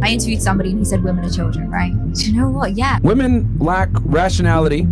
I interviewed somebody and he said women are children, right? Do you know what? Yeah. Women lack rationality,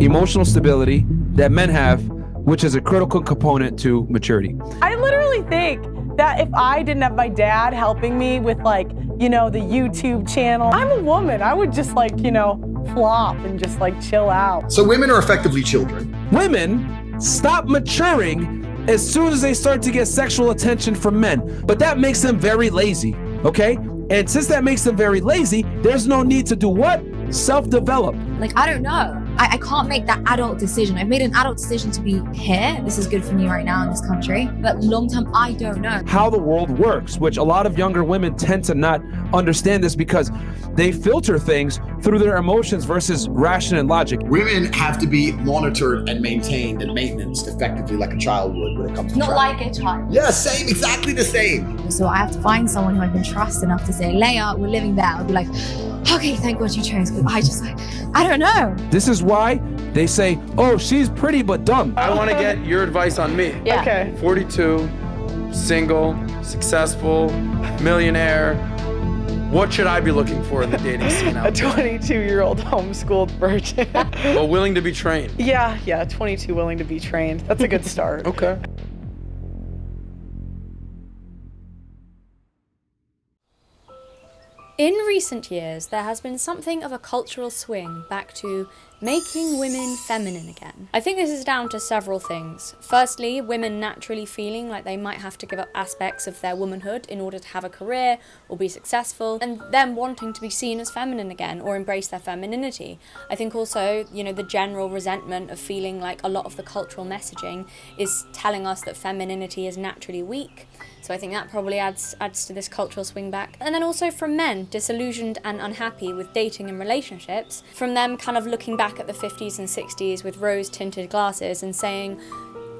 emotional stability that men have, which is a critical component to maturity. I literally think that if I didn't have my dad helping me with like, you know, the YouTube channel, I'm a woman. I would just like, you know, flop and just like chill out. So women are effectively children. Women stop maturing as soon as they start to get sexual attention from men, but that makes them very lazy, okay? And since that makes them very lazy, there's no need to do what? Self-develop. Like, I don't know. I can't make that adult decision. I've made an adult decision to be here. This is good for me right now in this country. But long term, I don't know. How the world works, which a lot of younger women tend to not understand this because they filter things through their emotions versus ration and logic. Women have to be monitored and maintained and maintained effectively like a child would when it comes to Not child. like a child. Yeah, same, exactly the same. So I have to find someone who I can trust enough to say, Leia, we're living there. I'll be like, okay, thank God you chose. Because I don't know. This is why they say, oh, she's pretty but dumb. I want to get your advice on me. Yeah. Okay. 42, single, successful, millionaire. What should I be looking for in the dating scene out A 22-year-old homeschooled virgin. Well, willing to be trained. Yeah, 22 willing to be trained. That's a good start. Okay. In recent years, there has been something of a cultural swing back to making women feminine again. I think this is down to several things. Firstly, women naturally feeling like they might have to give up aspects of their womanhood in order to have a career or be successful, and them wanting to be seen as feminine again or embrace their femininity. I think also, you know, the general resentment of feeling like a lot of the cultural messaging is telling us that femininity is naturally weak. So I think that probably adds to this cultural swing back. And then also from men, disillusioned and unhappy with dating and relationships, from them kind of looking back at the 50s and 60s with rose-tinted glasses and saying,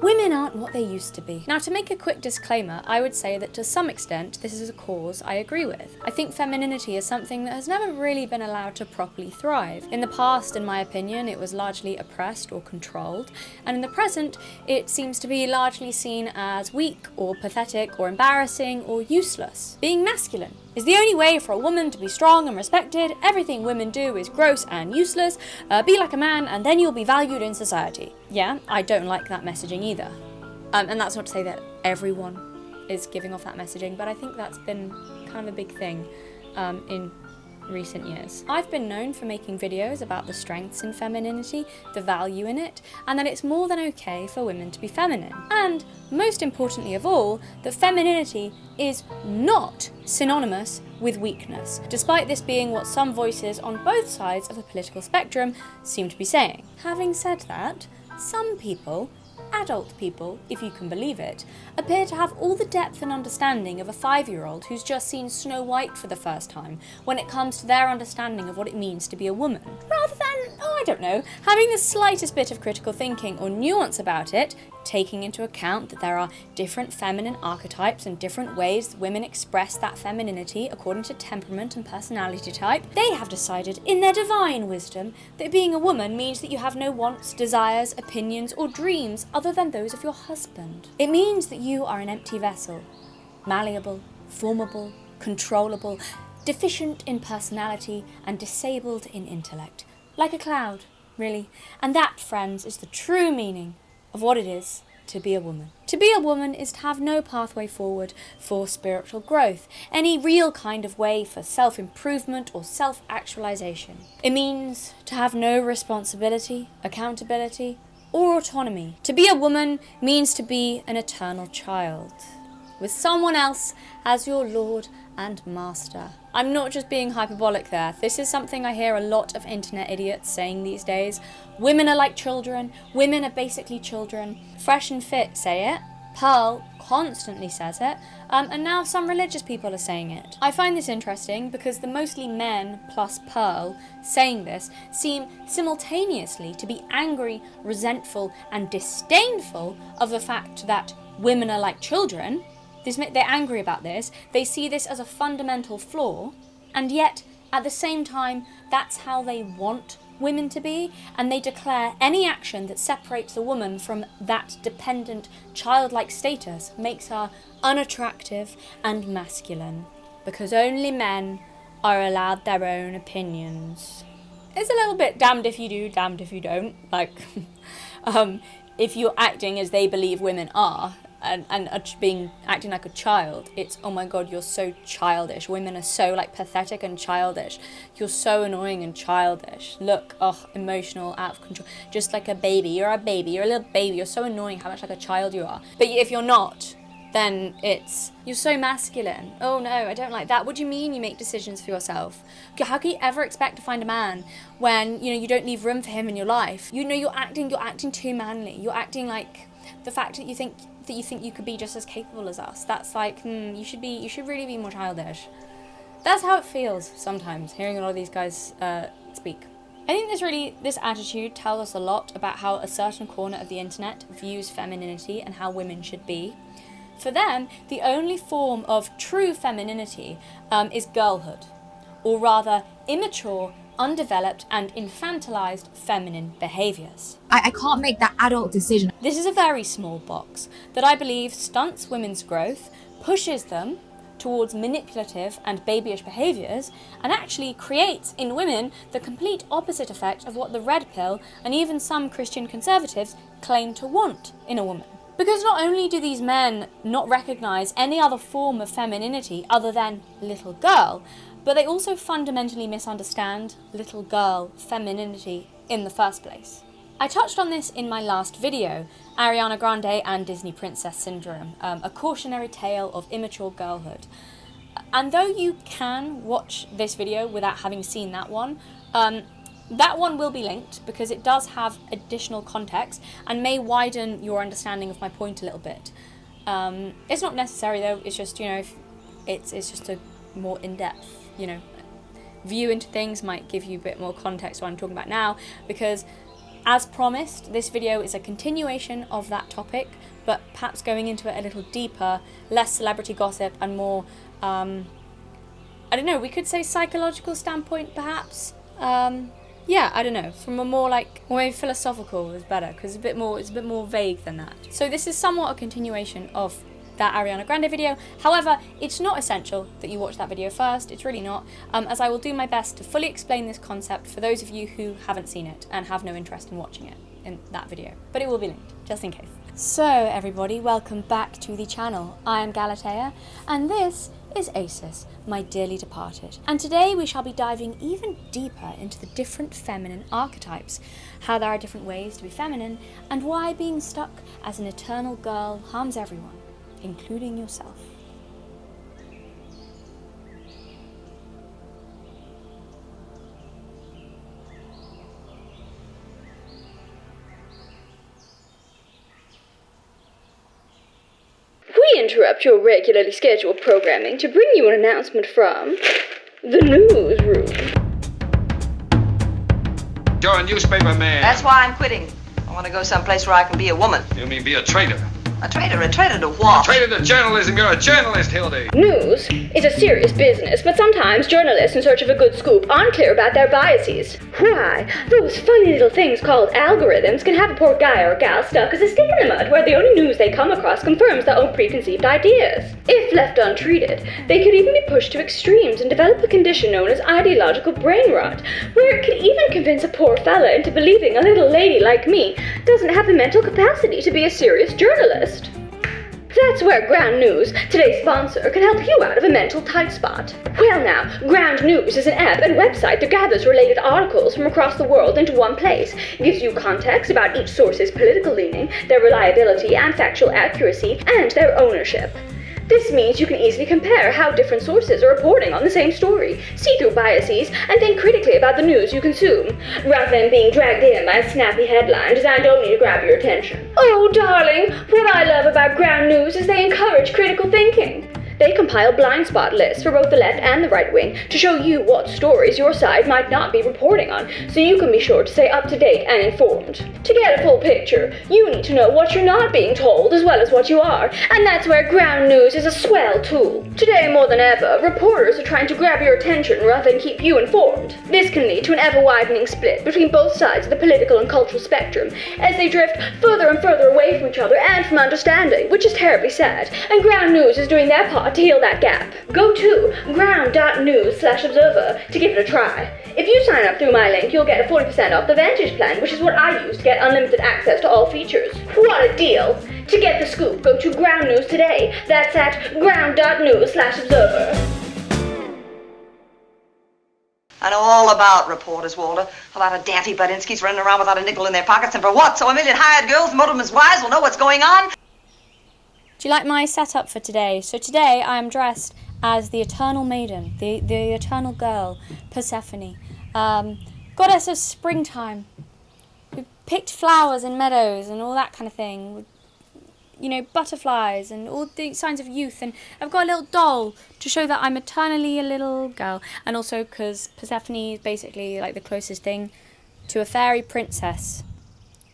women aren't what they used to be. Now, to make a quick disclaimer, I would say that to some extent, this is a cause I agree with. I think femininity is something that has never really been allowed to properly thrive. In the past, in my opinion, it was largely oppressed or controlled, and in the present, it seems to be largely seen as weak or pathetic or embarrassing or useless. Being masculine is the only way for a woman to be strong and respected. Everything women do is gross and useless. Be like a man and then you'll be valued in society. Yeah, I don't like that messaging either. And that's not to say that everyone is giving off that messaging, but I think that's been kind of a big thing in recent years. I've been known for making videos about the strengths in femininity, the value in it, and that it's more than okay for women to be feminine. And most importantly of all, that femininity is not synonymous with weakness, despite this being what some voices on both sides of the political spectrum seem to be saying. Having said that, some people, adult people, if you can believe it, appear to have all the depth and understanding of a 5-year-old who's just seen Snow White for the first time when it comes to their understanding of what it means to be a woman, rather than, I don't know, having the slightest bit of critical thinking or nuance about it, taking into account that there are different feminine archetypes and different ways women express that femininity according to temperament and personality type. They have decided, in their divine wisdom, that being a woman means that you have no wants, desires, opinions, or dreams other than those of your husband. It means that you are an empty vessel, malleable, formable, controllable, deficient in personality, and disabled in intellect. Like a cloud, really. And that, friends, is the true meaning of what it is to be a woman. To be a woman is to have no pathway forward for spiritual growth, any real kind of way for self-improvement or self-actualization. It means to have no responsibility, accountability, or autonomy. To be a woman means to be an eternal child, with someone else as your lord and master. I'm not just being hyperbolic there. This is something I hear a lot of internet idiots saying these days. Women are like children. Women are basically children. Fresh and Fit say it. Pearl constantly says it. And now some religious people are saying it. I find this interesting because the mostly men plus Pearl saying this seem simultaneously to be angry, resentful, and disdainful of the fact that women are like children. They're angry about this, they see this as a fundamental flaw, and yet, at the same time, that's how they want women to be, and they declare any action that separates a woman from that dependent, childlike status makes her unattractive and masculine, because only men are allowed their own opinions. It's a little bit damned if you do, damned if you don't. Like, if you're acting as they believe women are, and acting like a child, it's, oh my god, you're so childish. Women are so like pathetic and childish. You're so annoying and childish. Look, emotional, out of control, just like a baby. You're a baby, you're a little baby. You're so annoying, how much like a child you are. But if you're not, then it's, you're so masculine. Oh no, I don't like that. What do you mean you make decisions for yourself? How can you ever expect to find a man when, you don't leave room for him in your life? You're acting too manly. You're acting like the fact that you think you could be just as capable as us. That's like, you should really be more childish. That's how it feels sometimes, hearing a lot of these guys speak. I think this attitude tells us a lot about how a certain corner of the internet views femininity and how women should be. For them, the only form of true femininity is girlhood, or rather immature, undeveloped and infantilized feminine behaviours. I can't make that adult decision. This is a very small box that I believe stunts women's growth, pushes them towards manipulative and babyish behaviours, and actually creates in women the complete opposite effect of what the red pill and even some Christian conservatives claim to want in a woman. Because not only do these men not recognise any other form of femininity other than little girl, but they also fundamentally misunderstand little girl femininity in the first place. I touched on this in my last video, Ariana Grande and Disney Princess Syndrome, a cautionary tale of immature girlhood. And though you can watch this video without having seen that one will be linked because it does have additional context and may widen your understanding of my point a little bit. It's not necessary though, it's just, it's just a more in-depth, view into things, might give you a bit more context to what I'm talking about now, because as promised, this video is a continuation of that topic, but perhaps going into it a little deeper, less celebrity gossip and more, I don't know, we could say psychological standpoint perhaps. Yeah, I don't know, from a more maybe philosophical is better, because it's a bit more vague than that. So this is somewhat a continuation of that Ariana Grande video. However, it's not essential that you watch that video first, it's really not, as I will do my best to fully explain this concept for those of you who haven't seen it and have no interest in watching it in that video, but it will be linked, just in case. So everybody, welcome back to the channel. I am Galatea, and this is Acis, my dearly departed. And today we shall be diving even deeper into the different feminine archetypes, how there are different ways to be feminine, and why being stuck as an eternal girl harms everyone, including yourself. We interrupt your regularly scheduled programming to bring you an announcement from the newsroom. You're a newspaper man. That's why I'm quitting. I want to go someplace where I can be a woman. You mean be a traitor? A traitor to what? Traitor to journalism. You're a journalist, Hildy. News is a serious business, but sometimes journalists in search of a good scoop aren't clear about their biases. Why, those funny little things called algorithms can have a poor guy or gal stuck as a stick in the mud where the only news they come across confirms their own preconceived ideas. If left untreated, they could even be pushed to extremes and develop a condition known as ideological brain rot, where it could even convince a poor fella into believing a little lady like me doesn't have the mental capacity to be a serious journalist. That's where Ground News, today's sponsor, can help you out of a mental tight spot. Well now, Ground News is an app and website that gathers related articles from across the world into one place, gives you context about each source's political leaning, their reliability and factual accuracy, and their ownership. This means you can easily compare how different sources are reporting on the same story, see through biases, and think critically about the news you consume, rather than being dragged in by a snappy headline designed only to grab your attention. Oh, darling, what I love about Ground News is they encourage critical thinking. They compile blind spot lists for both the left and the right wing to show you what stories your side might not be reporting on, so you can be sure to stay up to date and informed. To get a full picture, you need to know what you're not being told as well as what you are, and that's where Ground News is a swell tool. Today more than ever, reporters are trying to grab your attention rather than keep you informed. This can lead to an ever-widening split between both sides of the political and cultural spectrum, as they drift further and further away from each other and from understanding, which is terribly sad, and Ground News is doing their part to heal that gap. Go to ground.news/observer to give it a try. If you sign up through my link, you'll get 40% off the Vantage plan, which is what I use to get unlimited access to all features. What a deal! To get the scoop, go to Ground News today. That's at ground.news/observer. I know all about reporters, Walter. A lot of daffy Budinskis running around without a nickel in their pockets, and for what? So a million hired girls, motormen's wives, will know what's going on? Do you like my setup for today? So today I am dressed as the eternal maiden, the eternal girl, Persephone, goddess of springtime, who picked flowers in meadows and all that kind of thing. You know, butterflies and all the signs of youth, and I've got a little doll to show that I'm eternally a little girl, and also because Persephone is basically like the closest thing to a fairy princess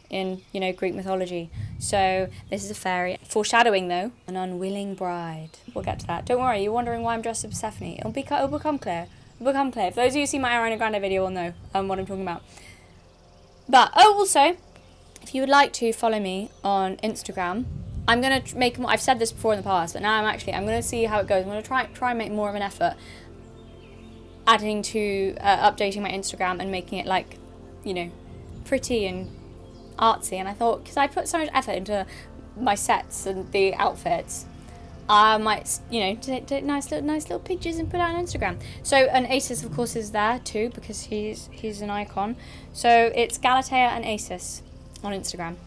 in, you know, Greek mythology. So this is a fairy. Foreshadowing though, an unwilling bride. We'll get to that. Don't worry, you're wondering why I'm dressed as Persephone. It'll become clear. It'll become clear. For those of you who see my Ariana Grande video will know what I'm talking about. But, also, if you would like to follow me on Instagram, I'm going to make more, I've said this before in the past, but now I'm going to see how it goes. I'm going to try and make more of an effort adding to, updating my Instagram and making it like, you know, pretty and artsy. And I thought, because I put so much effort into my sets and the outfits, I might, you know, take nice little pictures and put it on Instagram. So, and Asus, of course, is there too, because he's an icon. So it's Galatea and Asus on Instagram.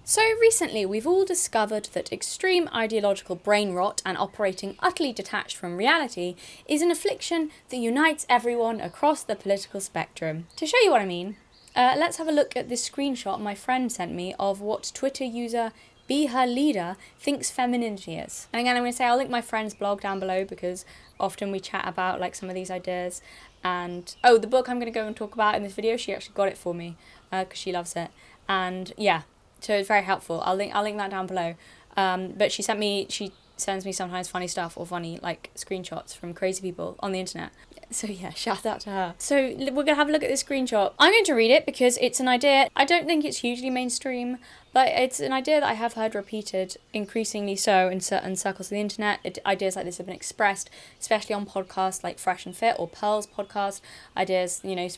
So recently, we've all discovered that extreme ideological brain rot and operating utterly detached from reality is an affliction that unites everyone across the political spectrum. To show you what I mean, let's have a look at this screenshot my friend sent me of what Twitter user Be Her Leader thinks femininity is. And again, I'm going to say I'll link my friend's blog down below because often we chat about like some of these ideas. And, oh, the book I'm going to go and talk about in this video, she actually got it for me because she loves it. And yeah. So it's very helpful. I'll link that down below. But she sends me sometimes funny stuff or funny like screenshots from crazy people on the internet. So yeah, shout out to her. So we're gonna have a look at this screenshot. I'm going to read it because it's an idea. I don't think it's hugely mainstream, but it's an idea that I have heard repeated increasingly so in certain circles of the internet. Ideas like this have been expressed, especially on podcasts like Fresh and Fit or Pearl's podcast. Ideas, you know,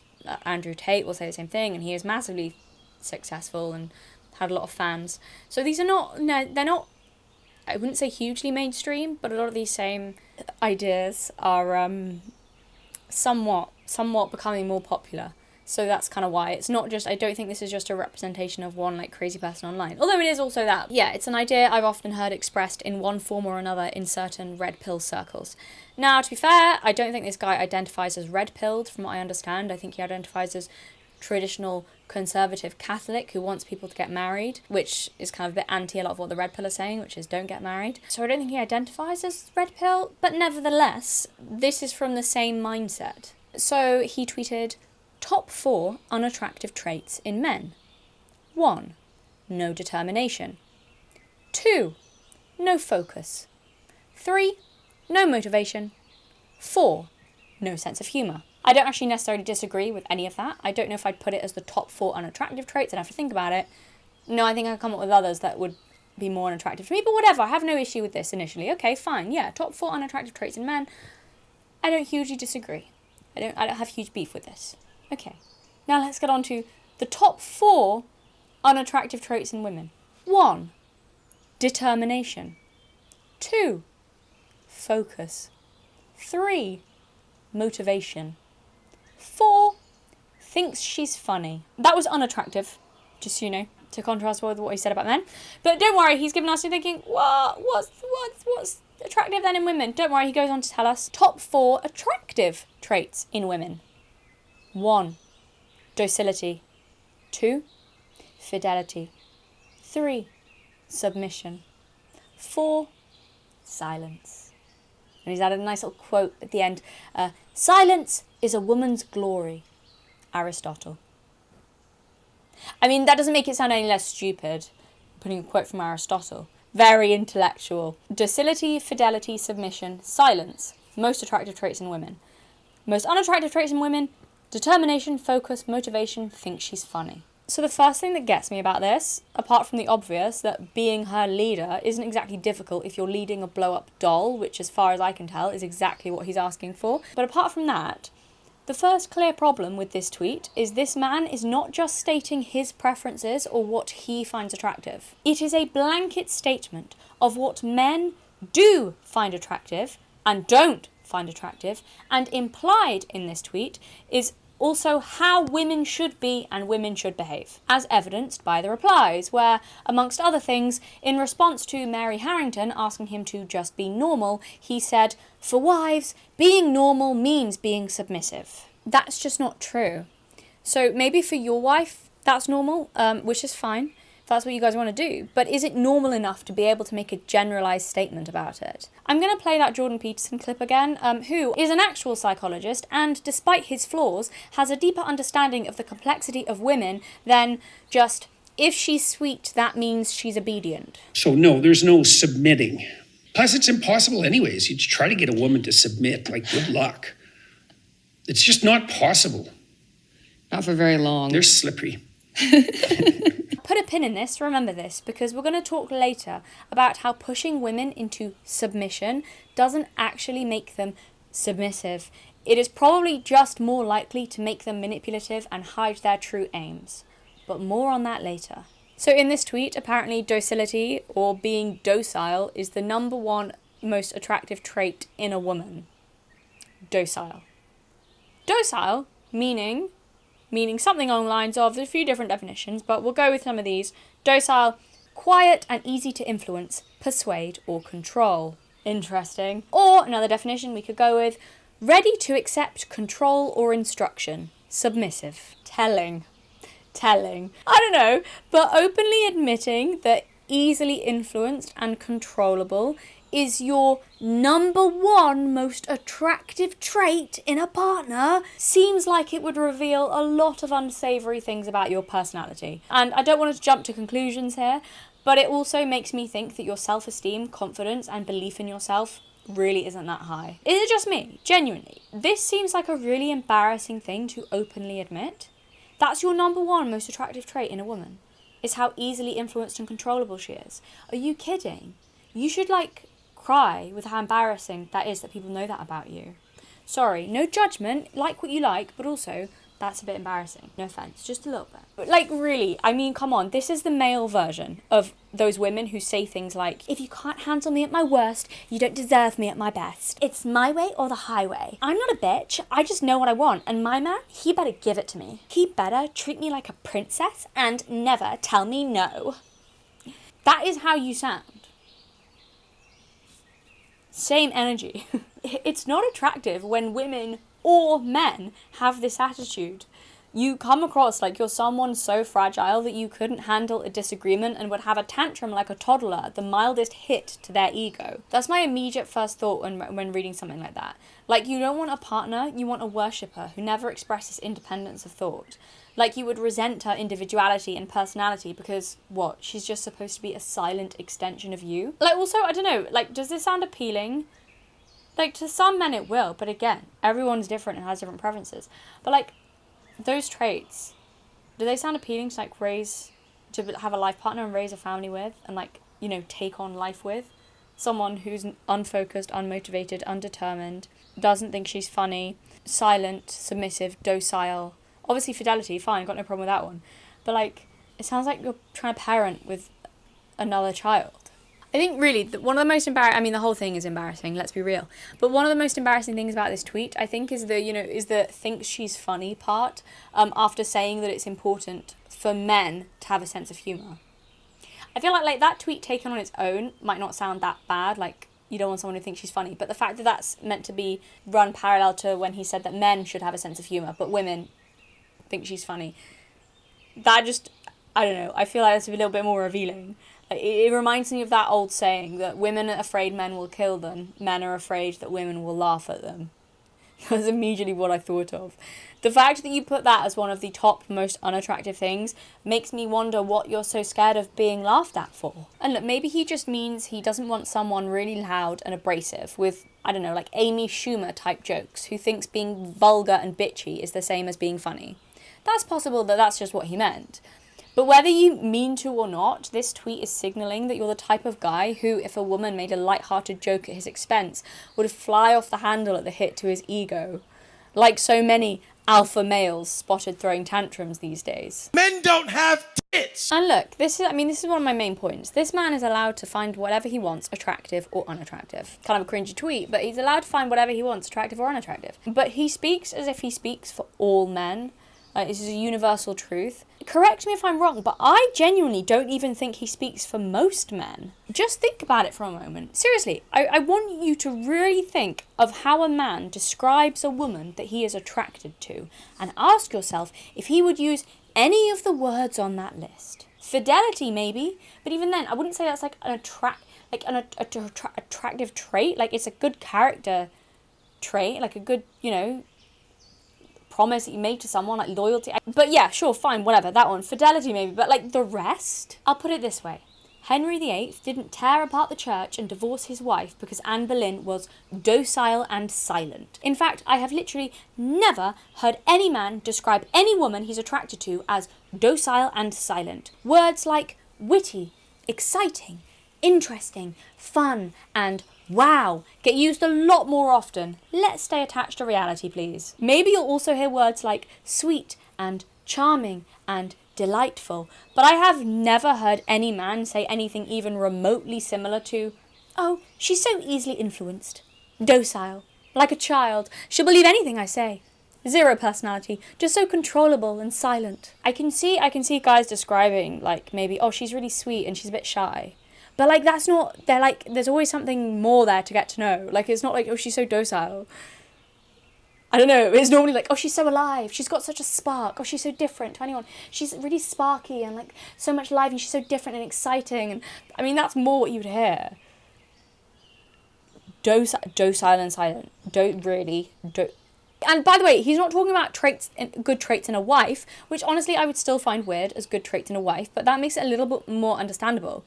Andrew Tate will say the same thing, and he is massively successful and had a lot of fans. So these are not, no, they're not, I wouldn't say hugely mainstream, but a lot of these same ideas are somewhat becoming more popular. So that's kind of why. It's not just, I don't think this is just a representation of one like crazy person online. Although it is also that. Yeah, it's an idea I've often heard expressed in one form or another in certain red pill circles. Now, to be fair, I don't think this guy identifies as red pilled from what I understand. I think he identifies as traditional conservative Catholic who wants people to get married, which is kind of a bit anti a lot of what the red pill are saying, which is don't get married. So I don't think he identifies as red pill, but nevertheless, this is from the same mindset. So he tweeted, top 4 unattractive traits in men. 1. No determination. 2. No focus. 3. No motivation. 4. No sense of humour. I don't actually necessarily disagree with any of that. I don't know if I'd put it as the top 4 unattractive traits. I'd have to think about it. No, I think I'd come up with others that would be more unattractive to me, but whatever. I have no issue with this initially. Okay, fine. Yeah, top 4 unattractive traits in men. I don't hugely disagree. I don't have huge beef with this. Okay. Now let's get on to the top 4 unattractive traits in women. 1. Determination. 2. Focus. 3. Motivation. 4. Thinks she's funny. That was unattractive, just so you know, to contrast with what he said about men. But don't worry, he's given us to thinking, what's attractive then in women? Don't worry, he goes on to tell us top 4 attractive traits in women. 1. Docility. 2. Fidelity. 3. Submission. 4. Silence. And he's added a nice little quote at the end. Silence is a woman's glory. Aristotle. I mean, that doesn't make it sound any less stupid, putting a quote from Aristotle. Very intellectual. Docility, fidelity, submission, silence. Most attractive traits in women. Most unattractive traits in women, Determination, focus, motivation, think she's funny. So the first thing that gets me about this, apart from the obvious that being her leader isn't exactly difficult if you're leading a blow-up doll, which as far as I can tell is exactly what he's asking for, but apart from that, the first clear problem with this tweet is this man is not just stating his preferences or what he finds attractive. It is a blanket statement of what men do find attractive and don't find attractive, and implied in this tweet is also how women should be and women should behave, as evidenced by the replies, where, amongst other things, in response to Mary Harrington asking him to just be normal, he said, "For wives, being normal means being submissive." That's just not true. So maybe for your wife, that's normal, which is fine, if that's what you guys want to do, but is it normal enough to be able to make a generalised statement about it? I'm going to play that Jordan Peterson clip again, who is an actual psychologist and, despite his flaws, has a deeper understanding of the complexity of women than just, if she's sweet, that means she's obedient. So no, there's no submitting. Plus, it's impossible anyways. You try to get a woman to submit, like, good luck. It's just not possible. Not for very long. They're slippery. Put a pin in this, remember this, because we're going to talk later about how pushing women into submission doesn't actually make them submissive. It is probably just more likely to make them manipulative and hide their true aims. But more on that later. So in this tweet, apparently docility, or being docile, is the number one most attractive trait in a woman. Docile. Docile, meaning something along the lines of, there's a few different definitions, but we'll go with some of these. Docile, quiet and easy to influence, persuade or control. Interesting. Or another definition we could go with, ready to accept control or instruction, submissive. Telling. I don't know, but openly admitting that easily influenced and controllable is your number one most attractive trait in a partner seems like it would reveal a lot of unsavory things about your personality. And I don't want to jump to conclusions here, but it also makes me think that your self-esteem, confidence, and belief in yourself really isn't that high. Is it just me? Genuinely. This seems like a really embarrassing thing to openly admit. That's your number one most attractive trait in a woman, is how easily influenced and controllable she is. Are you kidding? You should, cry with how embarrassing that is that people know that about you. Sorry, no judgment, like what you like, but also, that's a bit embarrassing. No offense, just a little bit. But really, I mean, come on, this is the male version of those women who say things like, if you can't handle me at my worst, you don't deserve me at my best. It's my way or the highway. I'm not a bitch, I just know what I want, and my man, he better give it to me. He better treat me like a princess and never tell me no. That is how you sound. Same energy. It's not attractive when women or men have this attitude. You come across like you're someone so fragile that you couldn't handle a disagreement and would have a tantrum like a toddler at the mildest hit to their ego. That's my immediate first thought when reading something like that. Like, you don't want a partner, you want a worshipper who never expresses independence of thought. Like, you would resent her individuality and personality because, what, she's just supposed to be a silent extension of you? Also, I don't know, does this sound appealing? To some men it will, but again, everyone's different and has different preferences. But, those traits, do they sound appealing to, to have a life partner and raise a family with and, take on life with? Someone who's unfocused, unmotivated, undetermined, doesn't think she's funny, silent, submissive, docile. Obviously fidelity, fine, got no problem with that one. But it sounds like you're trying to parent with another child. I think really one of the most embarrassing, the whole thing is embarrassing, let's be real. But one of the most embarrassing things about this tweet, I think, is the thinks she's funny part, after saying that it's important for men to have a sense of humour. I feel like that tweet taken on its own might not sound that bad, you don't want someone who thinks she's funny, but the fact that that's meant to be run parallel to when he said that men should have a sense of humour, but women think she's funny, that just, I don't know, I feel like it's a little bit more revealing. It reminds me of that old saying that women are afraid men will kill them, men are afraid that women will laugh at them. That's immediately what I thought of. The fact that you put that as one of the top most unattractive things makes me wonder what you're so scared of being laughed at for. And look, maybe he just means he doesn't want someone really loud and abrasive with, I don't know, like Amy Schumer type jokes, who thinks being vulgar and bitchy is the same as being funny. That's possible that that's just what he meant. But whether you mean to or not, this tweet is signalling that you're the type of guy who, if a woman made a light-hearted joke at his expense, would fly off the handle at the hit to his ego. Like so many alpha males spotted throwing tantrums these days. Men don't have tits! And look, this is one of my main points. This man is allowed to find whatever he wants, attractive or unattractive. Kind of a cringy tweet, but he's allowed to find whatever he wants, attractive or unattractive. But he speaks as if he speaks for all men. This is a universal truth. Correct me if I'm wrong, but I genuinely don't even think he speaks for most men. Just think about it for a moment. Seriously, I want you to really think of how a man describes a woman that he is attracted to, and ask yourself if he would use any of the words on that list. Fidelity, maybe, but even then, I wouldn't say that's like an attractive trait. Like, it's a good character trait, like a good, promise that you made to someone, like loyalty. But yeah, sure, fine, whatever, that one. Fidelity maybe, but like the rest? I'll put it this way. Henry VIII didn't tear apart the church and divorce his wife because Anne Boleyn was docile and silent. In fact, I have literally never heard any man describe any woman he's attracted to as docile and silent. Words like witty, exciting, interesting, fun, and wow get used a lot more often. Let's stay attached to reality, please. Maybe you'll also hear words like sweet and charming and delightful, but I have never heard any man say anything even remotely similar to, oh, she's so easily influenced, docile, like a child, she'll believe anything I say. Zero personality, just so controllable and silent. I can see guys describing, like, maybe, oh, she's really sweet and she's a bit shy. But, like, that's not, they're like, there's always something more there to get to know. Like, it's not like, oh, she's so docile. I don't know, it's normally like, oh, she's so alive, she's got such a spark, oh, she's so different to anyone. She's really sparky and, like, so much life, and she's so different and exciting. And, I mean, that's more what you'd hear. Docile and silent. And by the way, he's not talking about good traits in a wife, which, honestly, I would still find weird as good traits in a wife, but that makes it a little bit more understandable.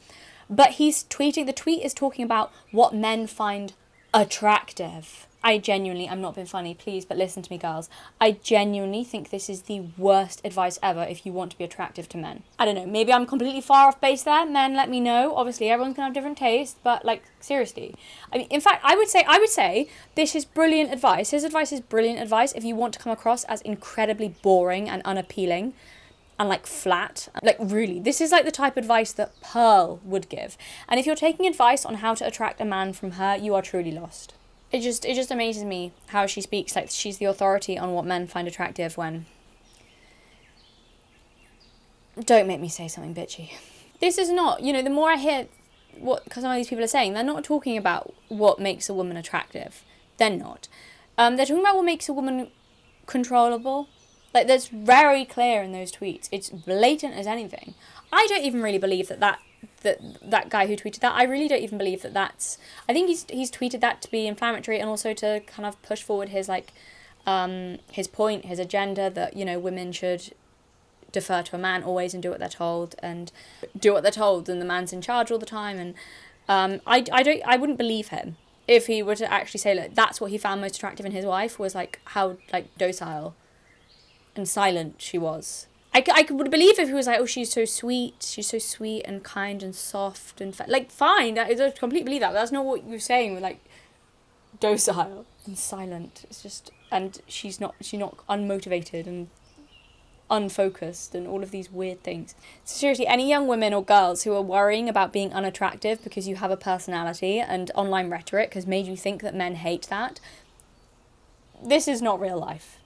But he's tweeting, the tweet is talking about what men find attractive. I'm not being funny, please, but listen to me, girls. I genuinely think this is the worst advice ever if you want to be attractive to men. I don't know, maybe I'm completely far off base there. Men, let me know. Obviously, everyone's gonna have different tastes, but, like, seriously. I mean, in fact, I would say this is brilliant advice. His advice is brilliant advice if you want to come across as incredibly boring and unappealing. And, like, flat. Like, really, this is like the type of advice that Pearl would give. And if you're taking advice on how to attract a man from her, you are truly lost. It just amazes me how she speaks like she's the authority on what men find attractive when... Don't make me say something bitchy. This is not, the more I hear what some of these people are saying, they're not talking about what makes a woman attractive. They're not. They're talking about what makes a woman controllable. Like, that's very clear in those tweets. It's blatant as anything. I don't even really believe that guy who tweeted that, I really don't even believe that that's... I think he's tweeted that to be inflammatory and also to kind of push forward his, like, his point, his agenda that, women should defer to a man always and do what they're told, and the man's in charge all the time. And I wouldn't believe him if he were to actually say, like, that's what he found most attractive in his wife, was, like, how, like, docile and silent she was. I would believe if he was like, oh, she's so sweet and kind and soft and like, fine, I completely believe that, but that's not what you're saying with, like, docile and silent. It's just, and she's not unmotivated and unfocused and all of these weird things. So seriously, any young women or girls who are worrying about being unattractive because you have a personality and online rhetoric has made you think that men hate that, this is not real life.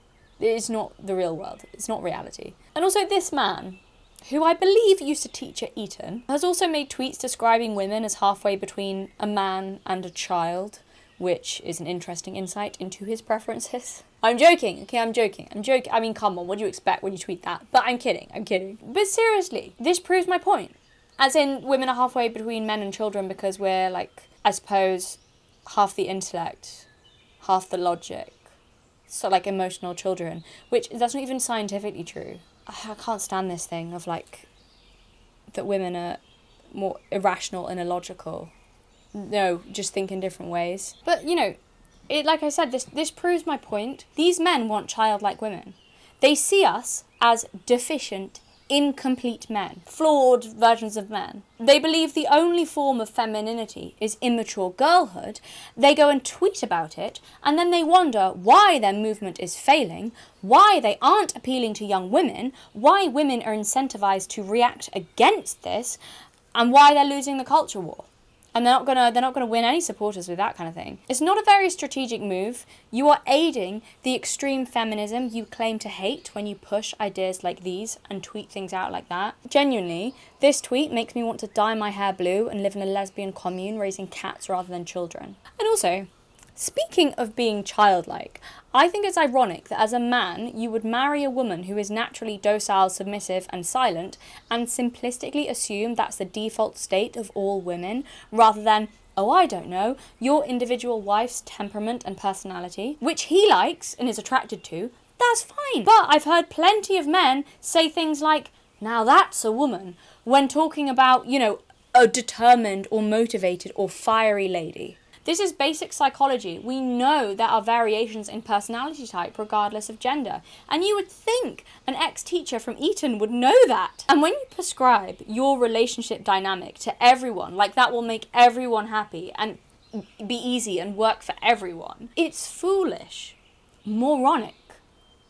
It's not the real world. It's not reality. And also, this man, who I believe used to teach at Eton, has also made tweets describing women as halfway between a man and a child, which is an interesting insight into his preferences. I'm joking, okay, I'm joking. I mean, come on, what do you expect when you tweet that? But I'm kidding. But seriously, this proves my point. As in, women are halfway between men and children because we're, like, I suppose, half the intellect, half the logic, so like emotional children, which that's not even scientifically true. I can't stand this thing of like that women are more irrational and illogical. No, just think in different ways. But you know, it, like I said, this proves my point. These men want childlike women. They see us as deficient, incomplete men, flawed versions of men. They believe the only form of femininity is immature girlhood. They go and tweet about it, and then they wonder why their movement is failing, why they aren't appealing to young women, why women are incentivized to react against this, and why they're losing the culture war. And they're not gonna win any supporters with that kind of thing. It's not a very strategic move. You are aiding the extreme feminism you claim to hate when you push ideas like these and tweet things out like that. Genuinely, this tweet makes me want to dye my hair blue and live in a lesbian commune raising cats rather than children. And also, speaking of being childlike, I think it's ironic that as a man, you would marry a woman who is naturally docile, submissive, and silent, and simplistically assume that's the default state of all women, rather than, oh, I don't know, your individual wife's temperament and personality, which he likes and is attracted to. That's fine. But I've heard plenty of men say things like, now that's a woman, when talking about, you know, a determined or motivated or fiery lady. This is basic psychology. We know there are variations in personality type regardless of gender. And you would think an ex-teacher from Eton would know that. And when you prescribe your relationship dynamic to everyone, like that will make everyone happy and be easy and work for everyone, it's foolish, moronic,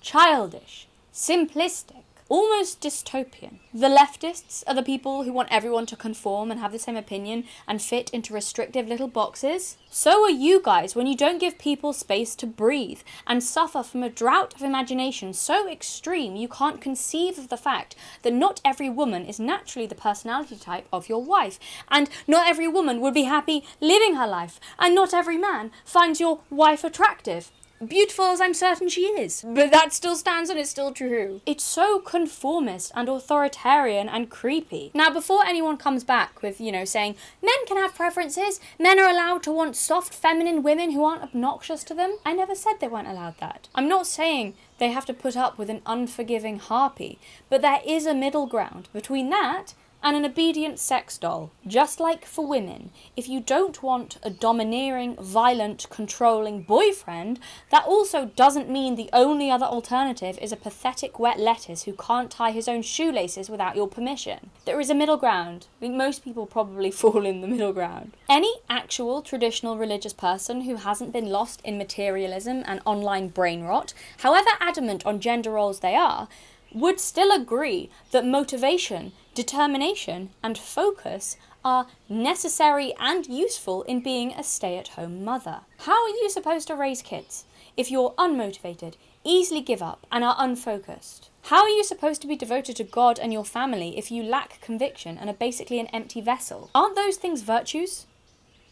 childish, simplistic, almost dystopian. The leftists are the people who want everyone to conform and have the same opinion and fit into restrictive little boxes. So are you guys when you don't give people space to breathe and suffer from a drought of imagination so extreme you can't conceive of the fact that not every woman is naturally the personality type of your wife, and not every woman would be happy living her life, and not every man finds your wife attractive. Beautiful as I'm certain she is. But that still stands and it's still true. It's so conformist and authoritarian and creepy. Now, before anyone comes back with, you know, saying, men can have preferences, men are allowed to want soft, feminine women who aren't obnoxious to them, I never said they weren't allowed that. I'm not saying they have to put up with an unforgiving harpy, but there is a middle ground between that and an obedient sex doll. Just like for women, if you don't want a domineering, violent, controlling boyfriend, that also doesn't mean the only other alternative is a pathetic wet lettuce who can't tie his own shoelaces without your permission. There is a middle ground. I think most people probably fall in the middle ground. Any actual traditional religious person who hasn't been lost in materialism and online brain rot, however adamant on gender roles they are, would still agree that motivation, determination, and focus are necessary and useful in being a stay-at-home mother. How are you supposed to raise kids if you're unmotivated, easily give up, and are unfocused? How are you supposed to be devoted to God and your family if you lack conviction and are basically an empty vessel? Aren't those things virtues?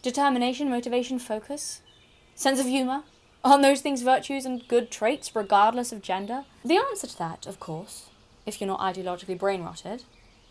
Determination, motivation, focus? Sense of humour? Aren't those things virtues and good traits regardless of gender? The answer to that, of course, if you're not ideologically brain-rotted,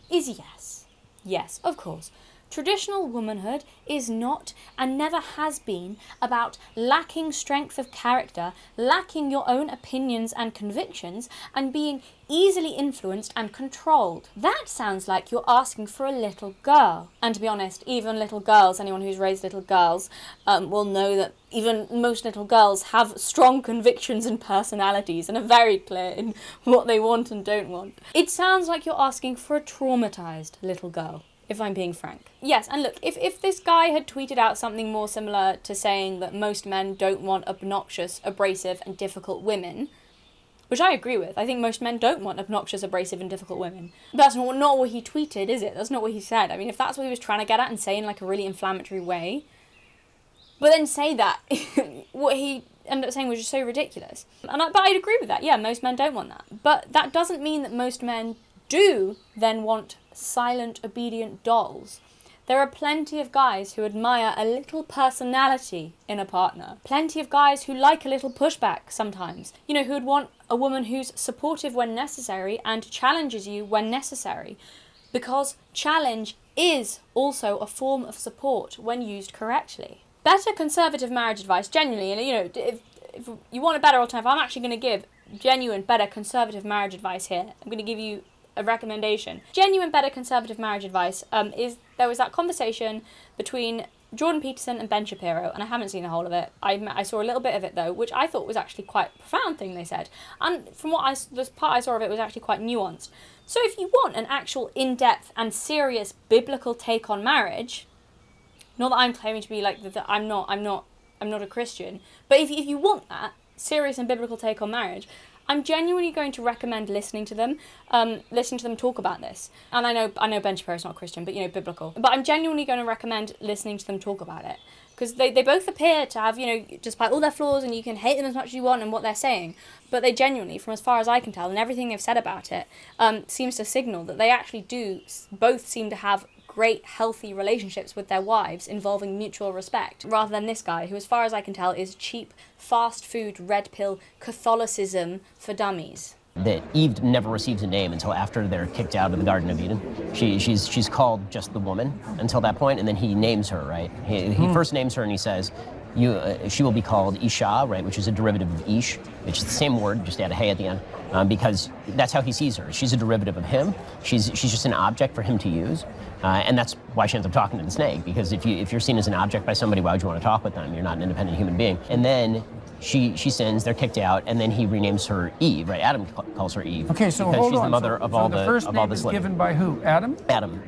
is yes. Yes, of course. Traditional womanhood is not and never has been about lacking strength of character, lacking your own opinions and convictions, and being easily influenced and controlled. That sounds like you're asking for a little girl. And to be honest, even little girls, anyone who's raised little girls, will know that even most little girls have strong convictions and personalities and are very clear in what they want and don't want. It sounds like you're asking for a traumatized little girl, if I'm being frank. Yes, and look, if this guy had tweeted out something more similar to saying that most men don't want obnoxious, abrasive, and difficult women, which I agree with. I think most men don't want obnoxious, abrasive, and difficult women. But that's not what he tweeted, is it? That's not what he said. I mean, if that's what he was trying to get at and say in like a really inflammatory way, but then say that, what he ended up saying was just so ridiculous. But I'd agree with that. Yeah, most men don't want that. But that doesn't mean that most men do then want silent, obedient dolls. There are plenty of guys who admire a little personality in a partner. Plenty of guys who like a little pushback sometimes. You know, who would want a woman who's supportive when necessary and challenges you when necessary. Because challenge is also a form of support when used correctly. Better conservative marriage advice, genuinely, and you know, if if you want a better alternative, I'm actually going to give genuine, better conservative marriage advice here. I'm going to give you a recommendation. Genuine, better conservative marriage advice is there was that conversation between Jordan Peterson and Ben Shapiro, and I haven't seen the whole of it. I saw a little bit of it though, which I thought was actually quite a profound thing they said. And from the part I saw of it was actually quite nuanced. So if you want an actual in-depth and serious biblical take on marriage, not that I'm claiming to be like that I'm not a Christian, but if you want that serious and biblical take on marriage, I'm genuinely going to recommend listening to them talk about this. And I know Ben Shapiro's not Christian, but biblical. But I'm genuinely going to recommend listening to them talk about it. Because they both appear to have, despite all their flaws, and you can hate them as much as you want and what they're saying, but they genuinely, from as far as I can tell, and everything they've said about it, seems to signal that they actually do both seem to have great, healthy relationships with their wives involving mutual respect, rather than this guy, who, as far as I can tell, is cheap, fast food, red pill Catholicism for dummies. That Eve never receives a name until after they're kicked out of the Garden of Eden. She's called just the woman until that point, and then he names her, right? He first names her and he says, she will be called Isha, right, which is a derivative of Ish, which is the same word, just add a hey at the end, because that's how he sees her. She's a derivative of him. She's just an object for him to use, and that's why she ends up talking to the snake, because if you're seen as an object by somebody, why would you want to talk with them? You're not an independent human being. And then she sins, they're kicked out, and then he renames her Eve, right? Adam calls her Eve. Okay, so because hold she's on. the mother of all the the first of all name this is living. given by who? Adam? Adam.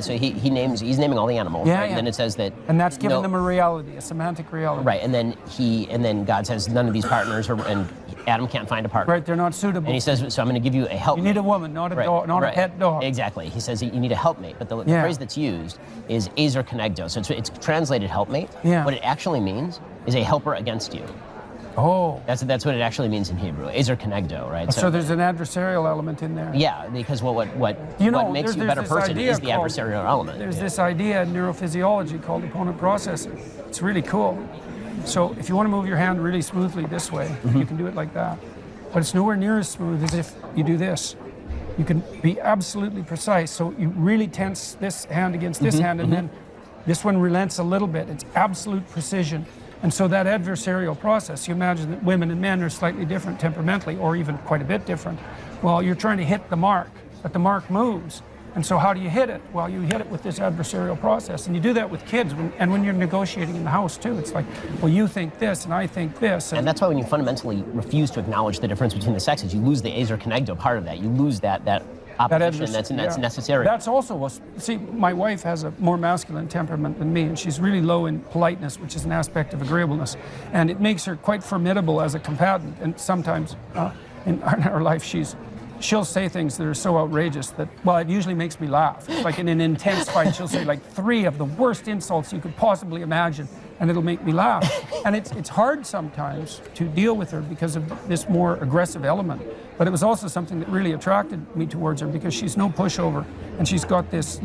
So he's naming all the animals, Yeah, right? yeah. And then it says that. And that's giving them a reality, a semantic reality. Right, and then God says none of these partners and Adam can't find a partner. Right, they're not suitable. And he says, so I'm going to give you a helpmate. You need a woman, not a dog, not a pet dog. Exactly. He says you need a helpmate, but the phrase that's used is ezer kenegdo. So it's translated helpmate. Yeah. What it actually means is a helper against you. Oh. That's what it actually means in Hebrew. Ezer kenegdo, right? So there's an adversarial element in there. Yeah, because what makes you a better this person idea is the adversarial element. There's this idea in neurophysiology called opponent processing. It's really cool. So if you want to move your hand really smoothly this way, you can do it like that. But it's nowhere near as smooth as if you do this. You can be absolutely precise. So you really tense this hand against this hand, and then this one relents a little bit. It's absolute precision. And so that adversarial process, you imagine that women and men are slightly different temperamentally, or even quite a bit different. Well, you're trying to hit the mark, but the mark moves. And so how do you hit it? Well, you hit it with this adversarial process. And you do that with kids, and when you're negotiating in the house too. It's like, well, you think this, and I think this. And that's why when you fundamentally refuse to acknowledge the difference between the sexes, you lose the ezer kenegdo part of that. You lose that opposition that's necessary. That's also, see, my wife has a more masculine temperament than me, and she's really low in politeness, which is an aspect of agreeableness. And it makes her quite formidable as a combatant. And sometimes in our life, she'll say things that are so outrageous that, well, it usually makes me laugh. Like in an intense fight, she'll say like 3 of the worst insults you could possibly imagine, and it'll make me laugh. And it's hard sometimes to deal with her because of this more aggressive element. But it was also something that really attracted me towards her, because she's no pushover, and she's got this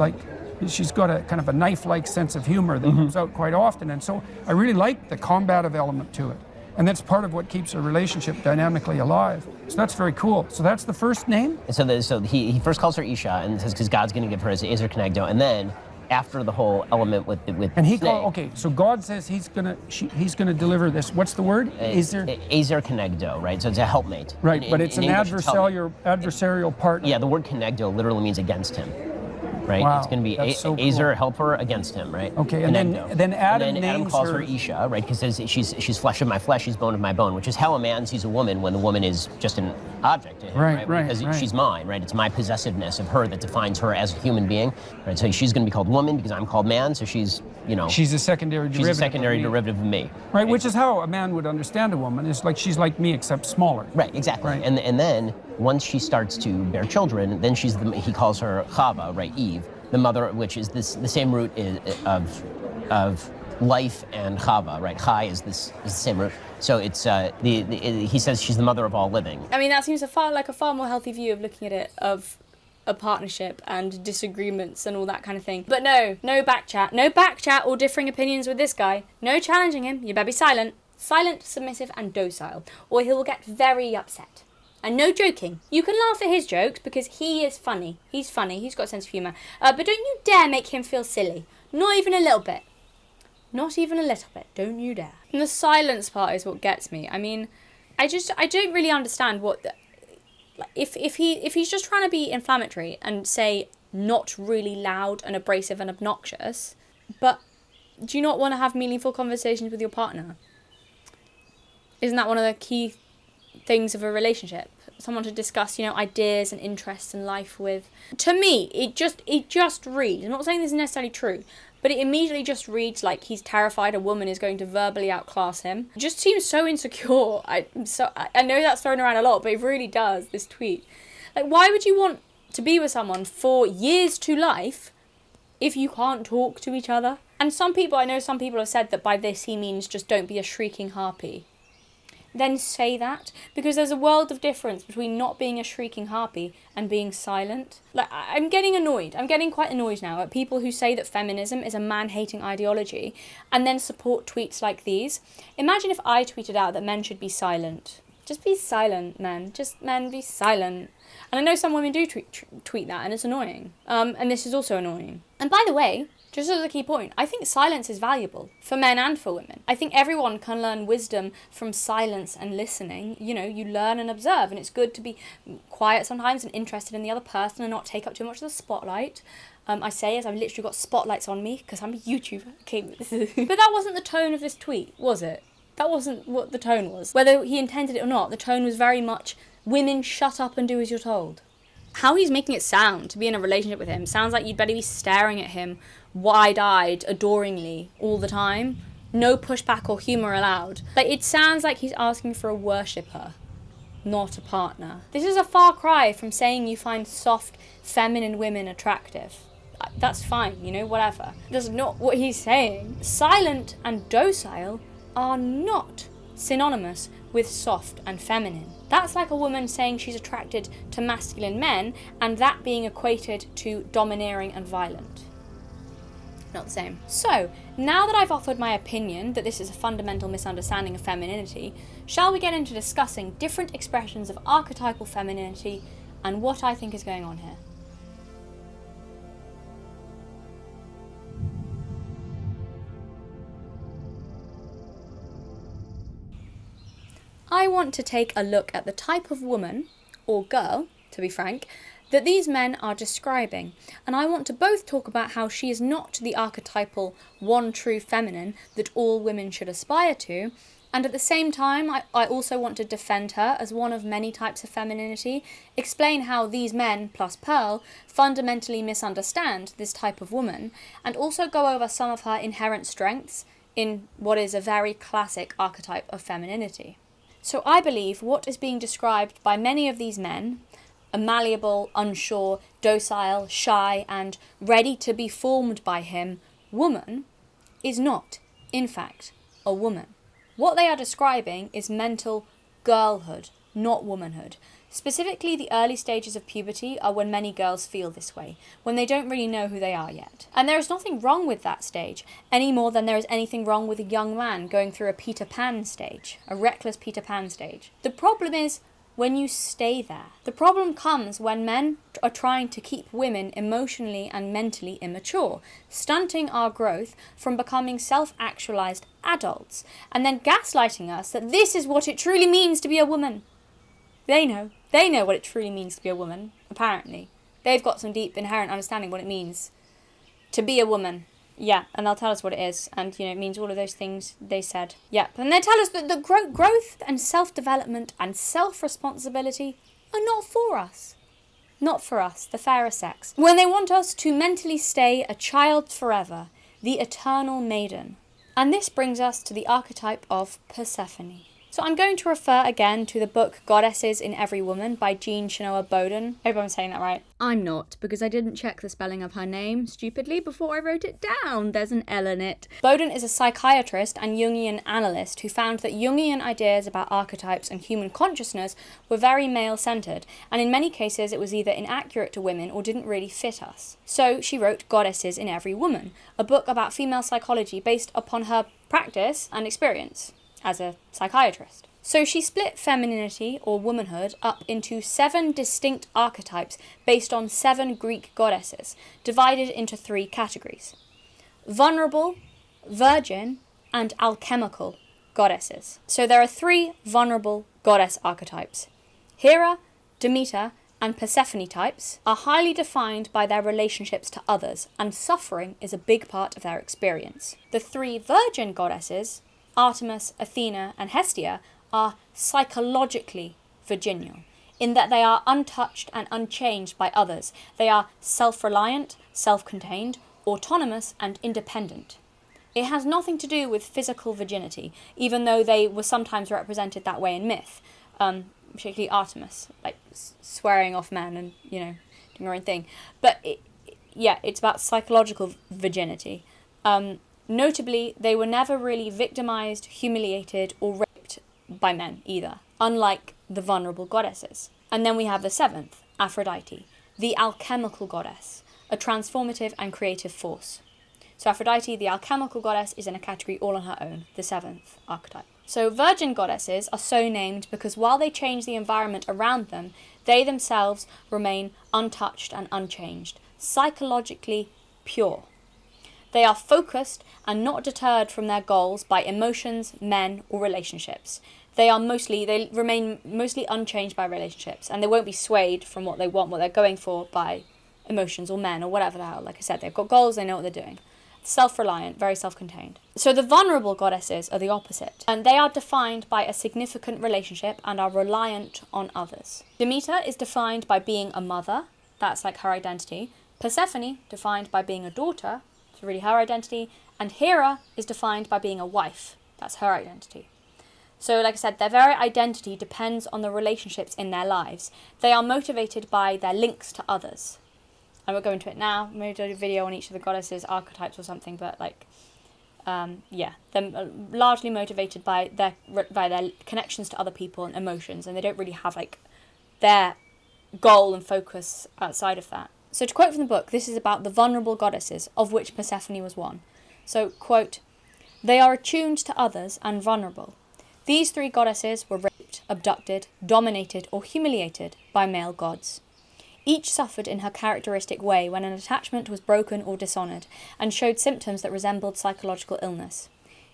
she's got a kind of a knife-like sense of humor that comes out quite often. And so I really like the combative element to it. And that's part of what keeps a relationship dynamically alive. So that's very cool. So that's the first name? So he first calls her Isha, and says, because God's going to give her his ezer kenegdo, and then after the whole element with and he snake, okay, so God says he's gonna deliver this. What's the word? Ezer kenegdo, right? So it's a helpmate. Right, but it's an English, adversarial partner. Yeah, the word kenegdo literally means against him. Right, wow, it's going to be cool. Ezer, helper against him, right? Okay, and then Adam calls her Isha, right? Because she's flesh of my flesh, she's bone of my bone, which is how a man sees a woman when the woman is just an object to him, right? Because she's mine, right? It's my possessiveness of her that defines her as a human being, right? So she's going to be called woman because I'm called man, so she's a secondary derivative. She's a secondary derivative of me, right? Which is how a man would understand a woman. It's like she's like me except smaller. Right, exactly. Right. And then once she starts to bear children, then he calls her Chava, right? Eve. The mother, which is the same root of life and Chava, right? Chai is the same root. So it's he says she's the mother of all living. I mean, that seems a far more healthy view of looking at it, of a partnership and disagreements and all that kind of thing. But no back chat or differing opinions with this guy. No challenging him. You better be silent, submissive, and docile, or he will get very upset. And no joking. You can laugh at his jokes because he is funny. He's funny. He's got a sense of humour. But don't you dare make him feel silly. Not even a little bit. Not even a little bit. Don't you dare. And the silence part is what gets me. I mean, I don't really understand what if he's just trying to be inflammatory and say not really loud and abrasive and obnoxious, but do you not want to have meaningful conversations with your partner? Isn't that one of the key things of a relationship? Someone to discuss, ideas and interests in life with. To me, it just reads. I'm not saying this is necessarily true, but it immediately just reads like he's terrified a woman is going to verbally outclass him. It just seems so insecure. I know that's thrown around a lot, but it really does, this tweet. Like, why would you want to be with someone for years to life if you can't talk to each other? And I know some people have said that by this he means just don't be a shrieking harpy. Then say that, because there's a world of difference between not being a shrieking harpy and being silent. Like, I'm getting annoyed. I'm getting quite annoyed now at people who say that feminism is a man-hating ideology and then support tweets like these. Imagine if I tweeted out that men should be silent. Just be silent, men. Just, men, be silent. And I know some women do tweet that, and it's annoying. And this is also annoying. And by the way, just as a key point, I think silence is valuable for men and for women. I think everyone can learn wisdom from silence and listening. You learn and observe, and it's good to be quiet sometimes and interested in the other person and not take up too much of the spotlight. I say as I've literally got spotlights on me because I'm a YouTuber. Okay, but that wasn't the tone of this tweet, was it? That wasn't what the tone was. Whether he intended it or not, the tone was very much, women, shut up and do as you're told. How he's making it sound to be in a relationship with him sounds like you'd better be staring at him wide-eyed, adoringly, all the time. No pushback or humour allowed. Like, it sounds like he's asking for a worshipper, not a partner. This is a far cry from saying you find soft, feminine women attractive. That's fine, whatever. That's not what he's saying. Silent and docile are not synonymous with soft and feminine. That's like a woman saying she's attracted to masculine men and that being equated to domineering and violent. Not the same. So, now that I've offered my opinion that this is a fundamental misunderstanding of femininity, shall we get into discussing different expressions of archetypal femininity and what I think is going on here? I want to take a look at the type of woman, or girl, to be frank, that these men are describing, and I want to both talk about how she is not the archetypal one true feminine that all women should aspire to, and at the same time I also want to defend her as one of many types of femininity, explain how these men, plus Pearl, fundamentally misunderstand this type of woman, and also go over some of her inherent strengths in what is a very classic archetype of femininity. So I believe what is being described by many of these men, a malleable, unsure, docile, shy, and ready to be formed by him woman, is not, in fact, a woman. What they are describing is mental girlhood, not womanhood. Specifically, the early stages of puberty are when many girls feel this way, when they don't really know who they are yet. And there is nothing wrong with that stage, any more than there is anything wrong with a young man going through a Peter Pan stage, a reckless Peter Pan stage. The problem is when you stay there. The problem comes when men are trying to keep women emotionally and mentally immature, stunting our growth from becoming self-actualized adults, and then gaslighting us that this is what it truly means to be a woman. They know what it truly means to be a woman, apparently. They've got some deep inherent understanding what it means to be a woman. Yeah, and they'll tell us what it is, and, it means all of those things they said. Yep, and they tell us that the growth and self-development and self-responsibility are not for us. Not for us, the fairer sex. When they want us to mentally stay a child forever, the eternal maiden. And this brings us to the archetype of Persephone. So I'm going to refer again to the book Goddesses in Every Woman by Jean Shinoa Bowden. I hope I'm saying that right. I'm not, because I didn't check the spelling of her name, stupidly, before I wrote it down. There's an L in it. Bowden is a psychiatrist and Jungian analyst who found that Jungian ideas about archetypes and human consciousness were very male-centered, and in many cases it was either inaccurate to women or didn't really fit us. So she wrote Goddesses in Every Woman, a book about female psychology based upon her practice and experience as a psychiatrist. So she split femininity, or womanhood, up into 7 distinct archetypes based on 7 Greek goddesses, divided into 3 categories: vulnerable, virgin, and alchemical. goddesses. So there are 3 vulnerable goddess archetypes. Hera, Demeter, and Persephone types are highly defined by their relationships to others, and suffering is a big part of their experience. The 3 virgin goddesses, Artemis, Athena, and Hestia, are psychologically virginal, in that they are untouched and unchanged by others. They are self-reliant, self-contained, autonomous, and independent. It has nothing to do with physical virginity, even though they were sometimes represented that way in myth, particularly Artemis, like swearing off men and, doing her own thing. But it's about psychological virginity. Notably, they were never really victimized, humiliated, or raped by men either, unlike the vulnerable goddesses. And then we have the 7th, Aphrodite, the alchemical goddess, a transformative and creative force. So Aphrodite, the alchemical goddess, is in a category all on her own, the 7th archetype. So virgin goddesses are so named because while they change the environment around them, they themselves remain untouched and unchanged, psychologically pure. They are focused and not deterred from their goals by emotions, men, or relationships. They remain mostly unchanged by relationships, and they won't be swayed from what they want, what they're going for, by emotions or men or whatever the hell. Like I said, they've got goals, they know what they're doing. Self-reliant, very self-contained. So the vulnerable goddesses are the opposite, and they are defined by a significant relationship and are reliant on others. Demeter is defined by being a mother, that's like her identity. Persephone, defined by being a daughter, it's really her identity. And Hera is defined by being a wife, that's her identity. So like I said, their very identity depends on the relationships in their lives. They are motivated by their links to others. I won't go into it now. Maybe do a video on each of the goddesses' archetypes or something, but they're largely motivated by their connections to other people and emotions, and they don't really have their goal and focus outside of that. So to quote from the book, this is about the vulnerable goddesses, of which Persephone was one. So, quote, "They are attuned to others and vulnerable. These 3 goddesses were raped, abducted, dominated, or humiliated by male gods. Each suffered in her characteristic way when an attachment was broken or dishonoured, and showed symptoms that resembled psychological illness.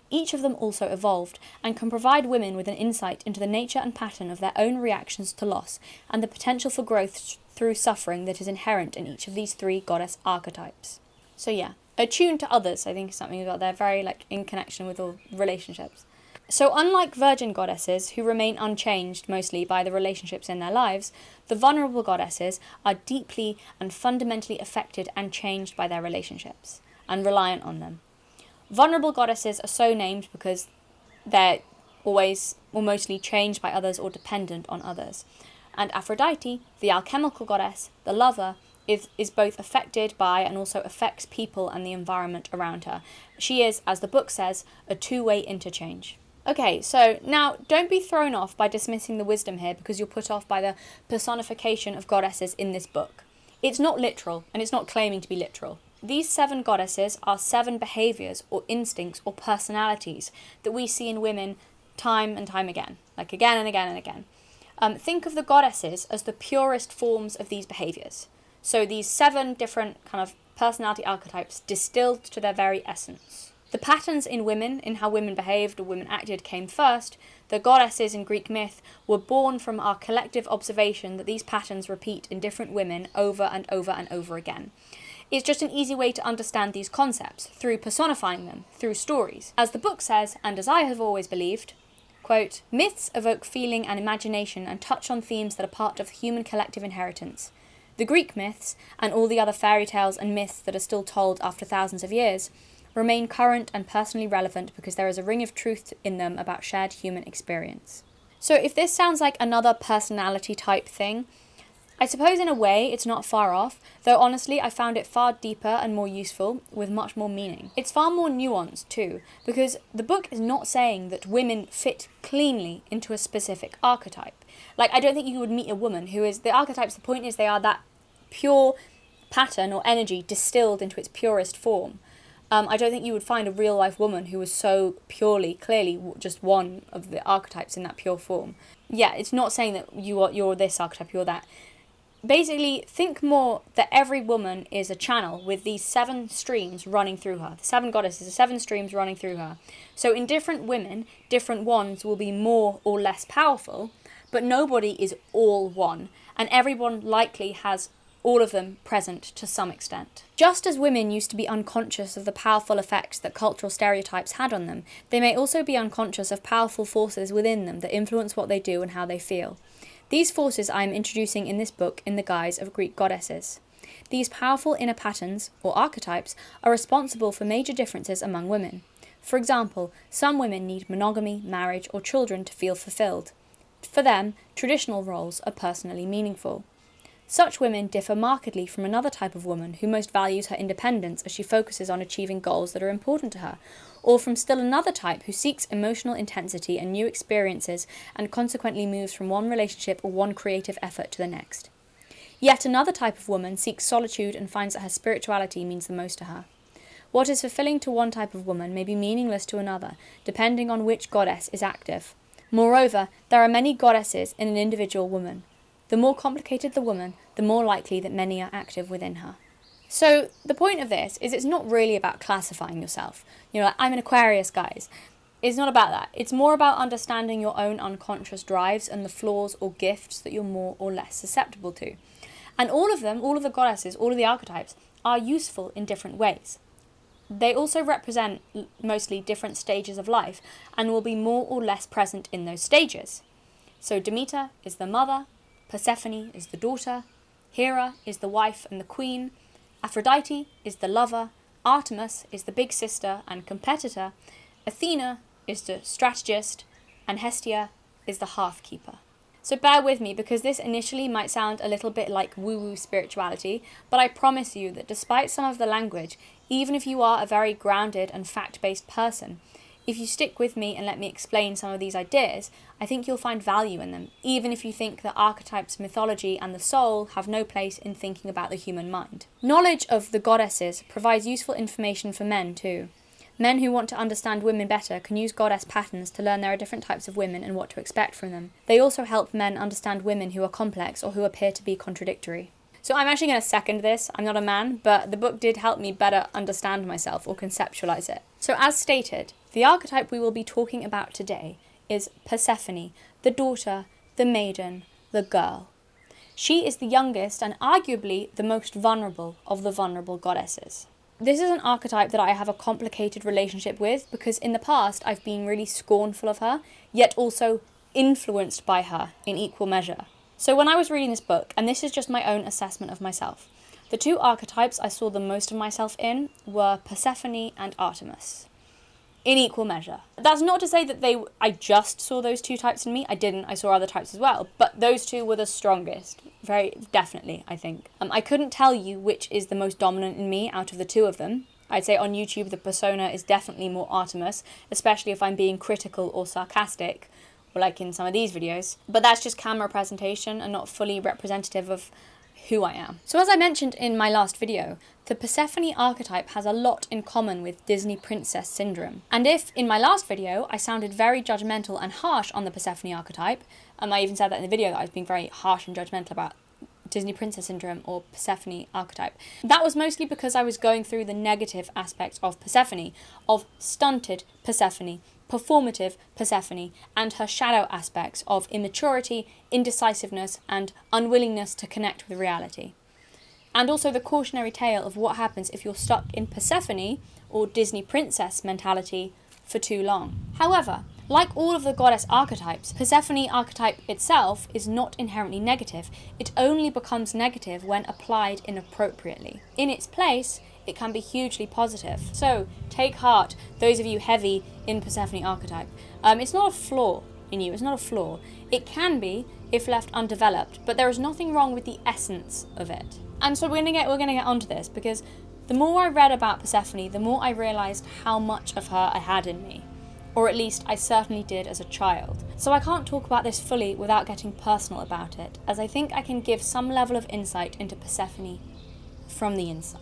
Each of them also evolved, and can provide women with an insight into the nature and pattern of their own reactions to loss, and the potential for growth through suffering that is inherent in each of these 3 goddess archetypes." So yeah, attuned to others, I think, is something about they're very in connection with all relationships. So unlike virgin goddesses, who remain unchanged mostly by the relationships in their lives, the vulnerable goddesses are deeply and fundamentally affected and changed by their relationships, and reliant on them. Vulnerable goddesses are so named because they're always or mostly changed by others or dependent on others. And Aphrodite, the alchemical goddess, the lover, is both affected by and also affects people and the environment around her. She is, as the book says, a two-way interchange. Okay, so now don't be thrown off by dismissing the wisdom here because you're put off by the personification of goddesses in this book. It's not literal, and it's not claiming to be literal. These 7 goddesses are 7 behaviours or instincts or personalities that we see in women time and time again, like again and again and again. Think of the goddesses as the purest forms of these behaviours. So these 7 different kind of personality archetypes distilled to their very essence. The patterns in women, in how women behaved or women acted, came first. The goddesses in Greek myth were born from our collective observation that these patterns repeat in different women over and over and over again. It's just an easy way to understand these concepts, through personifying them, through stories. As the book says, and as I have always believed, quote, "Myths evoke feeling and imagination and touch on themes that are part of the human collective inheritance. The Greek myths, and all the other fairy tales and myths that are still told after thousands of years, remain current and personally relevant because there is a ring of truth in them about shared human experience." So if this sounds like another personality type thing, I suppose in a way it's not far off, though honestly I found it far deeper and more useful, with much more meaning. It's far more nuanced too, because the book is not saying that women fit cleanly into a specific archetype. Like, I don't think you would meet a woman who is, the archetypes, the point is they are that pure pattern or energy distilled into its purest form. I don't think you would find a real life woman who was so purely, clearly just one of the archetypes in that pure form. Yeah, it's not saying that you're this archetype, you're that. Basically, think more that every woman is a channel with these 7 streams running through her. The 7 goddesses are 7 streams running through her. So in different women, different ones will be more or less powerful, but nobody is all one, and everyone likely has all of them present to some extent. Just as women used to be unconscious of the powerful effects that cultural stereotypes had on them, they may also be unconscious of powerful forces within them that influence what they do and how they feel. These forces I am introducing in this book in the guise of Greek goddesses. These powerful inner patterns, or archetypes, are responsible for major differences among women. For example, some women need monogamy, marriage, or children to feel fulfilled. For them, traditional roles are personally meaningful. Such women differ markedly from another type of woman who most values her independence as she focuses on achieving goals that are important to her, or from still another type who seeks emotional intensity and new experiences and consequently moves from one relationship or one creative effort to the next. Yet another type of woman seeks solitude and finds that her spirituality means the most to her. What is fulfilling to one type of woman may be meaningless to another, depending on which goddess is active. Moreover, there are many goddesses in an individual woman. The more complicated the woman, the more likely that many are active within her. So the point of this is it's not really about classifying yourself. You know, like, I'm an Aquarius, guys. It's not about that. It's more about understanding your own unconscious drives and the flaws or gifts that you're more or less susceptible to. And all of them, all of the goddesses, all of the archetypes, are useful in different ways. They also represent mostly different stages of life and will be more or less present in those stages. So Demeter is the mother, Persephone is the daughter, Hera is the wife and the queen, Aphrodite is the lover, Artemis is the big sister and competitor, Athena is the strategist, and Hestia is the hearth-keeper. So bear with me because this initially might sound a little bit like woo-woo spirituality, but I promise you that despite some of the language, even if you are a very grounded and fact-based person, if you stick with me and let me explain some of these ideas, I think you'll find value in them, even if you think that archetypes, mythology, and the soul have no place in thinking about the human mind. Knowledge of the goddesses provides useful information for men too. Men who want to understand women better can use goddess patterns to learn there are different types of women and what to expect from them. They also help men understand women who are complex or who appear to be contradictory. So I'm actually going to second this. I'm not a man, but the book did help me better understand myself or conceptualize it. So as stated, the archetype we will be talking about today is Persephone, the daughter, the maiden, the girl. She is the youngest and arguably the most vulnerable of the vulnerable goddesses. This is an archetype that I have a complicated relationship with because in the past I've been really scornful of her, yet also influenced by her in equal measure. So when I was reading this book, and this is just my own assessment of myself, the 2 archetypes I saw the most of myself in were Persephone and Artemis. In equal measure. That's not to say that I just saw those 2 types in me. I didn't. I saw other types as well. But those 2 were the strongest. Very definitely, I think. I couldn't tell you which is the most dominant in me out of the 2 of them. I'd say on YouTube the persona is definitely more Artemis, especially if I'm being critical or sarcastic, or like in some of these videos. But that's just camera presentation and not fully representative of who I am. So as I mentioned in my last video, the Persephone archetype has a lot in common with Disney princess syndrome. And if, in my last video, I sounded very judgmental and harsh on the Persephone archetype, and I even said that in the video that I was being very harsh and judgmental about Disney princess syndrome or Persephone archetype, that was mostly because I was going through the negative aspects of Persephone, of stunted Persephone, performative Persephone, and her shadow aspects of immaturity, indecisiveness, and unwillingness to connect with reality. And also the cautionary tale of what happens if you're stuck in Persephone or Disney princess mentality for too long. However, like all of the goddess archetypes, Persephone archetype itself is not inherently negative. It only becomes negative when applied inappropriately. In its place, it can be hugely positive. So take heart, those of you heavy in Persephone archetype. It's not a flaw in you, it's not a flaw. It can be if left undeveloped, but there is nothing wrong with the essence of it. And so we're gonna get onto this because the more I read about Persephone, the more I realized how much of her I had in me. Or at least I certainly did as a child. So I can't talk about this fully without getting personal about it, as I think I can give some level of insight into Persephone from the inside.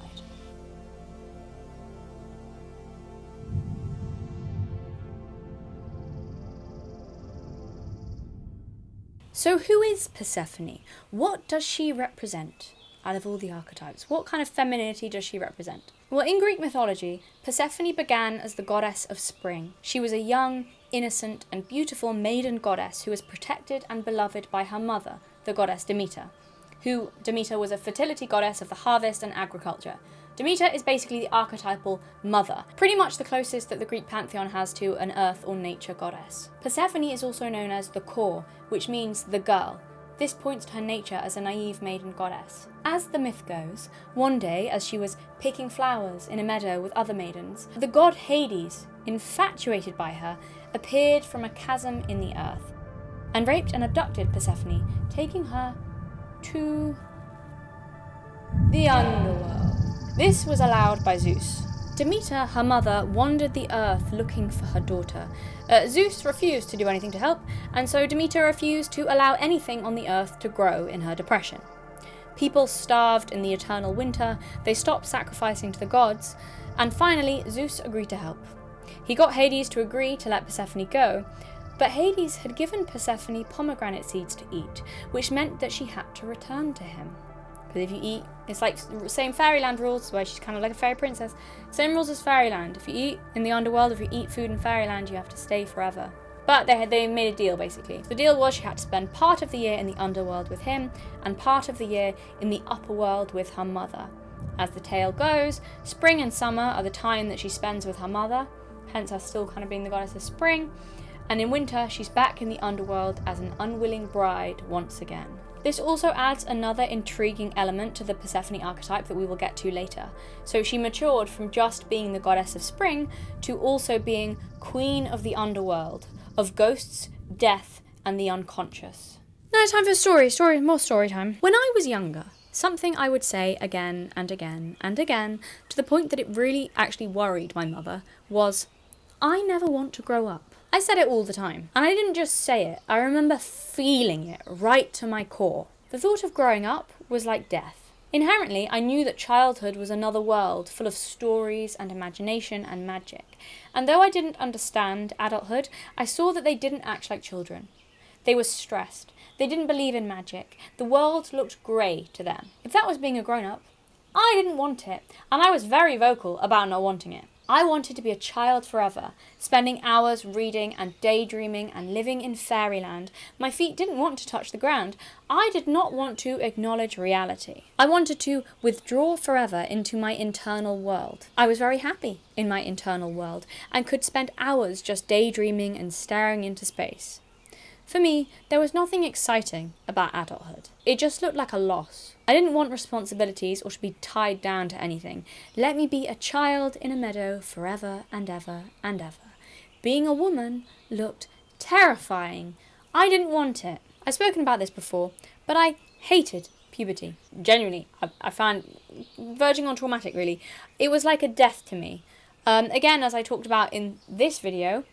So who is Persephone? What does she represent out of all the archetypes? What kind of femininity does she represent? Well, in Greek mythology, Persephone began as the goddess of spring. She was a young, innocent, and beautiful maiden goddess who was protected and beloved by her mother, the goddess Demeter. Demeter was a fertility goddess of the harvest and agriculture. Demeter is basically the archetypal mother, pretty much the closest that the Greek pantheon has to an earth or nature goddess. Persephone is also known as the core, which means the girl. This points to her nature as a naive maiden goddess. As the myth goes, one day, as she was picking flowers in a meadow with other maidens, the god Hades, infatuated by her, appeared from a chasm in the earth, and raped and abducted Persephone, taking her to the underworld. This was allowed by Zeus. Demeter, her mother, wandered the earth looking for her daughter. Zeus refused to do anything to help, and so Demeter refused to allow anything on the earth to grow in her depression. People starved in the eternal winter, they stopped sacrificing to the gods, and finally Zeus agreed to help. He got Hades to agree to let Persephone go, but Hades had given Persephone pomegranate seeds to eat, which meant that she had to return to him. Because if you eat, it's like same fairyland rules, where she's kind of like a fairy princess. Same rules as fairyland. If you eat in the underworld, if you eat food in fairyland, you have to stay forever. But they made a deal, basically. The deal was she had to spend part of the year in the underworld with him, and part of the year in the upper world with her mother. As the tale goes, spring and summer are the time that she spends with her mother, hence her still kind of being the goddess of spring, and in winter she's back in the underworld as an unwilling bride once again. This also adds another intriguing element to the Persephone archetype that we will get to later. So she matured from just being the goddess of spring to also being queen of the underworld, of ghosts, death, and the unconscious. Now it's time for more story time. When I was younger, something I would say again and again and again, to the point that it really actually worried my mother, was, I never want to grow up. I said it all the time, and I didn't just say it, I remember feeling it right to my core. The thought of growing up was like death. Inherently, I knew that childhood was another world full of stories and imagination and magic, and though I didn't understand adulthood, I saw that they didn't act like children. They were stressed, they didn't believe in magic, the world looked grey to them. If that was being a grown-up, I didn't want it, and I was very vocal about not wanting it. I wanted to be a child forever, spending hours reading and daydreaming and living in fairyland. My feet didn't want to touch the ground. I did not want to acknowledge reality. I wanted to withdraw forever into my internal world. I was very happy in my internal world and could spend hours just daydreaming and staring into space. For me, there was nothing exciting about adulthood. It just looked like a loss. I didn't want responsibilities or to be tied down to anything. Let me be a child in a meadow forever and ever and ever. Being a woman looked terrifying. I didn't want it. I've spoken about this before, but I hated puberty. Genuinely, I found verging on traumatic, really. It was like a death to me. Again, as I talked about in this video,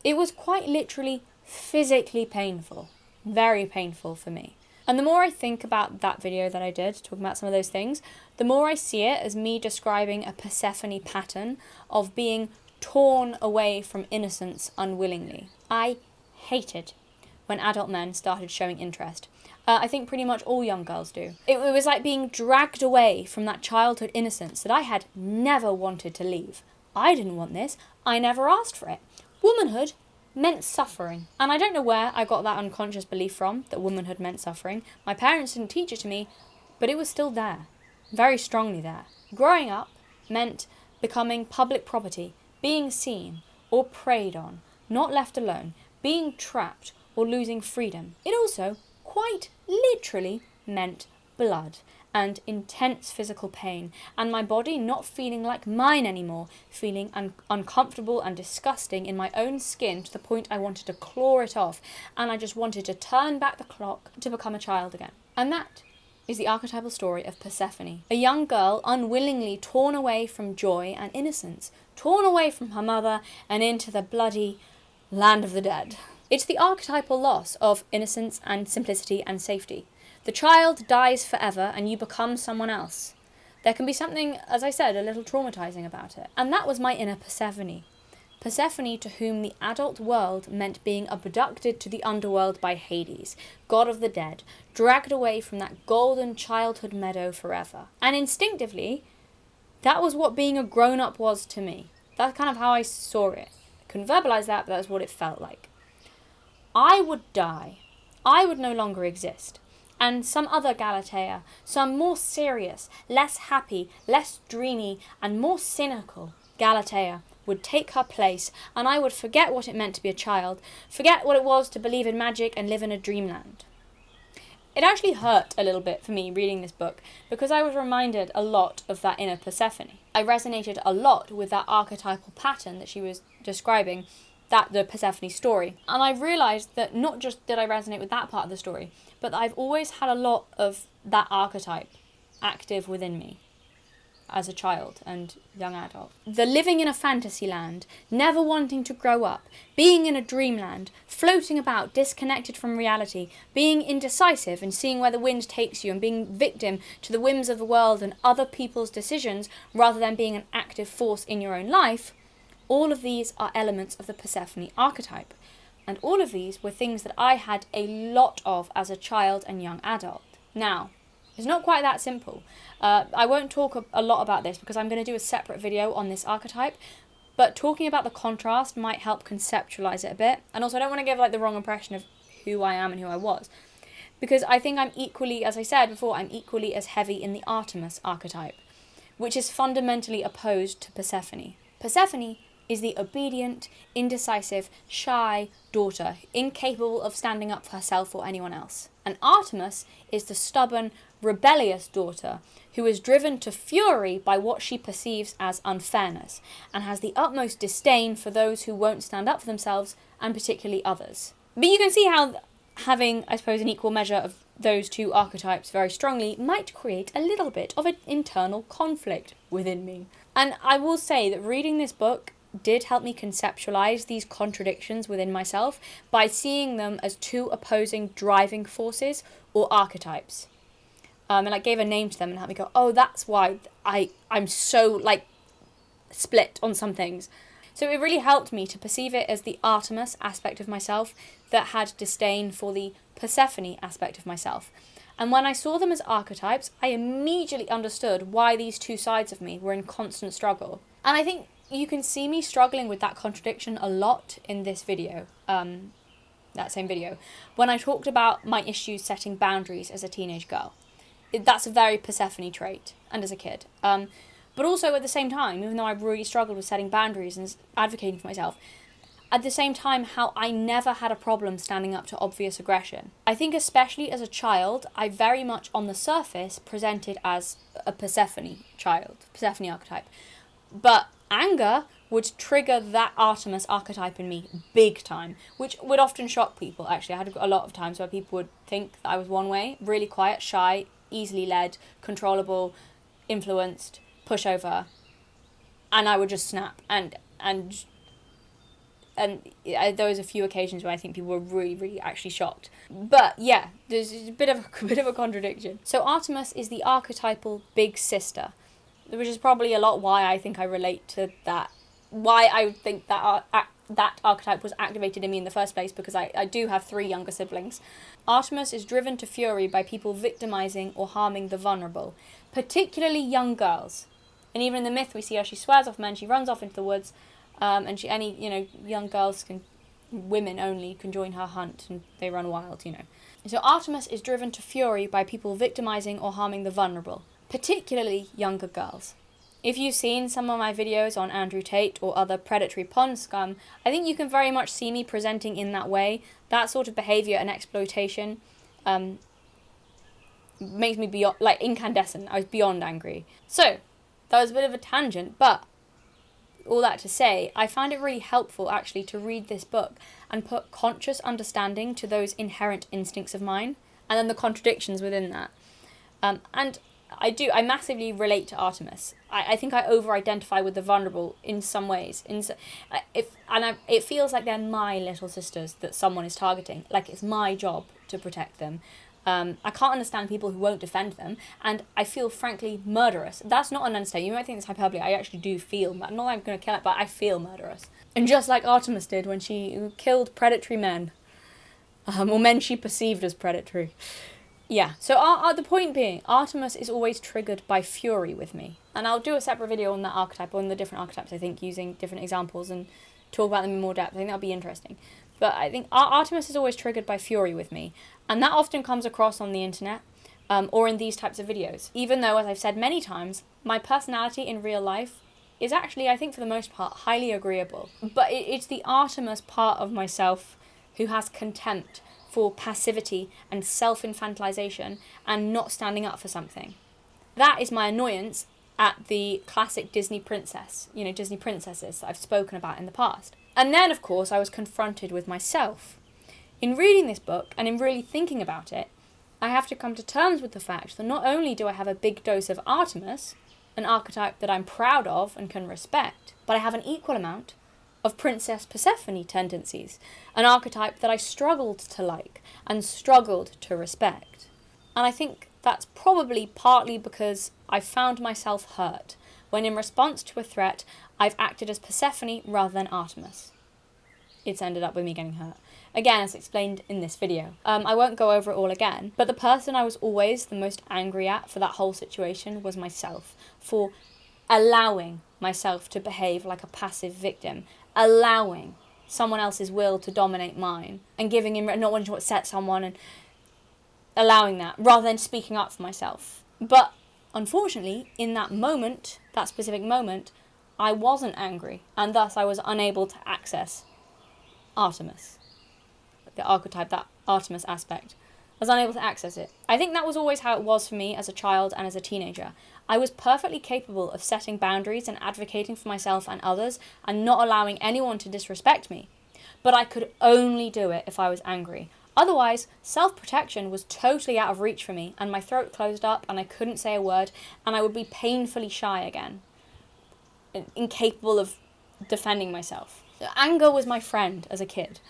it was quite literally physically painful. Very painful for me. And the more I think about that video that I did, talking about some of those things, the more I see it as me describing a Persephone pattern of being torn away from innocence unwillingly. I hated when adult men started showing interest. I think pretty much all young girls do. It was like being dragged away from that childhood innocence that I had never wanted to leave. I didn't want this. I never asked for it. Womanhood meant suffering. And I don't know where I got that unconscious belief from, that womanhood meant suffering. My parents didn't teach it to me, but it was still there. Very strongly there. Growing up meant becoming public property, being seen or preyed on, not left alone, being trapped or losing freedom. It also, quite literally, meant blood and intense physical pain, and my body not feeling like mine anymore, feeling uncomfortable and disgusting in my own skin to the point I wanted to claw it off, and I just wanted to turn back the clock to become a child again. And that is the archetypal story of Persephone, a young girl unwillingly torn away from joy and innocence, torn away from her mother and into the bloody land of the dead. It's the archetypal loss of innocence and simplicity and safety. The child dies forever and you become someone else. There can be something, as I said, a little traumatizing about it. And that was my inner Persephone. Persephone, to whom the adult world meant being abducted to the underworld by Hades, god of the dead, dragged away from that golden childhood meadow forever. And instinctively, that was what being a grown-up was to me. That's kind of how I saw it. I couldn't verbalize that, but that's what it felt like. I would die. I would no longer exist. And some other Galatea, some more serious, less happy, less dreamy, and more cynical Galatea would take her place, and I would forget what it meant to be a child, forget what it was to believe in magic and live in a dreamland. It actually hurt a little bit for me reading this book, because I was reminded a lot of that inner Persephone. I resonated a lot with that archetypal pattern that she was describing, the Persephone story. And I realised that not just did I resonate with that part of the story, but that I've always had a lot of that archetype active within me as a child and young adult. The living in a fantasy land, never wanting to grow up, being in a dreamland, floating about disconnected from reality, being indecisive and seeing where the wind takes you, and being victim to the whims of the world and other people's decisions rather than being an active force in your own life. All of these are elements of the Persephone archetype, and all of these were things that I had a lot of as a child and young adult. Now, it's not quite that simple. I won't talk a lot about this because I'm going to do a separate video on this archetype, but talking about the contrast might help conceptualize it a bit. And also I don't want to give the wrong impression of who I am and who I was, because I think I'm equally, as I said before, I'm equally as heavy in the Artemis archetype, which is fundamentally opposed to Persephone. Persephone is the obedient, indecisive, shy daughter, incapable of standing up for herself or anyone else. And Artemis is the stubborn, rebellious daughter who is driven to fury by what she perceives as unfairness, and has the utmost disdain for those who won't stand up for themselves, and particularly others. But you can see how having, I suppose, an equal measure of those two archetypes very strongly might create a little bit of an internal conflict within me. And I will say that reading this book did help me conceptualize these contradictions within myself by seeing them as two opposing driving forces or archetypes. And I gave a name to them and helped me go, oh, that's why I'm so split on some things. So it really helped me to perceive it as the Artemis aspect of myself that had disdain for the Persephone aspect of myself. And when I saw them as archetypes, I immediately understood why these two sides of me were in constant struggle. And I think you can see me struggling with that contradiction a lot in this video, that same video, when I talked about my issues setting boundaries as a teenage girl. That's a very Persephone trait, and as a kid. But also at the same time, even though I've really struggled with setting boundaries and advocating for myself, at the same time how I never had a problem standing up to obvious aggression. I think especially as a child, I very much on the surface presented as a Persephone child, Persephone archetype. But anger would trigger that Artemis archetype in me big time, which would often shock people, actually. I had a lot of times where people would think that I was one way, really quiet, shy, easily led, controllable, influenced, pushover, and I would just snap. And there was a few occasions where I think people were really, really actually shocked. But yeah, there's a bit of a contradiction. So Artemis is the archetypal big sister, which is probably a lot why I think I relate to that. Why I think that that archetype was activated in me in the first place, because I do have 3 younger siblings. Artemis is driven to fury by people victimizing or harming the vulnerable, particularly young girls. And even in the myth we see how she swears off men, she runs off into the woods, and young girls women only can join her hunt, and they run wild, So Artemis is driven to fury by people victimizing or harming the vulnerable, particularly younger girls. If you've seen some of my videos on Andrew Tate or other predatory pond scum, I think you can very much see me presenting in that way. That sort of behaviour and exploitation makes me beyond, incandescent. I was beyond angry. So, that was a bit of a tangent, but all that to say, I find it really helpful actually to read this book and put conscious understanding to those inherent instincts of mine, and then the contradictions within that. And I massively relate to Artemis. I think I over-identify with the vulnerable in some ways. It feels like they're my little sisters that someone is targeting. Like it's my job to protect them. I can't understand people who won't defend them, and I feel frankly murderous. That's not an understatement. You might think it's hyperbole. I actually do feel, not that I'm going to kill it, but I feel murderous. And just like Artemis did when she killed predatory men, or men she perceived as predatory. Yeah, so the point being, Artemis is always triggered by fury with me. And I'll do a separate video on that archetype, on the different archetypes, I think, using different examples and talk about them in more depth. I think that'll be interesting. But I think Artemis is always triggered by fury with me. And that often comes across on the internet or in these types of videos. Even though, as I've said many times, my personality in real life is actually, I think for the most part, highly agreeable. But it's the Artemis part of myself who has contempt for passivity and self-infantilization and not standing up for something. That is my annoyance at the classic Disney princess, Disney princesses that I've spoken about in the past. And then, of course, I was confronted with myself. In reading this book and in really thinking about it, I have to come to terms with the fact that not only do I have a big dose of Artemis, an archetype that I'm proud of and can respect, but I have an equal amount of Princess Persephone tendencies, an archetype that I struggled to like and struggled to respect. And I think that's probably partly because I found myself hurt when in response to a threat I've acted as Persephone rather than Artemis. It's ended up with me getting hurt. Again, as explained in this video. I won't go over it all again, but the person I was always the most angry at for that whole situation was myself, for allowing myself to behave like a passive victim, allowing someone else's will to dominate mine, and giving him, not wanting to upset someone, and allowing that, rather than speaking up for myself. But unfortunately, in that moment, that specific moment, I wasn't angry, and thus I was unable to access Artemis. The archetype, that Artemis aspect. I was unable to access it. I think that was always how it was for me as a child and as a teenager. I was perfectly capable of setting boundaries and advocating for myself and others and not allowing anyone to disrespect me. But I could only do it if I was angry. Otherwise, self-protection was totally out of reach for me, and my throat closed up and I couldn't say a word, and I would be painfully shy again, incapable of defending myself. Anger was my friend as a kid.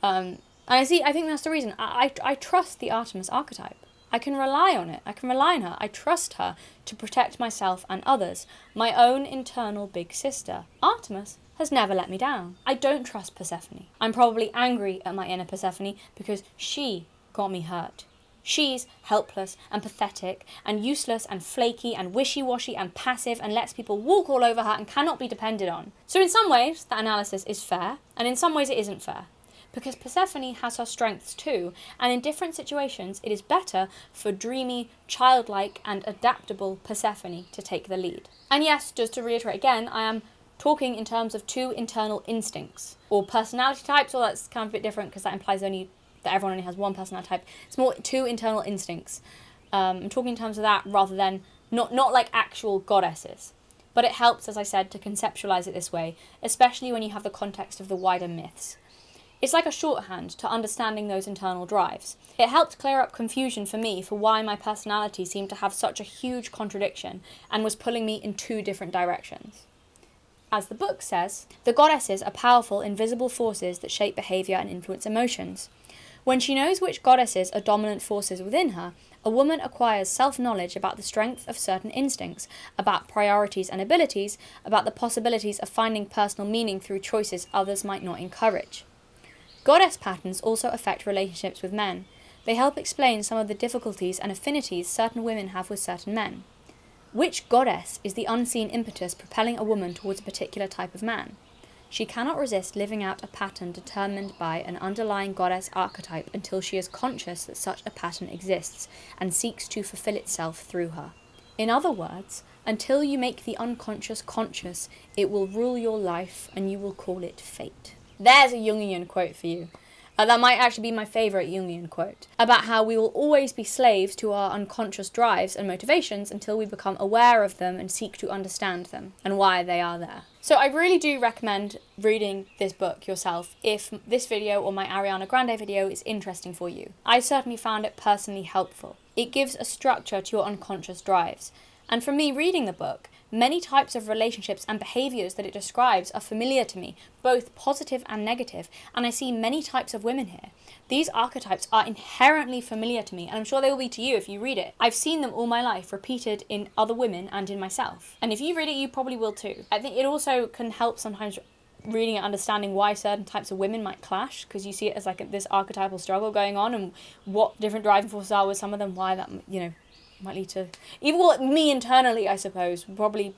And I think that's the reason. I trust the Artemis archetype. I can rely on it. I can rely on her. I trust her to protect myself and others. My own internal big sister, Artemis, has never let me down. I don't trust Persephone. I'm probably angry at my inner Persephone because she got me hurt. She's helpless and pathetic and useless and flaky and wishy-washy and passive and lets people walk all over her and cannot be depended on. So in some ways, that analysis is fair, and in some ways it isn't fair. Because Persephone has her strengths too, and in different situations it is better for dreamy, childlike and adaptable Persephone to take the lead. And yes, just to reiterate again, I am talking in terms of two internal instincts, or personality types, or that's kind of a bit different because that implies only that everyone only has one personality type. It's more two internal instincts. I'm talking in terms of that rather than not like actual goddesses. But it helps, as I said, to conceptualize it this way, especially when you have the context of the wider myths. It's like a shorthand to understanding those internal drives. It helped clear up confusion for me for why my personality seemed to have such a huge contradiction and was pulling me in two different directions. As the book says, the goddesses are powerful, invisible forces that shape behaviour and influence emotions. When she knows which goddesses are dominant forces within her, a woman acquires self-knowledge about the strength of certain instincts, about priorities and abilities, about the possibilities of finding personal meaning through choices others might not encourage. Goddess patterns also affect relationships with men. They help explain some of the difficulties and affinities certain women have with certain men. Which goddess is the unseen impetus propelling a woman towards a particular type of man? She cannot resist living out a pattern determined by an underlying goddess archetype until she is conscious that such a pattern exists and seeks to fulfill itself through her. In other words, until you make the unconscious conscious, it will rule your life and you will call it fate. There's a Jungian quote for you. That might actually be my favourite Jungian quote, about how we will always be slaves to our unconscious drives and motivations until we become aware of them and seek to understand them and why they are there. So I really do recommend reading this book yourself if this video or my Ariana Grande video is interesting for you. I certainly found it personally helpful. It gives a structure to your unconscious drives. And for me, reading the book Many types of relationships and behaviours that it describes are familiar to me, both positive and negative, and I see many types of women here. These archetypes are inherently familiar to me, and I'm sure they will be to you if you read it. I've seen them all my life, repeated in other women and in myself. And if you read it, you probably will too. I think it also can help sometimes reading and understanding why certain types of women might clash, because you see it as like this archetypal struggle going on, and what different driving forces are with some of them, why that, you know, might lead to, even well, me internally, I suppose, probably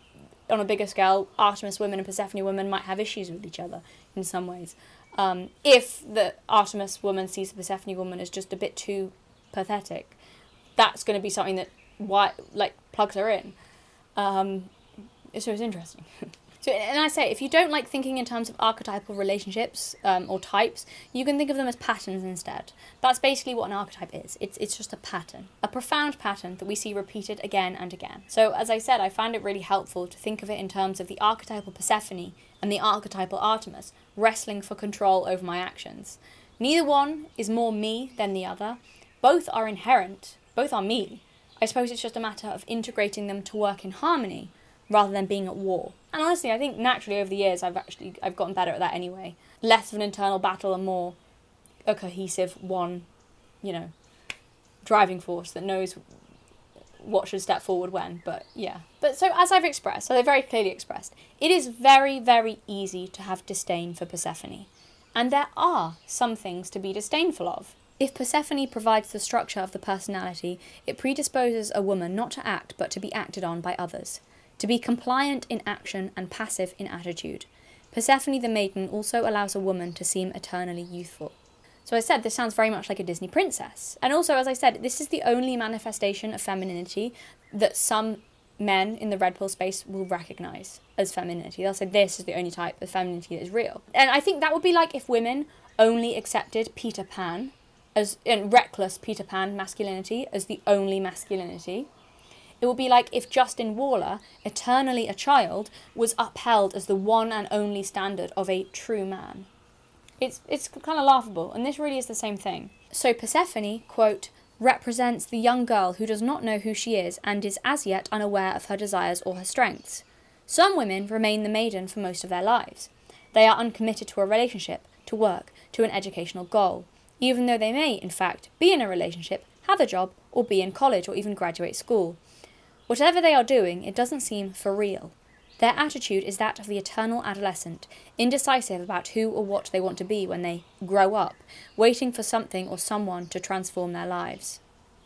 on a bigger scale, Artemis women and Persephone women might have issues with each other in some ways. If the Artemis woman sees the Persephone woman as just a bit too pathetic, that's going to be something that plugs her in. So it's interesting. So, and I say, if you don't like thinking in terms of archetypal relationships or types, you can think of them as patterns instead. That's basically what an archetype is. It's just a pattern, a profound pattern that we see repeated again and again. So, as I said, I find it really helpful to think of it in terms of the archetypal Persephone and the archetypal Artemis wrestling for control over my actions. Neither one is more me than the other. Both are inherent. Both are me. I suppose it's just a matter of integrating them to work in harmony, rather than being at war. And honestly, I think naturally over the years I've gotten better at that anyway. Less of an internal battle and more a cohesive one, you know, driving force that knows what should step forward when, but yeah. But so as I've very clearly expressed, it is very, very easy to have disdain for Persephone. And there are some things to be disdainful of. If Persephone provides the structure of the personality, it predisposes a woman not to act but to be acted on by others. To be compliant in action and passive in attitude. Persephone the maiden also allows a woman to seem eternally youthful. So I said, this sounds very much like a Disney princess. And also, as I said, this is the only manifestation of femininity that some men in the red pill space will recognise as femininity. They'll say this is the only type of femininity that is real. And I think that would be like if women only accepted Peter Pan and reckless Peter Pan masculinity as the only masculinity. It would be like if Justin Waller, eternally a child, was upheld as the one and only standard of a true man. It's kind of laughable, and this really is the same thing. So Persephone, quote, represents the young girl who does not know who she is and is as yet unaware of her desires or her strengths. Some women remain the maiden for most of their lives. They are uncommitted to a relationship, to work, to an educational goal, even though they may, in fact, be in a relationship, have a job, or be in college or even graduate school. Whatever they are doing, it doesn't seem for real. Their attitude is that of the eternal adolescent, indecisive about who or what they want to be when they grow up, waiting for something or someone to transform their lives.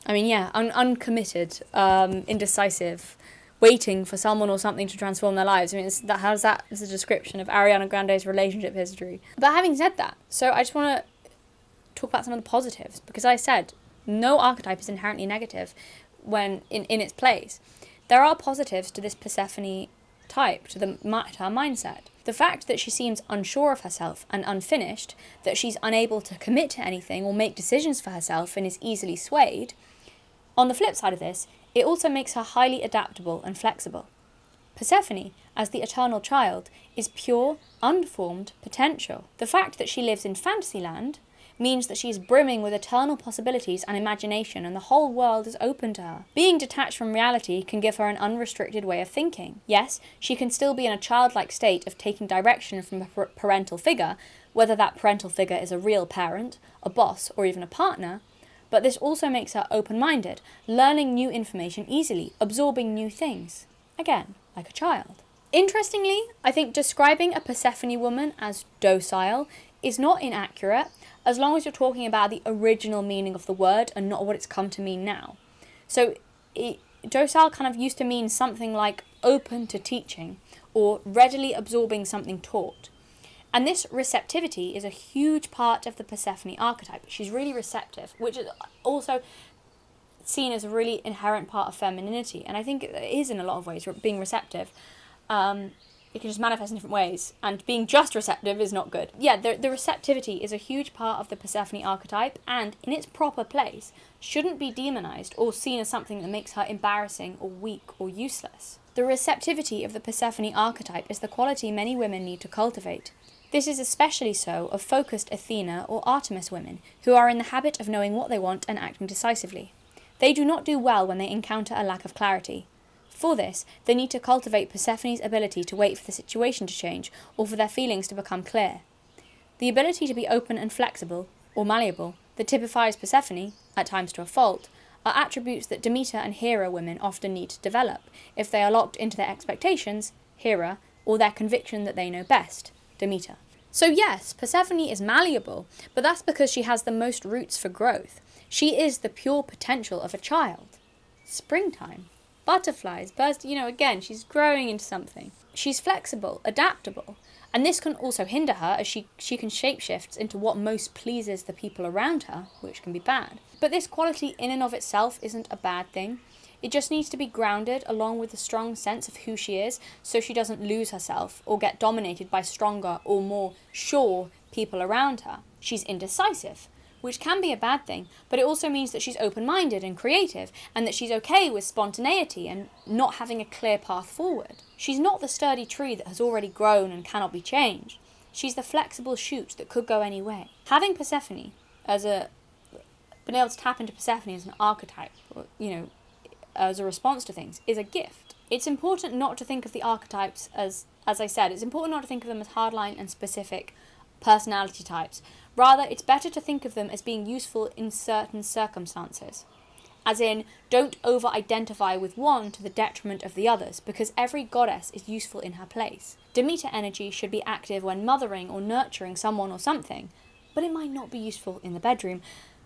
I mean, yeah, uncommitted, indecisive, waiting for someone or something to transform their lives. I mean, how's that as a description of Ariana Grande's relationship history? But having said that, so I just want to talk about some of the positives, because I said no archetype is inherently negative when in its place. There are positives to this Persephone type, to her mindset. The fact that she seems unsure of herself and unfinished, that she's unable to commit to anything or make decisions for herself and is easily swayed. On the flip side of this, it also makes her highly adaptable and flexible. Persephone, as the eternal child, is pure, unformed potential. The fact that she lives in Fantasyland means that she is brimming with eternal possibilities and imagination, and the whole world is open to her. Being detached from reality can give her an unrestricted way of thinking. Yes, she can still be in a childlike state of taking direction from a parental figure, whether that parental figure is a real parent, a boss, or even a partner, but this also makes her open-minded, learning new information easily, absorbing new things. Again, like a child. Interestingly, I think describing a Persephone woman as docile is not inaccurate, as long as you're talking about the original meaning of the word and not what it's come to mean now. So docile kind of used to mean something like open to teaching or readily absorbing something taught. And this receptivity is a huge part of the Persephone archetype. She's really receptive, which is also seen as a really inherent part of femininity. And I think it is in a lot of ways, being receptive. It can just manifest in different ways, and being just receptive is not good. Yeah, the receptivity is a huge part of the Persephone archetype, and in its proper place, shouldn't be demonized or seen as something that makes her embarrassing or weak or useless. The receptivity of the Persephone archetype is the quality many women need to cultivate. This is especially so of focused Athena or Artemis women, who are in the habit of knowing what they want and acting decisively. They do not do well when they encounter a lack of clarity. For this, they need to cultivate Persephone's ability to wait for the situation to change or for their feelings to become clear. The ability to be open and flexible, or malleable, that typifies Persephone, at times to a fault, are attributes that Demeter and Hera women often need to develop if they are locked into their expectations, Hera, or their conviction that they know best, Demeter. So yes, Persephone is malleable, but that's because she has the most roots for growth. She is the pure potential of a child. Springtime. Butterflies, birds, again, she's growing into something. She's flexible, adaptable, and this can also hinder her as she can shapeshift into what most pleases the people around her, which can be bad. But this quality in and of itself isn't a bad thing. It just needs to be grounded along with a strong sense of who she is so she doesn't lose herself or get dominated by stronger or more sure people around her. She's indecisive, which can be a bad thing, but it also means that she's open-minded and creative, and that she's okay with spontaneity and not having a clear path forward. She's not the sturdy tree that has already grown and cannot be changed. She's the flexible shoot that could go any way. Having Persephone been able to tap into Persephone as an archetype, as a response to things, is a gift. It's important not to think of the archetypes as I said, it's important not to think of them as hardline and specific personality types. Rather, it's better to think of them as being useful in certain circumstances. As in, don't over-identify with one to the detriment of the others, because every goddess is useful in her place. Demeter energy should be active when mothering or nurturing someone or something, but it might not be useful in the bedroom,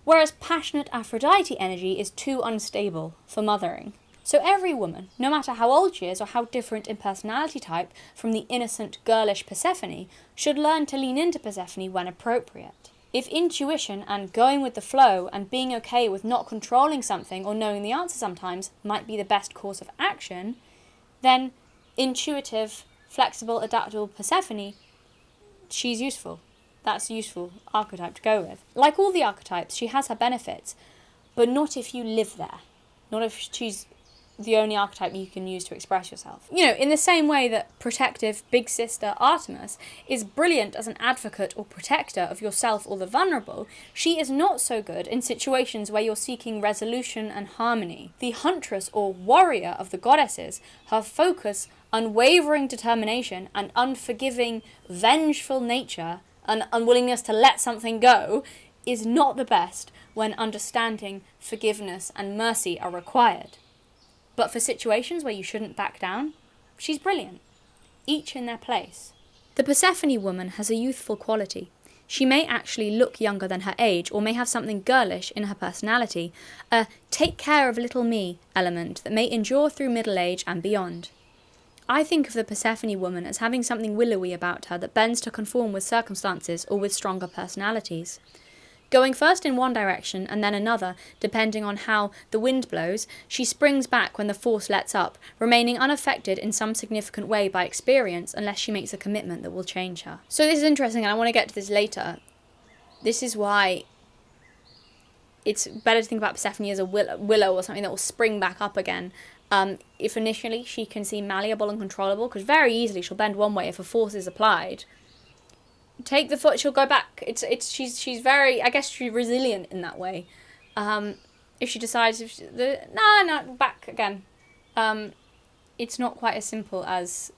whereas passionate Aphrodite energy is too unstable for mothering. So every woman, no matter how old she is or how different in personality type from the innocent, girlish Persephone, should learn to lean into Persephone when appropriate. If intuition and going with the flow and being okay with not controlling something or knowing the answer sometimes might be the best course of action, then intuitive, flexible, adaptable Persephone, she's useful. That's a useful archetype to go with. Like all the archetypes, she has her benefits, but not if you live there. Not if she's the only archetype you can use to express yourself. In the same way that protective big sister Artemis is brilliant as an advocate or protector of yourself or the vulnerable, she is not so good in situations where you're seeking resolution and harmony. The huntress or warrior of the goddesses, her focus, unwavering determination, and unforgiving, vengeful nature, and unwillingness to let something go, is not the best when understanding, forgiveness, and mercy are required. But for situations where you shouldn't back down, she's brilliant. Each in their place. The Persephone woman has a youthful quality. She may actually look younger than her age, or may have something girlish in her personality, a take care of little me element that may endure through middle age and beyond. I think of the Persephone woman as having something willowy about her that bends to conform with circumstances or with stronger personalities. Going first in one direction and then another, depending on how the wind blows, she springs back when the force lets up, remaining unaffected in some significant way by experience unless she makes a commitment that will change her. So this is interesting, and I want to get to this later. This is why it's better to think about Persephone as a willow or something that will spring back up again. If initially she can seem malleable and controllable, because very easily she'll bend one way if a force is applied. Take the foot, she'll go back. She's very, I guess she's resilient in that way. If she decides, back again. It's not quite as simple as,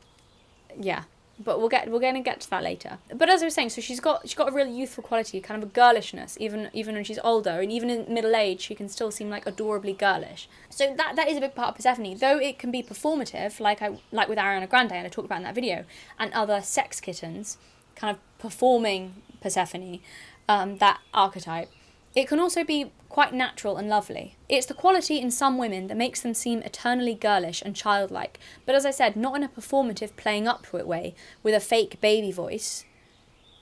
but we're going to get to that later. But as I was saying, so she's got a really youthful quality, kind of a girlishness, even when she's older, and even in middle age, she can still seem like adorably girlish. So that is a big part of Persephone, though it can be performative, like with Ariana Grande, and I talked about in that video, and other sex kittens, kind of performing Persephone, that archetype. It can also be quite natural and lovely. It's the quality in some women that makes them seem eternally girlish and childlike, but as I said, not in a performative playing up to it way, with a fake baby voice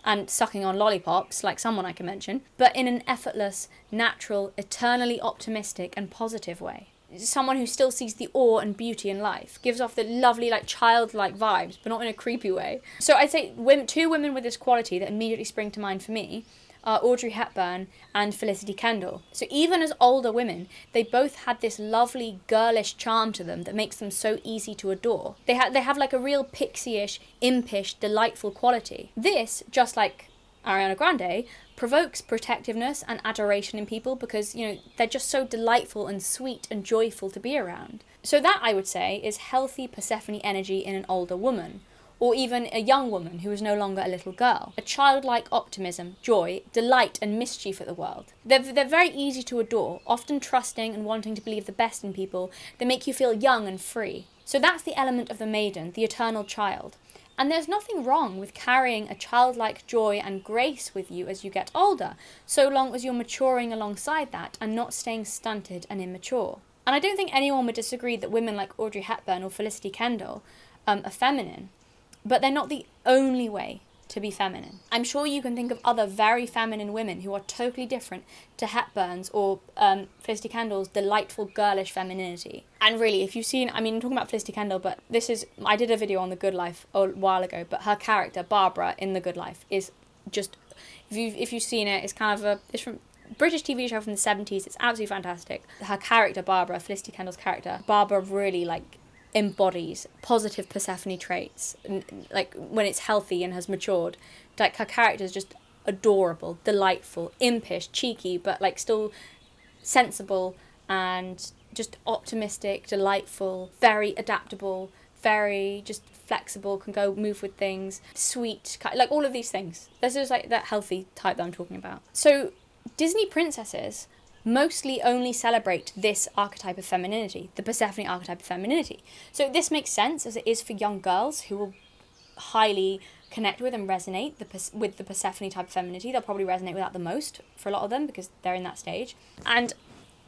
and sucking on lollipops, like someone I can mention, but in an effortless, natural, eternally optimistic and positive way. Someone who still sees the awe and beauty in life, gives off the lovely, childlike vibes, but not in a creepy way. So I'd say two women with this quality that immediately spring to mind for me are Audrey Hepburn and Felicity Kendall. So even as older women, they both had this lovely, girlish charm to them that makes them so easy to adore. They have a real pixie-ish, impish, delightful quality. This, just like Ariana Grande, provokes protectiveness and adoration in people because, they're just so delightful and sweet and joyful to be around. So that, I would say, is healthy Persephone energy in an older woman, or even a young woman who is no longer a little girl. A childlike optimism, joy, delight and mischief at the world. They're very easy to adore, often trusting and wanting to believe the best in people. They make you feel young and free. So that's the element of the maiden, the eternal child. And there's nothing wrong with carrying a childlike joy and grace with you as you get older, so long as you're maturing alongside that and not staying stunted and immature. And I don't think anyone would disagree that women like Audrey Hepburn or Felicity Kendall are feminine, but they're not the only way to be feminine. I'm sure you can think of other very feminine women who are totally different to Hepburn's or Felicity Kendall's delightful girlish femininity. And really, if you've seen, I mean, I'm talking about Felicity Kendall, but I did a video on The Good Life a while ago, but her character, Barbara, in The Good Life is just, if you've seen it, it's from British TV show from the 70s, it's absolutely fantastic. Her character, Barbara, Felicity Kendall's character, Barbara really, embodies positive Persephone traits, when it's healthy and has matured. Her character is just adorable, delightful, impish, cheeky, but still sensible and just optimistic, delightful, very adaptable, very just flexible, can go move with things, sweet, all of these things. This is that healthy type that I'm talking about. So Disney princesses mostly only celebrate this archetype of femininity, the Persephone archetype of femininity. So this makes sense, as it is for young girls who will highly connect with and resonate with the Persephone type of femininity. They'll probably resonate with that the most for a lot of them because they're in that stage. And,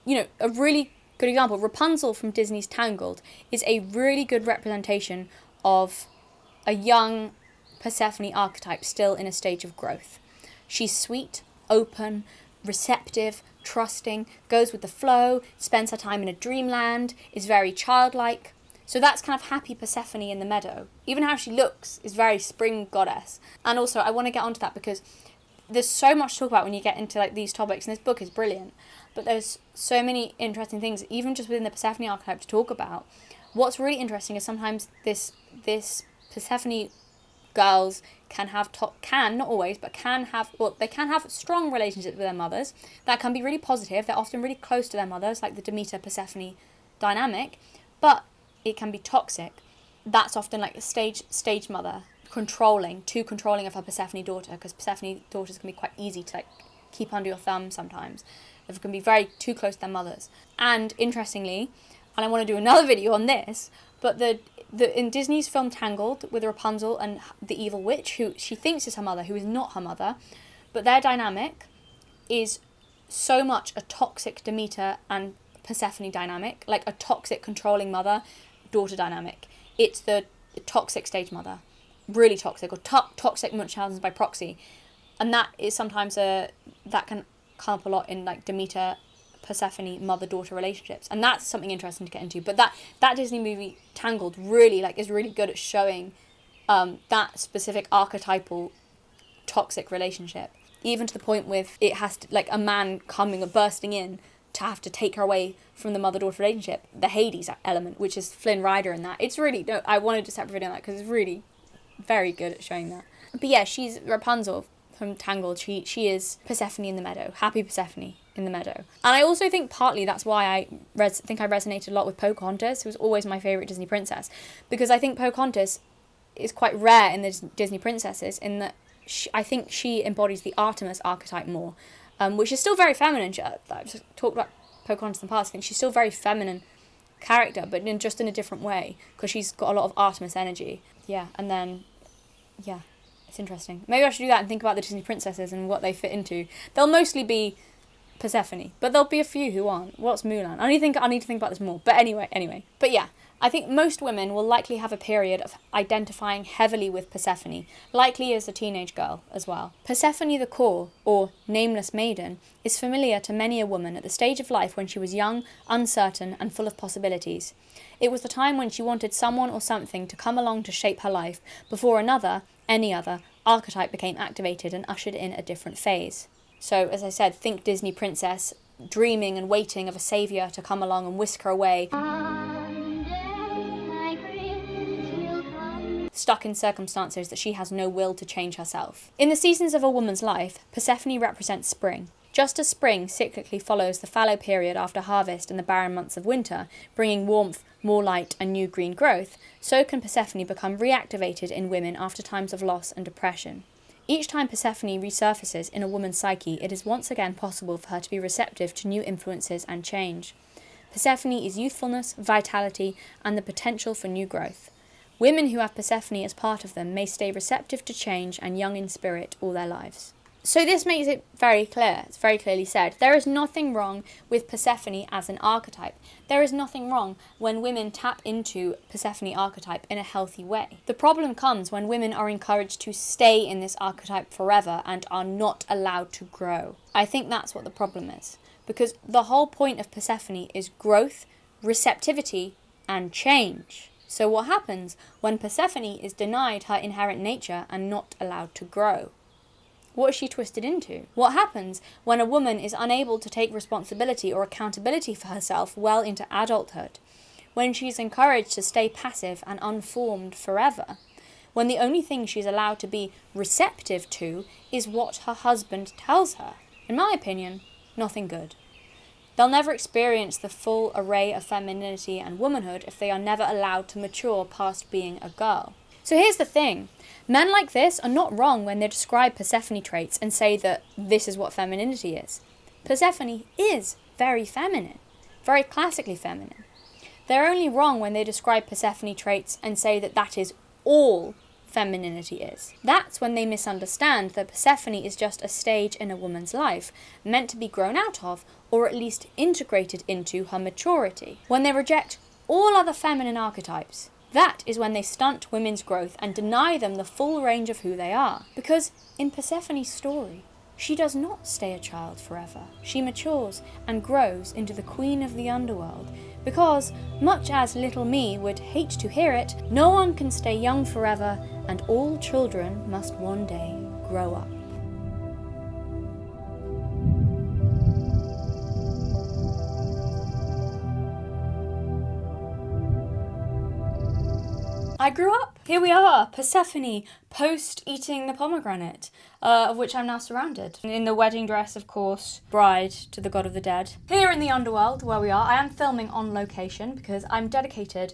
a really good example, Rapunzel from Disney's Tangled is a really good representation of a young Persephone archetype still in a stage of growth. She's sweet, open, receptive, trusting, goes with the flow, spends her time in a dreamland, is very childlike. So that's kind of happy Persephone in the meadow. Even how she looks is very spring goddess. And also, I want to get onto that because there's so much to talk about when you get into these topics, and this book is brilliant. But there's so many interesting things, even just within the Persephone archetype, to talk about. What's really interesting is sometimes this Persephone girls can have strong relationships with their mothers that can be really positive. They're often really close to their mothers, like the Demeter-Persephone dynamic, but it can be toxic. That's often like a stage mother, too controlling of her Persephone daughter, because Persephone daughters can be quite easy to keep under your thumb sometimes. They can be very too close to their mothers. And interestingly, and I want to do another video on this, but in Disney's film Tangled, with Rapunzel and the evil witch, who she thinks is her mother, who is not her mother, but their dynamic is so much a toxic Demeter and Persephone dynamic, like a toxic controlling mother-daughter dynamic. It's the toxic stage mother, really toxic, or toxic Munchausen's by proxy. And that is sometimes that can come up a lot in Demeter Persephone mother-daughter relationships, and that's something interesting to get into. But that Disney movie Tangled really is really good at showing that specific archetypal toxic relationship, even to the point with it has to a man coming or bursting in to have to take her away from the mother-daughter relationship, the Hades element, which is Flynn Rider in that. It's really, I wanted to separate video on that because it's really very good at showing that. But yeah, she's Rapunzel from Tangled. She is Persephone in the meadow, happy Persephone in the meadow. And I also think partly that's why I think I resonated a lot with Pocahontas, who was always my favourite Disney princess, because I think Pocahontas is quite rare in the Disney princesses in that I think she embodies the Artemis archetype more, which is still very feminine. I've just talked about Pocahontas in the past. I think she's still a very feminine character, but just in a different way, because she's got a lot of Artemis energy. Yeah, and then, yeah, it's interesting. Maybe I should do that and think about the Disney princesses and what they fit into. They'll mostly be Persephone, but there'll be a few who aren't. What's Mulan? I need to think about this more. But anyway. But yeah, I think most women will likely have a period of identifying heavily with Persephone, likely as a teenage girl as well. Persephone the core, or nameless maiden, is familiar to many a woman at the stage of life when she was young, uncertain, and full of possibilities. It was the time when she wanted someone or something to come along to shape her life, before any other, archetype became activated and ushered in a different phase. So, as I said, think Disney princess, dreaming and waiting of a saviour to come along and whisk her away. Stuck in circumstances that she has no will to change herself. In the seasons of a woman's life, Persephone represents spring. Just as spring cyclically follows the fallow period after harvest and the barren months of winter, bringing warmth, more light and new green growth, so can Persephone become reactivated in women after times of loss and depression. Each time Persephone resurfaces in a woman's psyche, it is once again possible for her to be receptive to new influences and change. Persephone is youthfulness, vitality, and the potential for new growth. Women who have Persephone as part of them may stay receptive to change and young in spirit all their lives. So this makes it very clear, it's very clearly said, there is nothing wrong with Persephone as an archetype. There is nothing wrong when women tap into Persephone archetype in a healthy way. The problem comes when women are encouraged to stay in this archetype forever and are not allowed to grow. I think that's what the problem is, because the whole point of Persephone is growth, receptivity, and change. So what happens when Persephone is denied her inherent nature and not allowed to grow? What is she twisted into? What happens when a woman is unable to take responsibility or accountability for herself well into adulthood? When she's encouraged to stay passive and unformed forever? When the only thing she's allowed to be receptive to is what her husband tells her? In my opinion, nothing good. They'll never experience the full array of femininity and womanhood if they are never allowed to mature past being a girl. So here's the thing. Men like this are not wrong when they describe Persephone traits and say that this is what femininity is. Persephone is very feminine, very classically feminine. They're only wrong when they describe Persephone traits and say that that is all femininity is. That's when they misunderstand that Persephone is just a stage in a woman's life, meant to be grown out of, or at least integrated into her maturity. When they reject all other feminine archetypes, that is when they stunt women's growth and deny them the full range of who they are. Because in Persephone's story, she does not stay a child forever. She matures and grows into the queen of the underworld. Because, much as little me would hate to hear it, no one can stay young forever, and all children must one day grow up. I grew up. Here we are, Persephone, post-eating the pomegranate, of which I'm now surrounded. In the wedding dress, of course, bride to the god of the dead. Here in the underworld, where we are, I am filming on location because I'm dedicated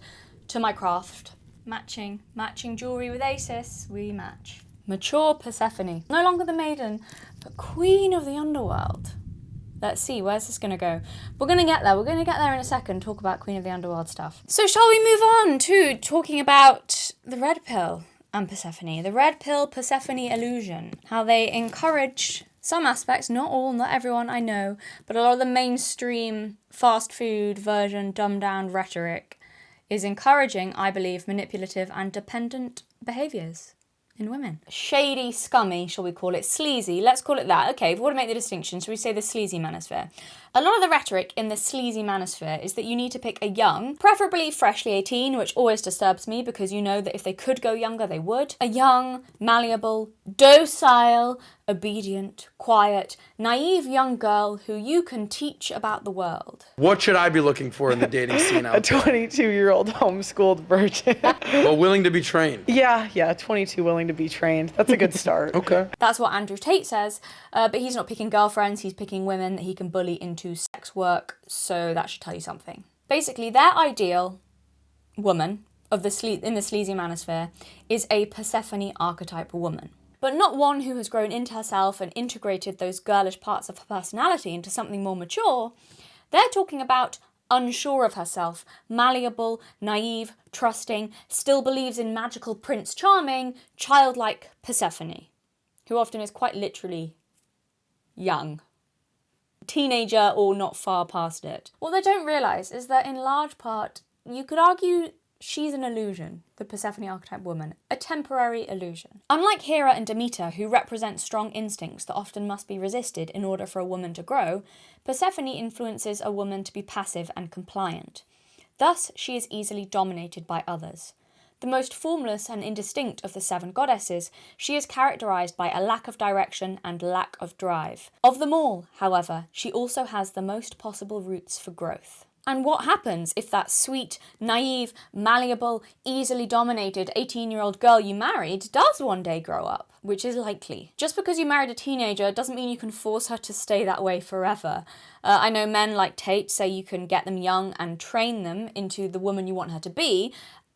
to my craft. Matching jewellery with Acis, we match. Mature Persephone. No longer the maiden, but queen of the underworld. Let's see, where's this going to go? We're going to get there. We're going to get there in a second, talk about Queen of the Underworld stuff. So shall we move on to talking about the red pill and Persephone? The red pill Persephone illusion. How they encourage some aspects, not all, not everyone, I know, but a lot of the mainstream fast food version, dumbed down rhetoric is encouraging, I believe, manipulative and dependent behaviours in women. Shady, scummy, shall we call it, sleazy, let's call it that. Okay, if we want to make the distinction, shall we say the sleazy manosphere? A lot of the rhetoric in the sleazy manosphere is that you need to pick a young, preferably freshly 18, which always disturbs me because you know that if they could go younger, they would. A young, malleable, docile, obedient, quiet, naive young girl who you can teach about the world. What should I be looking for in the dating scene out there? A 22-year-old homeschooled virgin. Well, willing to be trained. Yeah, 22 willing to be trained. That's a good start. Okay. That's what Andrew Tate says, but he's not picking girlfriends, he's picking women that he can bully into sex work, so that should tell you something. Basically, their ideal woman in the sleazy manosphere is a Persephone archetype woman. But not one who has grown into herself and integrated those girlish parts of her personality into something more mature. They're talking about unsure of herself, malleable, naive, trusting, still believes in magical Prince Charming, childlike Persephone, who often is quite literally young. Teenager or not far past it. What they don't realise is that in large part, you could argue she's an illusion, the Persephone archetype woman, a temporary illusion. Unlike Hera and Demeter, who represent strong instincts that often must be resisted in order for a woman to grow, Persephone influences a woman to be passive and compliant. Thus, she is easily dominated by others. The most formless and indistinct of the 7 goddesses, she is characterised by a lack of direction and lack of drive. Of them all, however, she also has the most possible routes for growth. And what happens if that sweet, naive, malleable, easily dominated 18-year-old girl you married does one day grow up, which is likely? Just because you married a teenager doesn't mean you can force her to stay that way forever. I know men like Tate say you can get them young and train them into the woman you want her to be.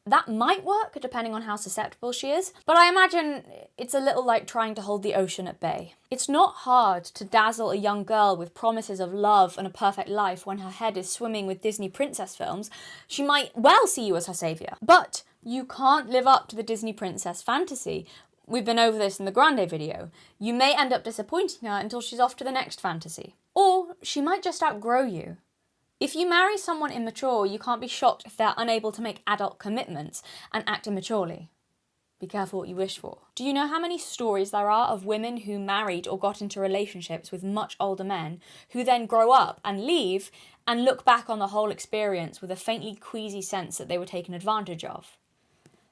That might work, depending on how susceptible she is, but I imagine it's a little like trying to hold the ocean at bay. It's not hard to dazzle a young girl with promises of love and a perfect life when her head is swimming with Disney princess films. She might well see you as her saviour, but you can't live up to the Disney princess fantasy. We've been over this in the Grande video. You may end up disappointing her until she's off to the next fantasy. Or she might just outgrow you. If you marry someone immature, you can't be shocked if they're unable to make adult commitments and act immaturely. Be careful what you wish for. Do you know how many stories there are of women who married or got into relationships with much older men who then grow up and leave and look back on the whole experience with a faintly queasy sense that they were taken advantage of,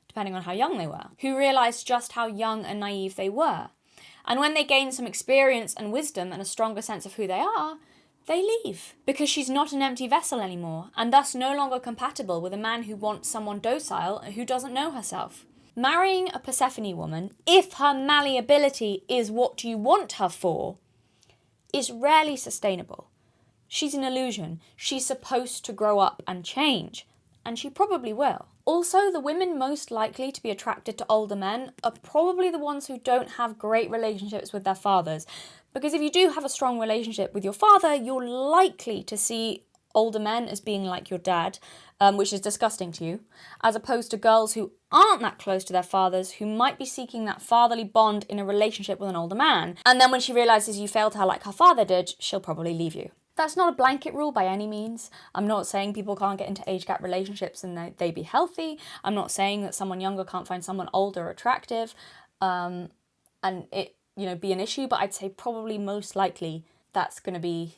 depending on how young they were, who realised just how young and naive they were. And when they gain some experience and wisdom and a stronger sense of who they are, they leave, because she's not an empty vessel anymore, and thus no longer compatible with a man who wants someone docile who doesn't know herself. Marrying a Persephone woman, if her malleability is what you want her for, is rarely sustainable. She's an illusion. She's supposed to grow up and change, and she probably will. Also, the women most likely to be attracted to older men are probably the ones who don't have great relationships with their fathers. Because if you do have a strong relationship with your father, you're likely to see older men as being like your dad, which is disgusting to you, as opposed to girls who aren't that close to their fathers, who might be seeking that fatherly bond in a relationship with an older man. And then when she realises you failed her like her father did, she'll probably leave you. That's not a blanket rule by any means. I'm not saying people can't get into age gap relationships and they be healthy. I'm not saying that someone younger can't find someone older attractive and it, be an issue, but I'd say probably most likely that's going to be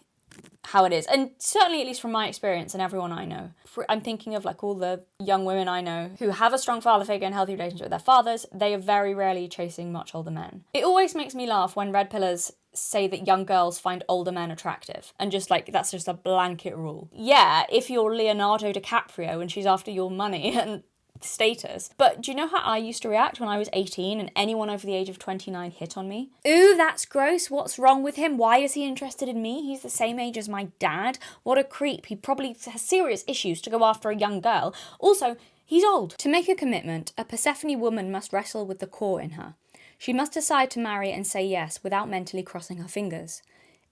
how it is. And certainly, at least from my experience and everyone I know, I'm thinking of like all the young women I know who have a strong father figure and healthy relationship with their fathers. They are very rarely chasing much older men. It always makes me laugh when red pillars say that young girls find older men attractive and just like that's just a blanket rule. Yeah, if you're Leonardo DiCaprio and she's after your money and status. But do you know how I used to react when I was 18 and anyone over the age of 29 hit on me? Ooh, that's gross. What's wrong with him? Why is he interested in me? He's the same age as my dad. What a creep. He probably has serious issues to go after a young girl. Also, he's old. To make a commitment, a Persephone woman must wrestle with the core in her. She must decide to marry and say yes without mentally crossing her fingers.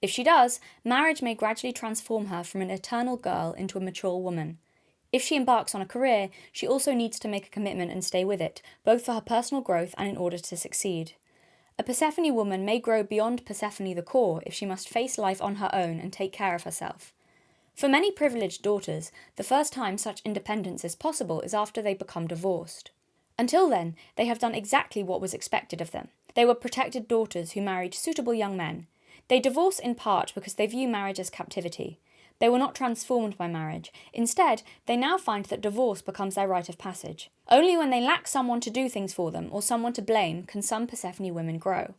If she does, marriage may gradually transform her from an eternal girl into a mature woman. If she embarks on a career, she also needs to make a commitment and stay with it, both for her personal growth and in order to succeed. A Persephone woman may grow beyond Persephone the core if she must face life on her own and take care of herself. For many privileged daughters, the first time such independence is possible is after they become divorced. Until then, they have done exactly what was expected of them. They were protected daughters who married suitable young men. They divorce in part because they view marriage as captivity. They were not transformed by marriage. Instead, they now find that divorce becomes their rite of passage. Only when they lack someone to do things for them or someone to blame can some Persephone women grow.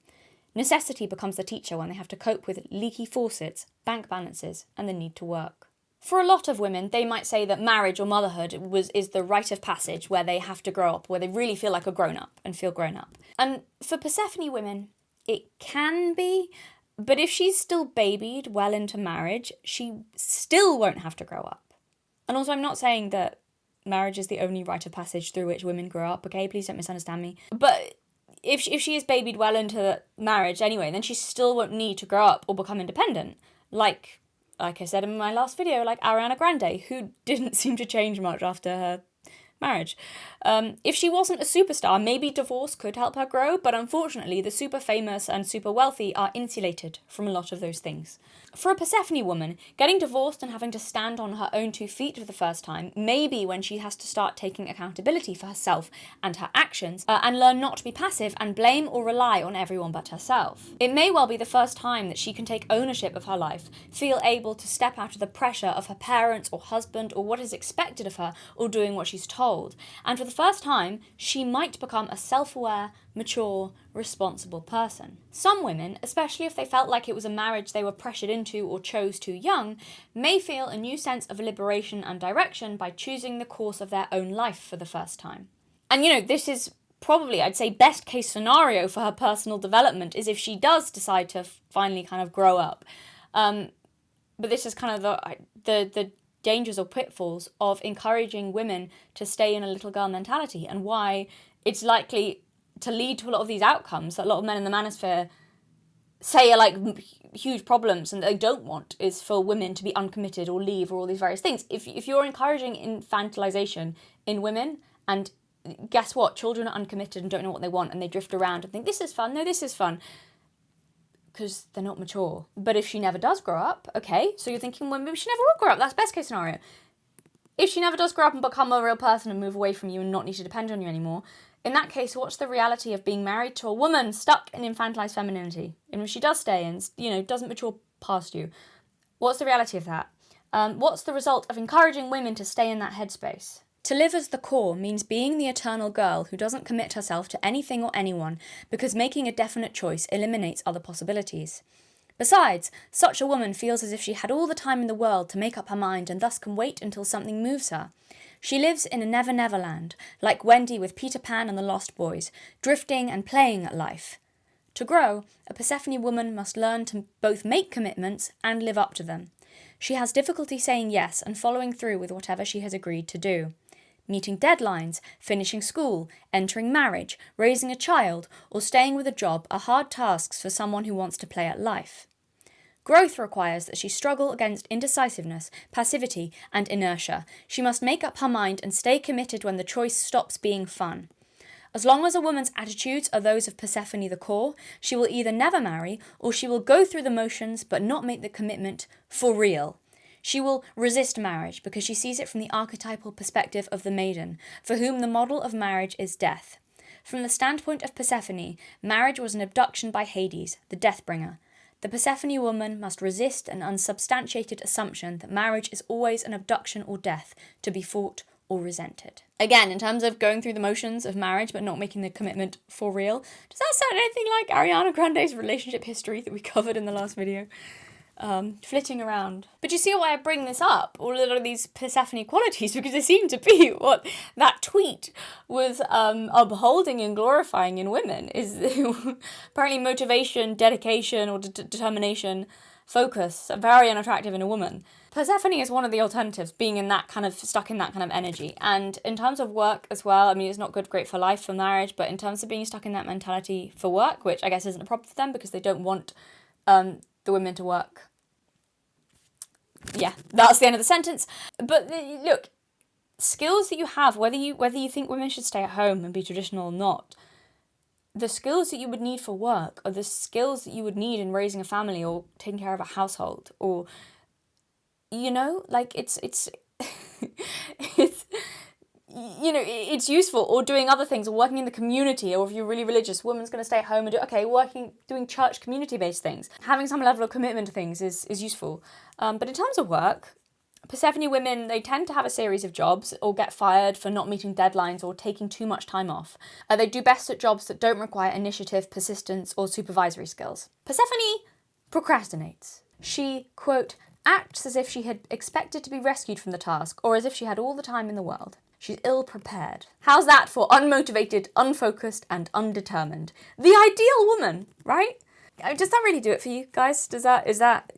Necessity becomes the teacher when they have to cope with leaky faucets, bank balances, and the need to work. For a lot of women, they might say that marriage or motherhood is the rite of passage where they have to grow up, where they really feel like a grown-up and feel grown up. And for Persephone women, it can be. But if she's still babied well into marriage, she still won't have to grow up. And also, I'm not saying that marriage is the only rite of passage through which women grow up, okay? Please don't misunderstand me. But if she is babied well into marriage anyway, then she still won't need to grow up or become independent. Like I said in my last video, like Ariana Grande, who didn't seem to change much after her marriage. If she wasn't a superstar, maybe divorce could help her grow, but unfortunately the super famous and super wealthy are insulated from a lot of those things. For a Persephone woman, getting divorced and having to stand on her own 2 feet for the first time may be when she has to start taking accountability for herself and her actions, and learn not to be passive and blame or rely on everyone but herself. It may well be the first time that she can take ownership of her life, feel able to step out of the pressure of her parents or husband or what is expected of her or doing what she's told. And for the first time, she might become a self-aware, mature, responsible person. Some women, especially if they felt like it was a marriage they were pressured into or chose too young, may feel a new sense of liberation and direction by choosing the course of their own life for the first time. And you know, this is probably, I'd say, best case scenario for her personal development is if she does decide to finally kind of grow up. But this is kind of the dangers or pitfalls of encouraging women to stay in a little girl mentality, and why it's likely to lead to a lot of these outcomes that a lot of men in the manosphere say are like huge problems and they don't want, is for women to be uncommitted or leave or all these various things. If you're encouraging infantilization in women, and guess what, children are uncommitted and don't know what they want and they drift around and think this is fun, no, this is fun, because they're not mature. But if she never does grow up, okay, so you're thinking, well, maybe she never will grow up, that's best case scenario. If she never does grow up and become a real person and move away from you and not need to depend on you anymore, in that case, what's the reality of being married to a woman stuck in infantilized femininity? And if she does stay and, you know, doesn't mature past you, what's the reality of that? What's the result of encouraging women to stay in that headspace? To live as the core means being the eternal girl who doesn't commit herself to anything or anyone because making a definite choice eliminates other possibilities. Besides, such a woman feels as if she had all the time in the world to make up her mind and thus can wait until something moves her. She lives in a never-never land, like Wendy with Peter Pan and the Lost Boys, drifting and playing at life. To grow, a Persephone woman must learn to both make commitments and live up to them. She has difficulty saying yes and following through with whatever she has agreed to do. Meeting deadlines, finishing school, entering marriage, raising a child, or staying with a job are hard tasks for someone who wants to play at life. Growth requires that she struggle against indecisiveness, passivity, and inertia. She must make up her mind and stay committed when the choice stops being fun. As long as a woman's attitudes are those of Persephone the core, she will either never marry, or she will go through the motions but not make the commitment for real. She will resist marriage because she sees it from the archetypal perspective of the maiden, for whom the model of marriage is death. From the standpoint of Persephone, marriage was an abduction by Hades, the death-bringer. The Persephone woman must resist an unsubstantiated assumption that marriage is always an abduction or death, to be fought or resented. Again, in terms of going through the motions of marriage but not making the commitment for real, does that sound anything like Ariana Grande's relationship history that we covered in the last video? Flitting around. But you see why I bring this up, all of these Persephone qualities, because they seem to be what that tweet was upholding and glorifying in women, is apparently motivation, dedication, or determination, focus, very unattractive in a woman. Persephone is one of the alternatives, being in that kind of, stuck in that kind of energy. And in terms of work as well, I mean, it's not great for life, for marriage, but in terms of being stuck in that mentality for work, which I guess isn't a problem for them because they don't want the women to work. Yeah, that's the end of the sentence. But look, skills that you have, whether you think women should stay at home and be traditional or not, the skills that you would need for work are the skills that you would need in raising a family or taking care of a household, or, you know, like it's it's you know, it's useful, or doing other things, or working in the community, or if you're really religious, woman's going to stay at home and doing church community-based things. Having some level of commitment to things is useful. But in terms of work, Persephone women, they tend to have a series of jobs or get fired for not meeting deadlines or taking too much time off. They do best at jobs that don't require initiative, persistence, or supervisory skills. Persephone procrastinates. She, quote, acts as if she had expected to be rescued from the task, or as if she had all the time in the world. She's ill-prepared. How's that for unmotivated, unfocused, and undetermined? The ideal woman, right? Does that really do it for you, guys? Is that...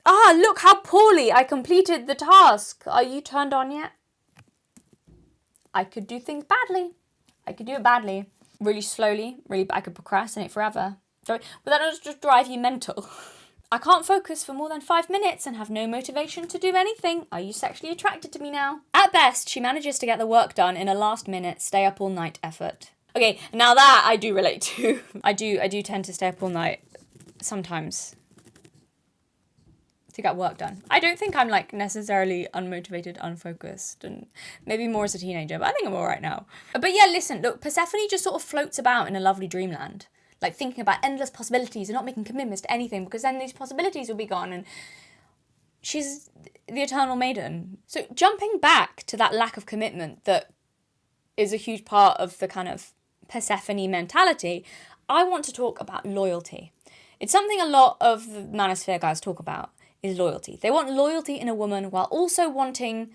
Ah, look how poorly I completed the task. Are you turned on yet? I could do things badly. I could do it badly. Really slowly. I could procrastinate forever. But that doesn't just drive you mental. I can't focus for more than 5 minutes and have no motivation to do anything. Are you sexually attracted to me now? At best, she manages to get the work done in a last-minute, stay-up-all-night effort. Okay, now that I do relate to. I do tend to stay up all night sometimes to get work done. I don't think I'm like necessarily unmotivated, unfocused, and maybe more as a teenager, but I think I'm all right now. But yeah, listen, look, Persephone just sort of floats about in a lovely dreamland. Like thinking about endless possibilities and not making commitments to anything, because then these possibilities will be gone, and she's the eternal maiden. So jumping back to that lack of commitment that is a huge part of the kind of Persephone mentality, I want to talk about loyalty. It's something a lot of the manosphere guys talk about, is loyalty. They want loyalty in a woman while also wanting,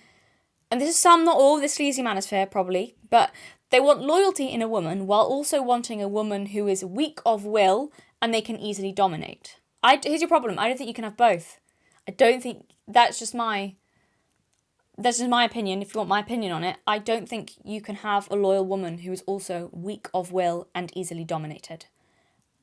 and this is some, not all, of the sleazy manosphere probably, but they want loyalty in a woman while also wanting a woman who is weak of will and they can easily dominate. Here's your problem. I don't think you can have both. I don't think, that's just my opinion. If you want my opinion on it, I don't think you can have a loyal woman who is also weak of will and easily dominated.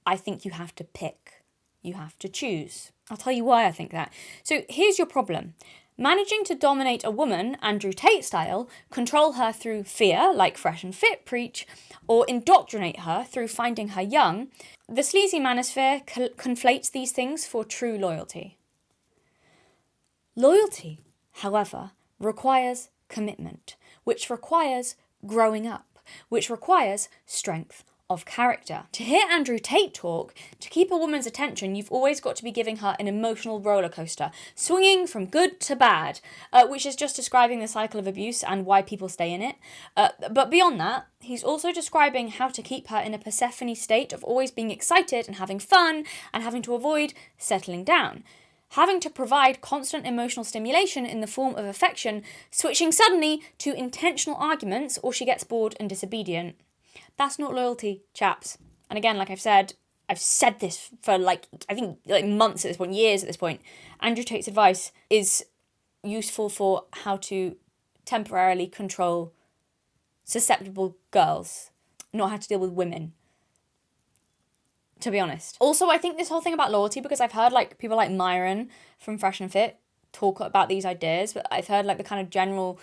I think you have to pick. You have to choose. I'll tell you why I think that. So here's your problem. Managing to dominate a woman, Andrew Tate style, control her through fear, like Fresh and Fit preach, or indoctrinate her through finding her young, the sleazy manosphere conflates these things for true loyalty. Loyalty, however, requires commitment, which requires growing up, which requires strength of character. To hear Andrew Tate talk, to keep a woman's attention, you've always got to be giving her an emotional roller coaster, swinging from good to bad, which is just describing the cycle of abuse and why people stay in it. But beyond that, he's also describing how to keep her in a Persephone state of always being excited and having fun and having to avoid settling down. Having to provide constant emotional stimulation in the form of affection, switching suddenly to intentional arguments or she gets bored and disobedient. That's not loyalty, chaps. And again, like I've said this for I think months at this point, years at this point. Andrew Tate's advice is useful for how to temporarily control susceptible girls, not how to deal with women, to be honest. Also, I think this whole thing about loyalty, because I've heard people like Myron from Fresh and Fit talk about these ideas, but I've heard the kind of general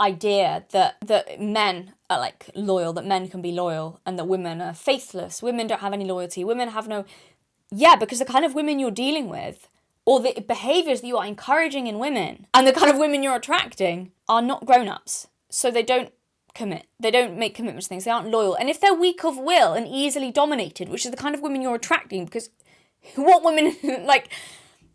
idea that men are loyal, that men can be loyal, and that women are faithless. Women don't have any loyalty. Women have no... Yeah, because the kind of women you're dealing with, or the behaviours that you are encouraging in women, and the kind of women you're attracting are not grown-ups. So they don't commit. They don't make commitments to things. They aren't loyal. And if they're weak of will and easily dominated, which is the kind of women you're attracting, because what women...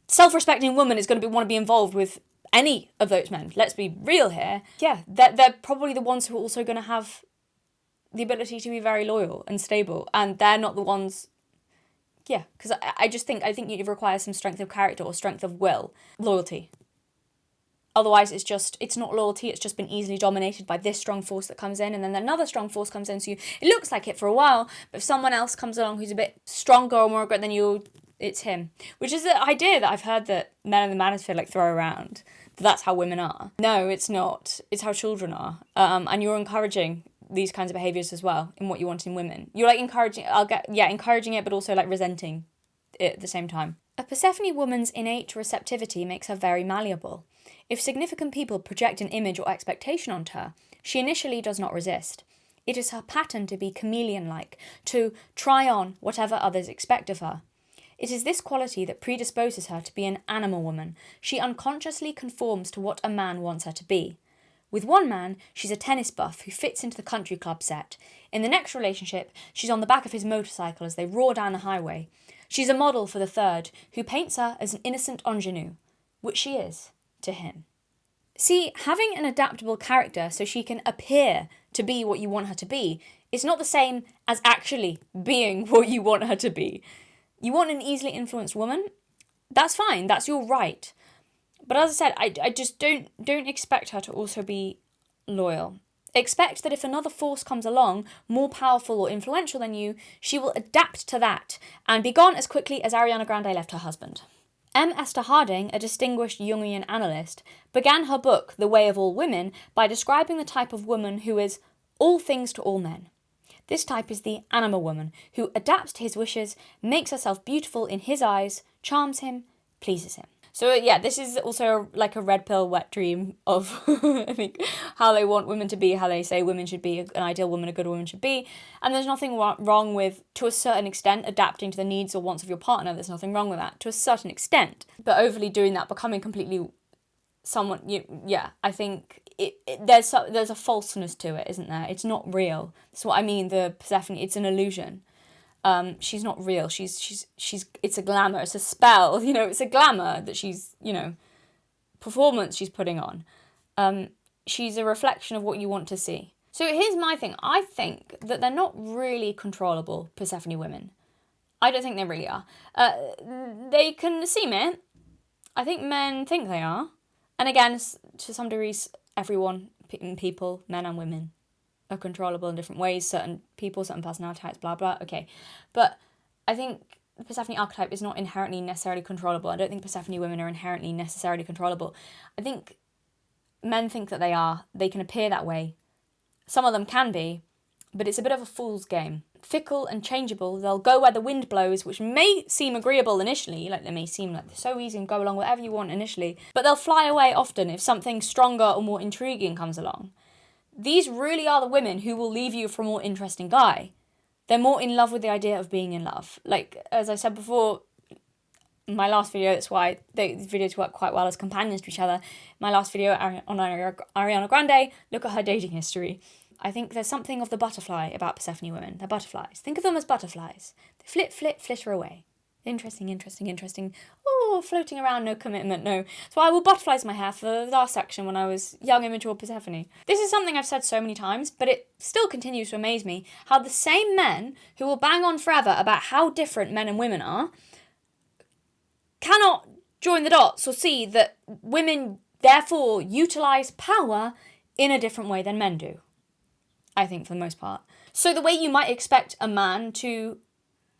self-respecting woman is going to want to be involved with any of those men, let's be real here. Yeah, they're probably the ones who are also going to have the ability to be very loyal and stable, and they're not the ones. Yeah, because I think you require some strength of character or strength of will, loyalty. Otherwise, it's not loyalty. It's just been easily dominated by this strong force that comes in, and then another strong force comes in. So it looks like it for a while, but if someone else comes along who's a bit stronger or more aggressive than you, it's him. Which is the idea that I've heard that men in the manosphere throw around. That's how women are. No, it's not. It's how children are. And you're encouraging these kinds of behaviours as well in what you want in women. You're encouraging it, but also resenting it at the same time. A Persephone woman's innate receptivity makes her very malleable. If significant people project an image or expectation onto her, she initially does not resist. It is her pattern to be chameleon-like, to try on whatever others expect of her. It is this quality that predisposes her to be an animal woman. She unconsciously conforms to what a man wants her to be. With one man, she's a tennis buff who fits into the country club set. In the next relationship, she's on the back of his motorcycle as they roar down the highway. She's a model for the third, who paints her as an innocent ingenue, which she is to him. See, having an adaptable character so she can appear to be what you want her to be is not the same as actually being what you want her to be. You want an easily influenced woman? That's fine, that's your right. But as I said, I just don't expect her to also be loyal. Expect that if another force comes along, more powerful or influential than you, she will adapt to that and be gone as quickly as Ariana Grande left her husband. M. Esther Harding, a distinguished Jungian analyst, began her book, The Way of All Women, by describing the type of woman who is all things to all men. This type is the animal woman, who adapts to his wishes, makes herself beautiful in his eyes, charms him, pleases him. So yeah, this is also a red pill wet dream of I think how they want women to be, how they say women should be, an ideal woman, a good woman should be. And there's nothing wrong with, to a certain extent, adapting to the needs or wants of your partner. There's nothing wrong with that, to a certain extent. But overly doing that, becoming completely someone, I think there's a falseness to it, isn't there? It's not real. That's what I mean, the Persephone, it's an illusion. She's not real. She's it's a glamour. It's a spell. It's a glamour that she's, performance she's putting on. She's a reflection of what you want to see. So here's my thing. I think that they're not really controllable, Persephone women. I don't think they really are. They can seem it. I think men think they are. And again, to some degrees, everyone, people, men and women, are controllable in different ways. Certain people, certain personality types, blah, blah. Okay. But I think the Persephone archetype is not inherently necessarily controllable. I don't think Persephone women are inherently necessarily controllable. I think men think that they are. They can appear that way. Some of them can be, but it's a bit of a fool's game. Fickle and changeable, they'll go where the wind blows, which may seem agreeable initially, like they may seem like they're so easy and go along whatever you want initially, but they'll fly away often if something stronger or more intriguing comes along. These really are the women who will leave you for a more interesting guy. They're more in love with the idea of being in love. Like, as I said before, my last video, that's why these videos work quite well as companions to each other. My last video on Ariana Grande, look at her dating history. I think there's something of the butterfly about Persephone women. They're butterflies. Think of them as butterflies. They flitter away. Interesting. Oh, floating around, no commitment, no. So I wore butterflies in my hair for the last section when I was young, immature Persephone. This is something I've said so many times, but it still continues to amaze me how the same men who will bang on forever about how different men and women are cannot join the dots or see that women therefore utilise power in a different way than men do. I think for the most part. So the way you might expect a man to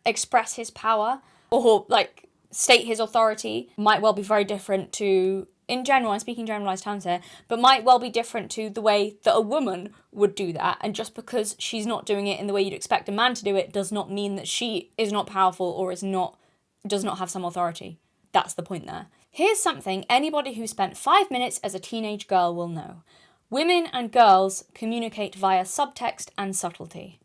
express his power or like state his authority might well be very different to, in general, I'm speaking generalised terms here, but might well be different to the way that a woman would do that. And just because she's not doing it in the way you'd expect a man to do it does not mean that she is not powerful or does not have some authority. That's the point there. Here's something anybody who spent 5 minutes as a teenage girl will know. Women and girls communicate via subtext and subtlety.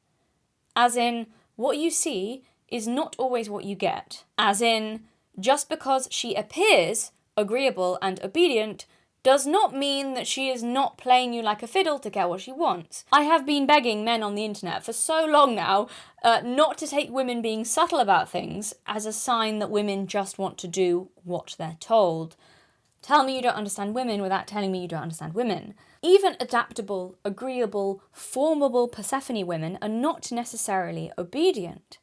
As in, what you see is not always what you get. As in, just because she appears agreeable and obedient does not mean that she is not playing you like a fiddle to get what she wants. I have been begging men on the internet for so long now not to take women being subtle about things as a sign that women just want to do what they're told. Tell me you don't understand women without telling me you don't understand women. Even adaptable, agreeable, formable Persephone women are not necessarily obedient.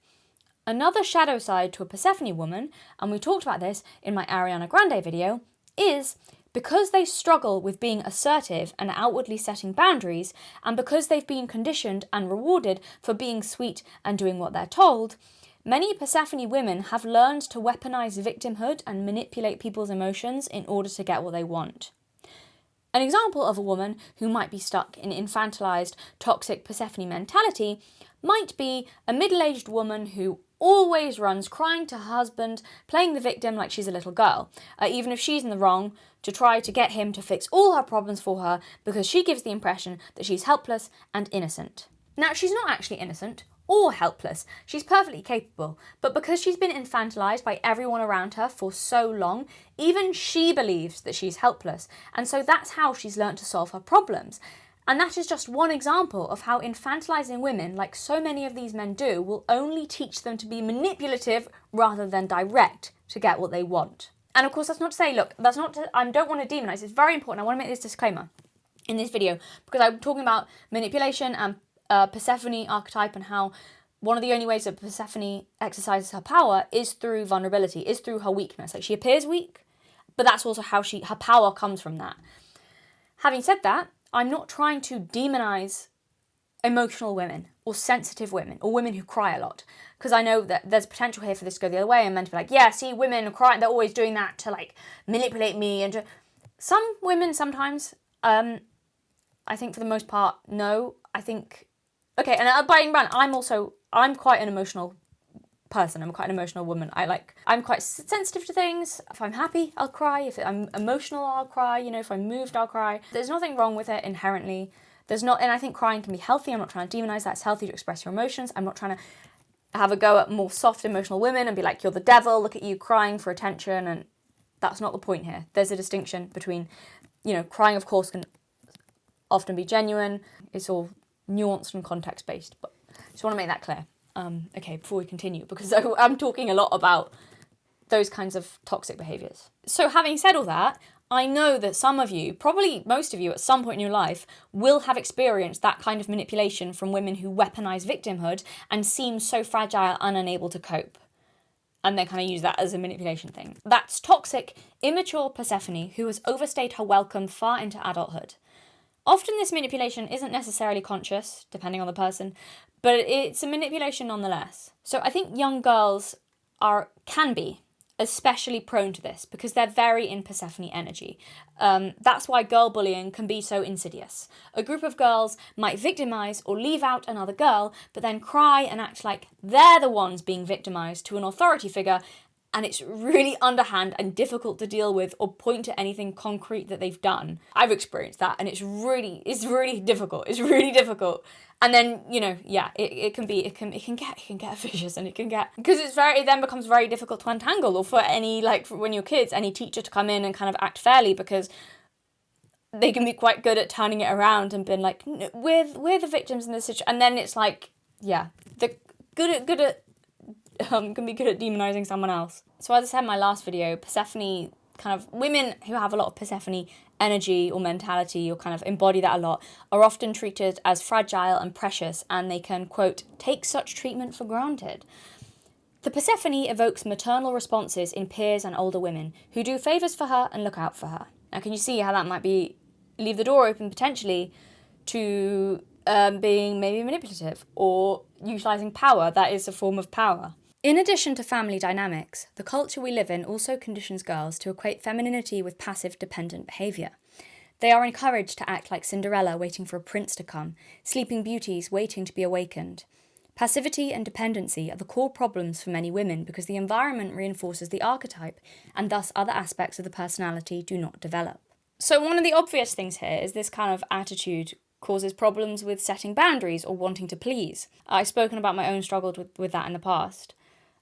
Another shadow side to a Persephone woman, and we talked about this in my Ariana Grande video, is because they struggle with being assertive and outwardly setting boundaries, and because they've been conditioned and rewarded for being sweet and doing what they're told, many Persephone women have learned to weaponize victimhood and manipulate people's emotions in order to get what they want. An example of a woman who might be stuck in infantilized, toxic Persephone mentality might be a middle-aged woman who always runs crying to her husband, playing the victim like she's a little girl, even if she's in the wrong, to try to get him to fix all her problems for her because she gives the impression that she's helpless and innocent. Now, she's not actually innocent or helpless. She's perfectly capable, but because she's been infantilized by everyone around her for so long, even she believes that she's helpless, and so that's how she's learnt to solve her problems. And that is just one example of how infantilizing women, like so many of these men do, will only teach them to be manipulative rather than direct to get what they want. And of course, that's not to say, look, that's not to, I don't want to demonize, it's very important, I want to make this disclaimer in this video, because I'm talking about manipulation and Persephone archetype and how one of the only ways that Persephone exercises her power is through vulnerability, is through her weakness. Like, she appears weak, but that's also how her power comes from that. Having said that, I'm not trying to demonize emotional women or sensitive women or women who cry a lot, because I know that there's potential here for this to go the other way and men to be like, yeah, see, women are crying, they're always doing that to like manipulate me. And some women sometimes, I think for the most part, no. I think, okay, and by brand, I'm quite an emotional person. I'm quite an emotional woman. I'm quite sensitive to things. If I'm happy, I'll cry. If I'm emotional, I'll cry. You know, if I'm moved, I'll cry. There's nothing wrong with it inherently. And I think crying can be healthy. I'm not trying to demonize that. It's healthy to express your emotions. I'm not trying to have a go at more soft emotional women and be like, you're the devil, look at you crying for attention. And that's not the point here. There's a distinction between, you know, crying, of course, can often be genuine. It's all nuanced and context-based, but I just want to make that clear. Okay, before we continue, because I'm talking a lot about those kinds of toxic behaviours. So having said all that, I know that some of you, probably most of you at some point in your life, will have experienced that kind of manipulation from women who weaponize victimhood and seem so fragile and unable to cope. And then kind of use that as a manipulation thing. That's toxic, immature Persephone who has overstayed her welcome far into adulthood. Often this manipulation isn't necessarily conscious, depending on the person, but it's a manipulation nonetheless. So I think young girls can be especially prone to this because they're very in Persephone energy. That's why girl bullying can be so insidious. A group of girls might victimize or leave out another girl, but then cry and act like they're the ones being victimized to an authority figure, and it's really underhand and difficult to deal with or point to anything concrete that they've done. I've experienced that, and it's really difficult. It's really difficult. And then, it can get vicious, and it can get, because it then becomes very difficult to untangle, or for when you're kids, any teacher to come in and kind of act fairly, because they can be quite good at turning it around and being like, we're the victims in this situation. And then it's like, they're can be good at demonizing someone else. So as I said in my last video, Persephone, kind of women who have a lot of Persephone energy or mentality or kind of embody that a lot are often treated as fragile and precious, and they can, quote, take such treatment for granted. The Persephone evokes maternal responses in peers and older women who do favours for her and look out for her. Now, can you see how that might leave the door open potentially to being maybe manipulative or utilising power? That is a form of power. In addition to family dynamics, the culture we live in also conditions girls to equate femininity with passive, dependent behaviour. They are encouraged to act like Cinderella waiting for a prince to come, sleeping beauties waiting to be awakened. Passivity and dependency are the core problems for many women because the environment reinforces the archetype, and thus other aspects of the personality do not develop. So one of the obvious things here is this kind of attitude causes problems with setting boundaries or wanting to please. I've spoken about my own struggle with that in the past.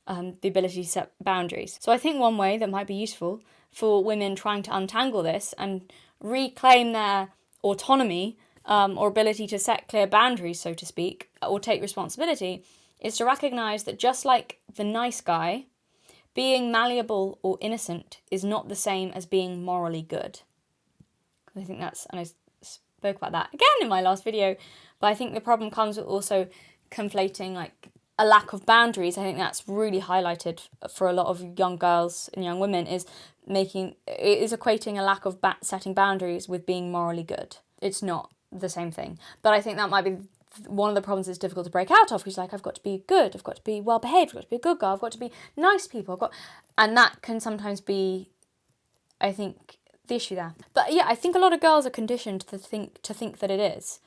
The ability to set boundaries. So I think one way that might be useful for women trying to untangle this and reclaim their autonomy or ability to set clear boundaries, so to speak, or take responsibility, is to recognise that just like the nice guy, being malleable or innocent is not the same as being morally good. I think and I spoke about that again in my last video, but I think the problem comes with also conflating a lack of boundaries. I think that's really highlighted for a lot of young girls and young women is equating a lack of setting boundaries with being morally good. It's not the same thing. But I think that might be one of the problems that's difficult to break out of. Because I've got to be good, I've got to be well behaved, I've got to be a good girl, I've got to be nice people, and that can sometimes be, I think, the issue there. But yeah, I think a lot of girls are conditioned to think that it is.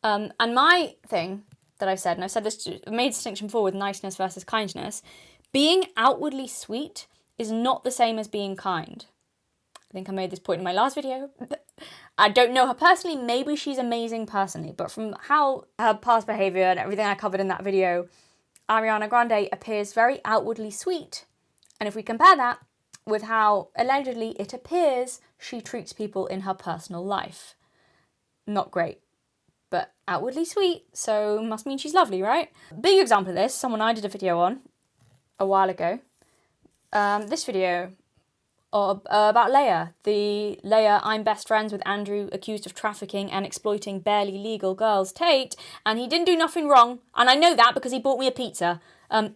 And my thing that I've said, and I've said this, I made a distinction before with niceness versus kindness. Being outwardly sweet is not the same as being kind. I think I made this point in my last video. I don't know her personally, maybe she's amazing personally, but from how her past behaviour and everything I covered in that video, Ariana Grande appears very outwardly sweet. And if we compare that with how allegedly it appears she treats people in her personal life, not great. But outwardly sweet, so must mean she's lovely, right? Big example of this, someone I did a video on a while ago. This video about Leia. The Leia, I'm best friends with Andrew, accused of trafficking and exploiting barely legal girls, Tate, and he didn't do nothing wrong. And I know that because he bought me a pizza.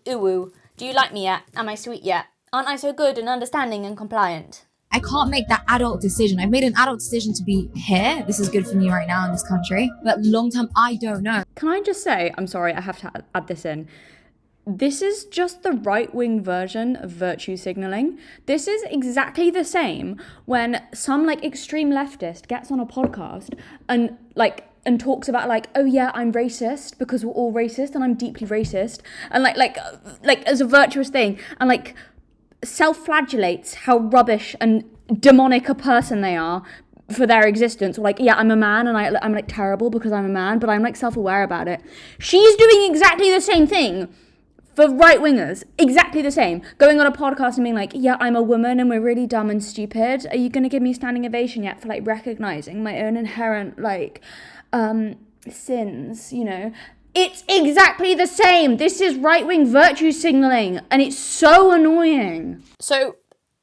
Ooh, do you like me yet? Am I sweet yet? Aren't I so good and understanding and compliant? I can't make that adult decision. I've made an adult decision to be here. This is good for me right now in this country. But long term, I don't know. Can I just say, I'm sorry, I have to add this in. This is just the right-wing version of virtue signalling. This is exactly the same when some extreme leftist gets on a podcast and talks about oh yeah, I'm racist because we're all racist and I'm deeply racist, and as a virtuous thing, and self-flagellates how rubbish and demonic a person they are for their existence, or yeah, I'm a man and I'm terrible because I'm a man, but I'm self-aware about it. She's doing exactly the same thing for right-wingers, exactly the same, going on a podcast and being yeah, I'm a woman and we're really dumb and stupid. Are you going to give me a standing ovation yet for recognizing my own inherent sins, It's exactly the same. This is right-wing virtue signalling, and it's so annoying. So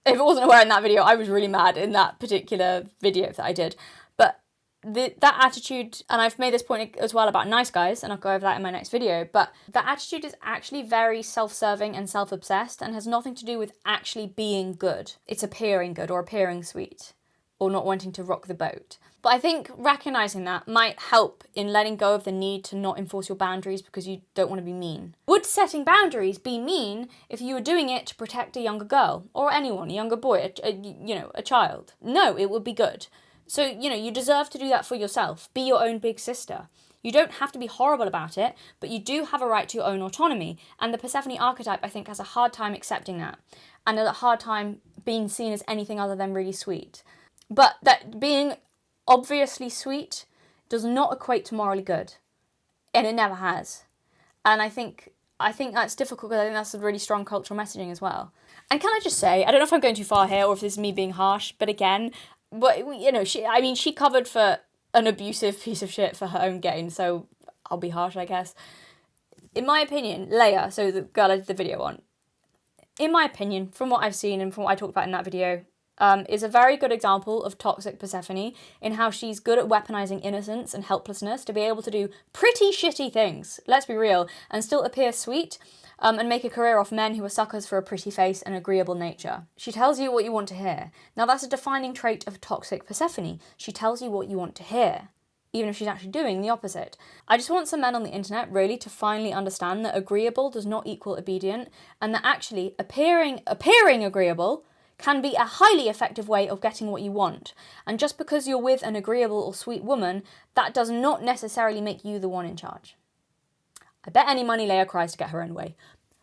If I wasn't aware in that video, I was really mad in that particular video that I did. But that attitude, and I've made this point as well about nice guys, and I'll go over that in my next video, but that attitude is actually very self-serving and self-obsessed and has nothing to do with actually being good. It's appearing good or appearing sweet or not wanting to rock the boat. But I think recognising that might help in letting go of the need to not enforce your boundaries because you don't want to be mean. Would setting boundaries be mean if you were doing it to protect a younger girl or anyone, a younger boy, a child? No, it would be good. So, you deserve to do that for yourself. Be your own big sister. You don't have to be horrible about it, but you do have a right to your own autonomy. And the Persephone archetype, I think, has a hard time accepting that and a hard time being seen as anything other than really sweet. But that being obviously sweet does not equate to morally good, and it never has. And I think that's difficult because I think that's a really strong cultural messaging as well. And can I just say, I don't know if I'm going too far here or if this is me being harsh, but again, she covered for an abusive piece of shit for her own gain, so I'll be harsh, I guess. In my opinion, Leia, so the girl I did the video on, in my opinion, from what I've seen and from what I talked about in that video, is a very good example of toxic Persephone in how she's good at weaponizing innocence and helplessness to be able to do pretty shitty things, let's be real, and still appear sweet and make a career off men who are suckers for a pretty face and agreeable nature. She tells you what you want to hear. Now that's a defining trait of toxic Persephone. She tells you what you want to hear, even if she's actually doing the opposite. I just want some men on the internet really to finally understand that agreeable does not equal obedient, and that actually appearing agreeable can be a highly effective way of getting what you want. And just because you're with an agreeable or sweet woman, that does not necessarily make you the one in charge. I bet any money Leia cries to get her own way.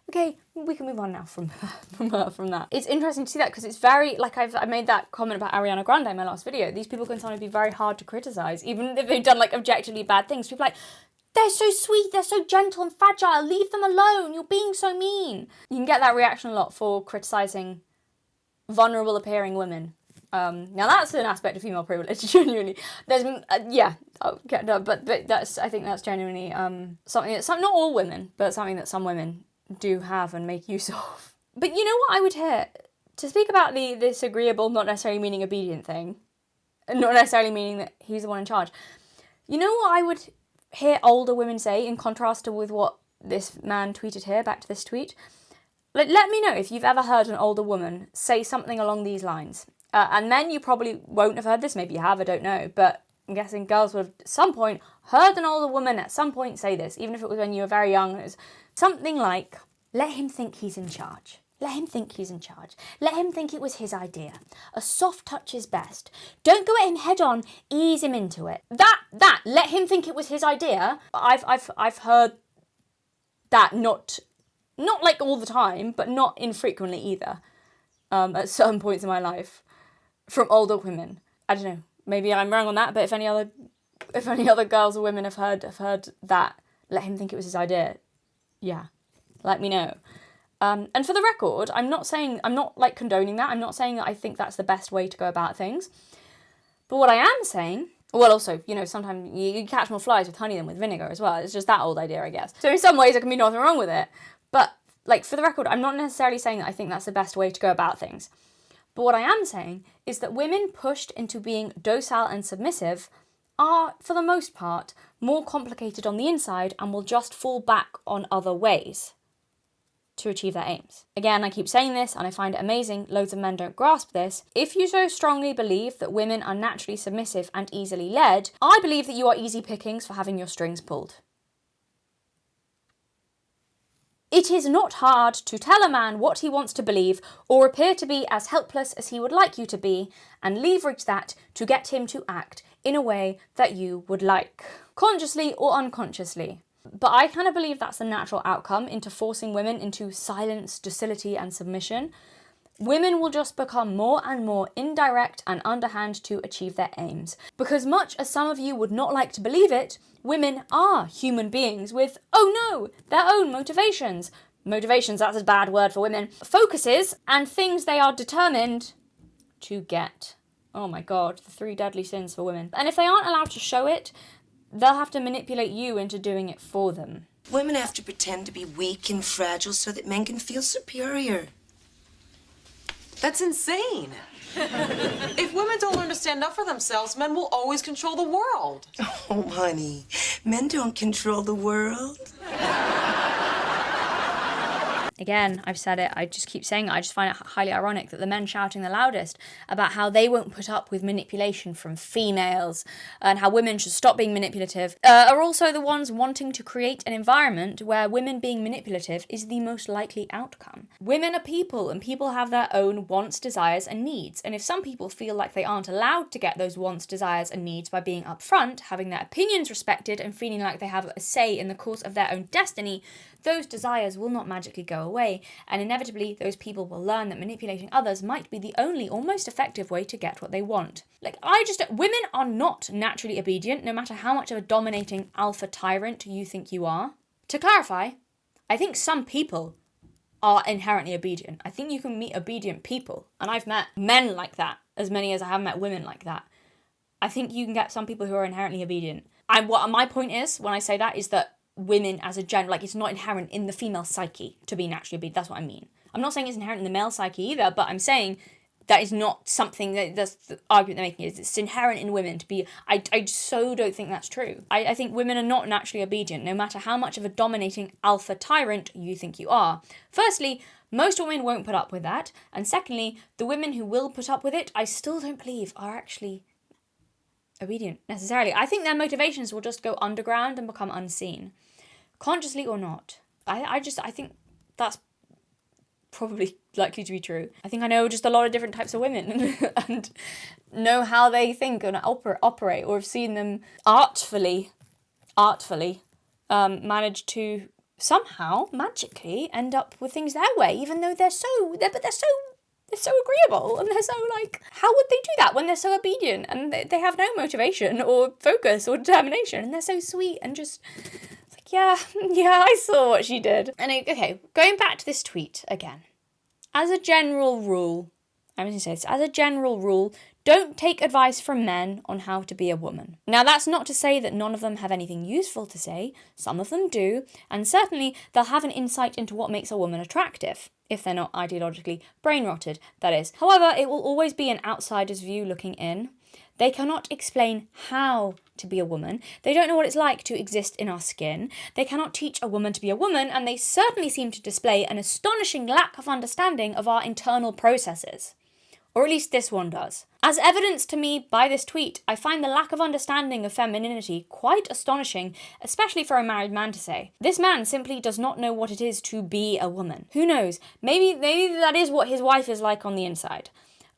Okay, we can move on now from that. It's interesting to see that because it's very, like I made that comment about Ariana Grande in my last video. These people can sometimes be very hard to criticize, even if they've done like objectively bad things. People are like, they're so sweet, they're so gentle and fragile, leave them alone, you're being so mean. You can get that reaction a lot for criticizing vulnerable appearing women. Now that's an aspect of female privilege, genuinely. There's, but that's, I think that's genuinely something that not all women, but something that some women do have and make use of. But you know what I would hear? To speak about this agreeable, not necessarily meaning obedient thing, not necessarily meaning that he's the one in charge. You know what I would hear older women say in contrast to with what this man tweeted here, back to this tweet? Let me know if you've ever heard an older woman say something along these lines. And men, you probably won't have heard this. Maybe you have, I don't know. But I'm guessing girls would have at some point heard an older woman at some point say this, even if it was when you were very young. It was something like, let him think he's in charge. Let him think he's in charge. Let him think it was his idea. A soft touch is best. Don't go at him head on, ease him into it. That, let him think it was his idea. I've heard that not like all the time, but not infrequently either, at certain points in my life, from older women. I don't know, maybe I'm wrong on that, but if any other girls or women have heard that, let him think it was his idea, yeah, let me know. And for the record, I'm not like condoning that. I'm not saying that I think that's the best way to go about things. But what I am saying, well, also, sometimes you catch more flies with honey than with vinegar as well. It's just that old idea, I guess. So in some ways, there can be nothing wrong with it. But, like, for the record, I'm not necessarily saying that I think that's the best way to go about things. But what I am saying is that women pushed into being docile and submissive are, for the most part, more complicated on the inside and will just fall back on other ways to achieve their aims. Again, I keep saying this and I find it amazing, loads of men don't grasp this. If you so strongly believe that women are naturally submissive and easily led, I believe that you are easy pickings for having your strings pulled. It is not hard to tell a man what he wants to believe or appear to be as helpless as he would like you to be and leverage that to get him to act in a way that you would like, consciously or unconsciously. But I kind of believe that's the natural outcome into forcing women into silence, docility and submission. Women will just become more and more indirect and underhand to achieve their aims. Because much as some of you would not like to believe it, women are human beings with, oh no, their own motivations. Motivations, that's a bad word for women. Focuses and things they are determined to get. Oh my God, the 3 deadly sins for women. And if they aren't allowed to show it, they'll have to manipulate you into doing it for them. Women have to pretend to be weak and fragile so that men can feel superior. That's insane. If women don't learn to stand up for themselves, men will always control the world. Oh, honey, men don't control the world. Again, I've said it, I just keep saying it, I just find it highly ironic that the men shouting the loudest about how they won't put up with manipulation from females and how women should stop being manipulative are also the ones wanting to create an environment where women being manipulative is the most likely outcome. Women are people, and people have their own wants, desires, and needs, and if some people feel like they aren't allowed to get those wants, desires, and needs by being upfront, having their opinions respected, and feeling like they have a say in the course of their own destiny, those desires will not magically go away, and inevitably those people will learn that manipulating others might be the only or most effective way to get what they want. Women are not naturally obedient, no matter how much of a dominating alpha tyrant you think you are. To clarify, I think some people are inherently obedient. I think you can meet obedient people, and I've met men like that as many as I have met women like that. I think you can get some people who are inherently obedient. And what my point is when I say that is that women as a general, it's not inherent in the female psyche to be naturally obedient. That's what I mean. I'm not saying it's inherent in the male psyche either, but I'm saying that is not something that's the argument they're making is it's inherent in women to be. I so don't think that's true. I think women are not naturally obedient, no matter how much of a dominating alpha tyrant you think you are. Firstly, most women won't put up with that, and secondly, the women who will put up with it, I still don't believe are actually obedient necessarily. I think their motivations will just go underground and become unseen, consciously or not. I think that's probably likely to be true. I think I know just a lot of different types of women and know how they think and operate, or have seen them artfully manage to somehow magically end up with things their way, even though they're so agreeable, and they're so how would they do that when they're so obedient and they have no motivation or focus or determination, and they're so sweet and just yeah, I saw what she did. And okay, going back to this tweet again. As a general rule, don't take advice from men on how to be a woman. Now, that's not to say that none of them have anything useful to say. Some of them do, and certainly they'll have an insight into what makes a woman attractive, if they're not ideologically brain-rotted, that is. However, it will always be an outsider's view looking in. They cannot explain how to be a woman. They don't know what it's like to exist in our skin. They cannot teach a woman to be a woman, and they certainly seem to display an astonishing lack of understanding of our internal processes. Or at least this one does. As evidenced to me by this tweet, I find the lack of understanding of femininity quite astonishing, especially for a married man to say. This man simply does not know what it is to be a woman. Who knows? Maybe that is what his wife is like on the inside.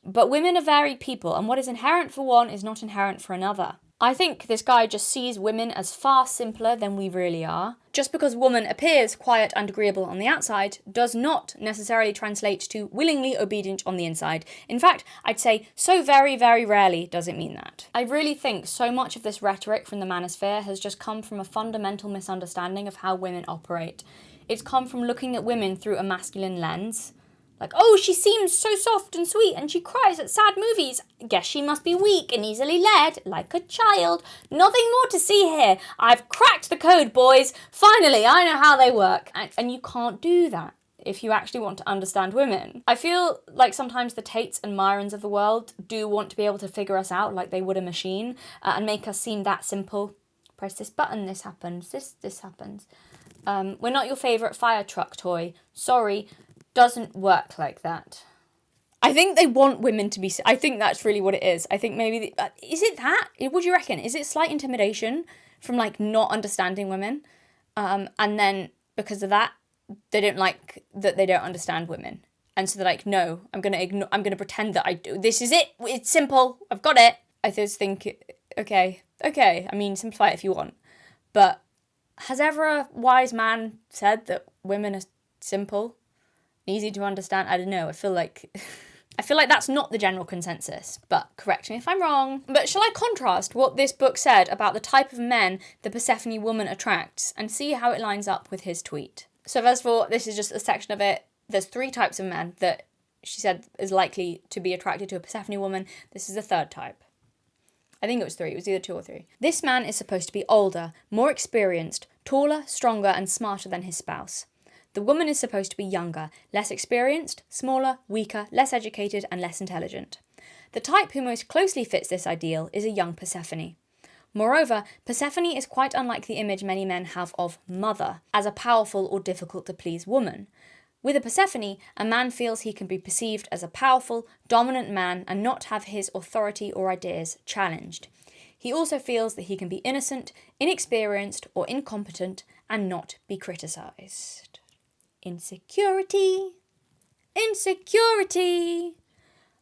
But women are varied people, and what is inherent for one is not inherent for another. I think this guy just sees women as far simpler than we really are. Just because woman appears quiet and agreeable on the outside does not necessarily translate to willingly obedient on the inside. In fact, I'd say so very, very rarely does it mean that. I really think so much of this rhetoric from the manosphere has just come from a fundamental misunderstanding of how women operate. It's come from looking at women through a masculine lens. Like, oh, she seems so soft and sweet and she cries at sad movies. Guess she must be weak and easily led, like a child. Nothing more to see here. I've cracked the code, boys. Finally, I know how they work. And you can't do that if you actually want to understand women. I feel like sometimes the Tates and Myrons of the world do want to be able to figure us out like they would a machine and make us seem that simple. Press this button, this happens, this happens. We're not your favourite fire truck toy. Sorry. Doesn't work like that. I think they want women to be... I think that's really what it is. I think maybe... is it that? What do you reckon? Is it slight intimidation from, not understanding women? And then, because of that, they don't like that they don't understand women. And so they're like, no, I'm going to pretend that I do. This is it. It's simple. I've got it. I just think, okay. I mean, simplify it if you want. But has ever a wise man said that women are simple? Easy to understand? I don't know. I feel like that's not the general consensus, but correct me if I'm wrong. But shall I contrast what this book said about the type of men the Persephone woman attracts and see how it lines up with his tweet? So first of all, this is just a section of it. There's 3 types of men that she said is likely to be attracted to a Persephone woman. This is the 3rd type. I think it was 3. It was either 2 or 3. This man is supposed to be older, more experienced, taller, stronger, and smarter than his spouse. The woman is supposed to be younger, less experienced, smaller, weaker, less educated, and less intelligent. The type who most closely fits this ideal is a young Persephone. Moreover, Persephone is quite unlike the image many men have of mother, as a powerful or difficult-to-please woman. With a Persephone, a man feels he can be perceived as a powerful, dominant man and not have his authority or ideas challenged. He also feels that he can be innocent, inexperienced, or incompetent and not be criticised. Insecurity. Insecurity.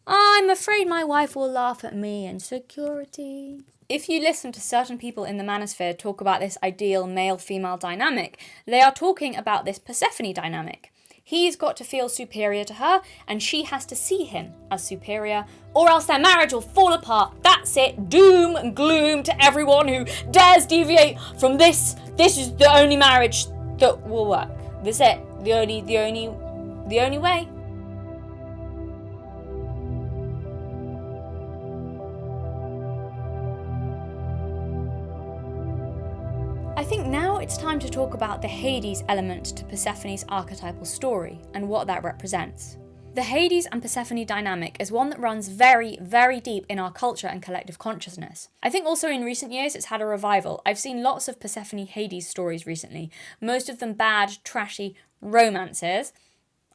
I'm afraid my wife will laugh at me. Insecurity. If you listen to certain people in the manosphere talk about this ideal male-female dynamic, they are talking about this Persephone dynamic. He's got to feel superior to her, and she has to see him as superior, or else their marriage will fall apart. That's it. Doom and gloom to everyone who dares deviate from this. This is the only marriage that will work. That's it. The only way. I think now it's time to talk about the Hades element to Persephone's archetypal story and what that represents. The Hades and Persephone dynamic is one that runs very, very deep in our culture and collective consciousness. I think also in recent years it's had a revival. I've seen lots of Persephone Hades stories recently, most of them bad, trashy romances.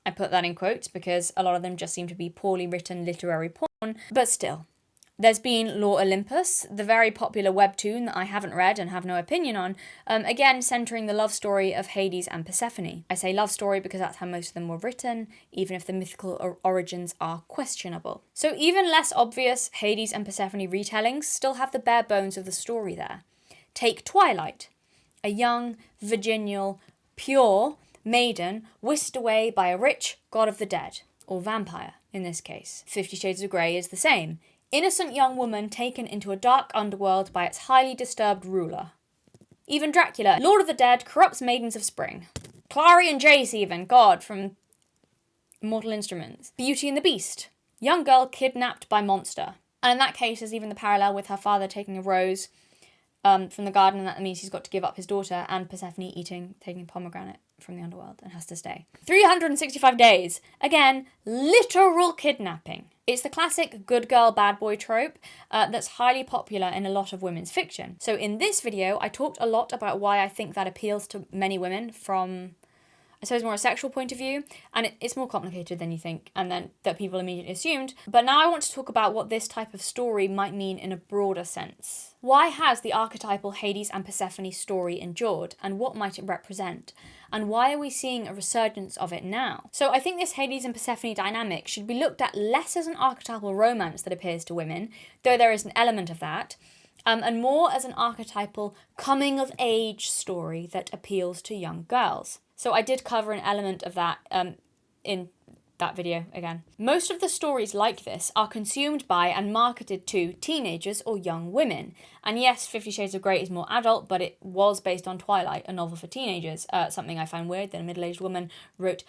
I put that in quotes because a lot of them just seem to be poorly written literary porn, but still. There's been Law Olympus, the very popular webtoon that I haven't read and have no opinion on, again centering the love story of Hades and Persephone. I say love story because that's how most of them were written, even if the mythical origins are questionable. So even less obvious Hades and Persephone retellings still have the bare bones of the story there. Take Twilight, a young, virginal, pure maiden whisked away by a rich god of the dead, or vampire in this case. 50 Shades of Grey is the same. Innocent young woman taken into a dark underworld by its highly disturbed ruler. Even Dracula, Lord of the Dead, corrupts maidens of spring. Clarion Jace even, God from Mortal Instruments. Beauty and the Beast, young girl kidnapped by monster. And in that case, there's even the parallel with her father taking a rose from the garden, and that means he's got to give up his daughter, and Persephone taking pomegranate from the underworld and has to stay. 365 days. Again, literal kidnapping. It's the classic good girl, bad boy trope that's highly popular in a lot of women's fiction. So in this video, I talked a lot about why I think that appeals to many women from, I suppose, more a sexual point of view, and it's more complicated than you think, and then that people immediately assumed. But now I want to talk about what this type of story might mean in a broader sense. Why has the archetypal Hades and Persephone story endured, and what might it represent? And why are we seeing a resurgence of it now? So I think this Hades and Persephone dynamic should be looked at less as an archetypal romance that appeals to women, though there is an element of that, and more as an archetypal coming-of-age story that appeals to young girls. So I did cover an element of that in that video again. Most of the stories like this are consumed by and marketed to teenagers or young women. And yes, 50 Shades of Grey is more adult, but it was based on Twilight, a novel for teenagers. Something I find weird that a middle-aged woman wrote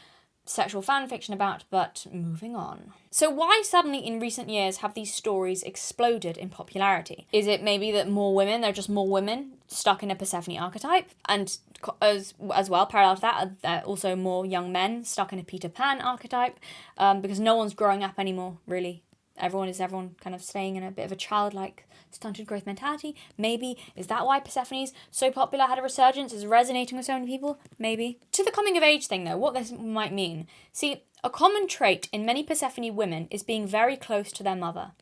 sexual fan fiction about, but moving on. So why suddenly in recent years have these stories exploded in popularity? Is it maybe that more women, there are just more women stuck in a Persephone archetype? And as well, parallel to that, also more young men stuck in a Peter Pan archetype, because no one's growing up anymore, really. Everyone kind of staying in a bit of a childlike, stunted growth mentality. Maybe. Is that why Persephone's so popular, had a resurgence, is resonating with so many people? Maybe. To the coming of age thing though, what this might mean. See, a common trait in many Persephone women is being very close to their mother.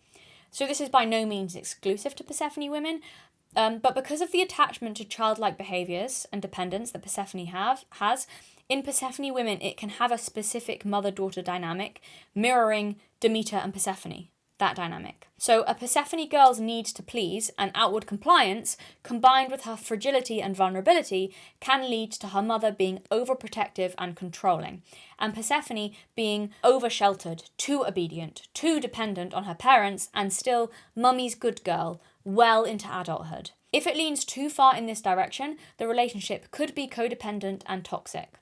So this is by no means exclusive to Persephone women, but because of the attachment to childlike behaviours and dependence that Persephone has, in Persephone women it can have a specific mother-daughter dynamic, mirroring Demeter and Persephone, that dynamic. So a Persephone girl's need to please and outward compliance, combined with her fragility and vulnerability, can lead to her mother being overprotective and controlling, and Persephone being over-sheltered, too obedient, too dependent on her parents, and still mummy's good girl, well into adulthood. If it leans too far in this direction, the relationship could be codependent and toxic.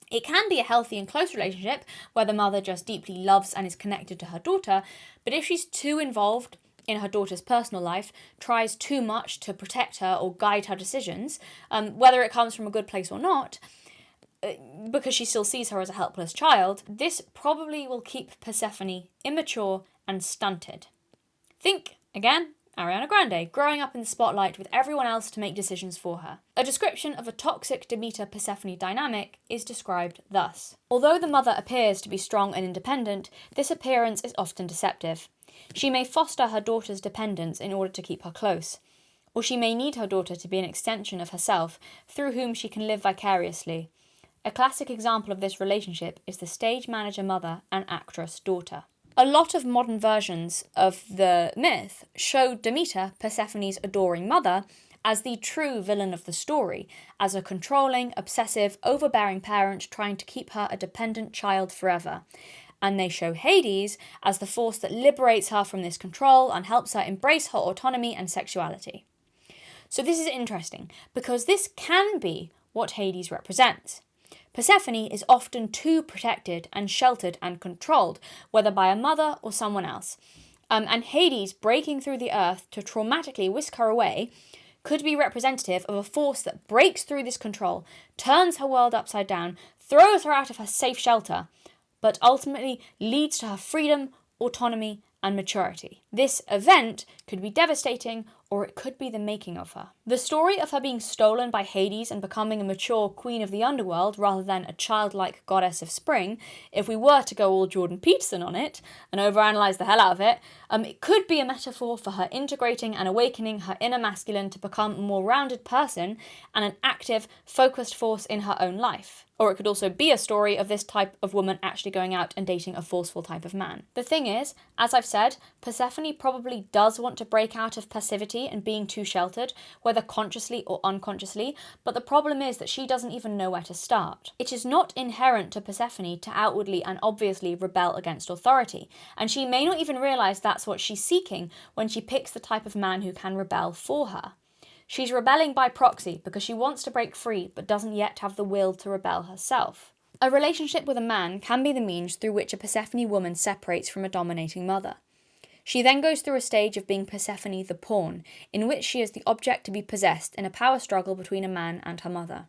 It can be a healthy and close relationship where the mother just deeply loves and is connected to her daughter, but if she's too involved in her daughter's personal life, tries too much to protect her or guide her decisions, whether it comes from a good place or not, because she still sees her as a helpless child, this probably will keep Persephone immature and stunted. Think, again, Ariana Grande, growing up in the spotlight with everyone else to make decisions for her. A description of a toxic Demeter-Persephone dynamic is described thus. Although the mother appears to be strong and independent, this appearance is often deceptive. She may foster her daughter's dependence in order to keep her close, or she may need her daughter to be an extension of herself through whom she can live vicariously. A classic example of this relationship is the stage manager mother and actress daughter. A lot of modern versions of the myth show Demeter, Persephone's adoring mother, as the true villain of the story, as a controlling, obsessive, overbearing parent trying to keep her a dependent child forever. And they show Hades as the force that liberates her from this control and helps her embrace her autonomy and sexuality. So this is interesting, because this can be what Hades represents. Persephone is often too protected and sheltered and controlled, whether by a mother or someone else. And Hades breaking through the earth to traumatically whisk her away could be representative of a force that breaks through this control, turns her world upside down, throws her out of her safe shelter, but ultimately leads to her freedom, autonomy, and maturity. This event could be devastating, or it could be the making of her. The story of her being stolen by Hades and becoming a mature queen of the underworld rather than a childlike goddess of spring, if we were to go all Jordan Peterson on it and overanalyze the hell out of it, it could be a metaphor for her integrating and awakening her inner masculine to become a more rounded person and an active, focused force in her own life. Or it could also be a story of this type of woman actually going out and dating a forceful type of man. The thing is, as I've said, Persephone probably does want to break out of passivity and being too sheltered, whether consciously or unconsciously, but the problem is that she doesn't even know where to start. It is not inherent to Persephone to outwardly and obviously rebel against authority, and she may not even realise that's what she's seeking when she picks the type of man who can rebel for her. She's rebelling by proxy because she wants to break free but doesn't yet have the will to rebel herself. A relationship with a man can be the means through which a Persephone woman separates from a dominating mother. She then goes through a stage of being Persephone the pawn, in which she is the object to be possessed in a power struggle between a man and her mother.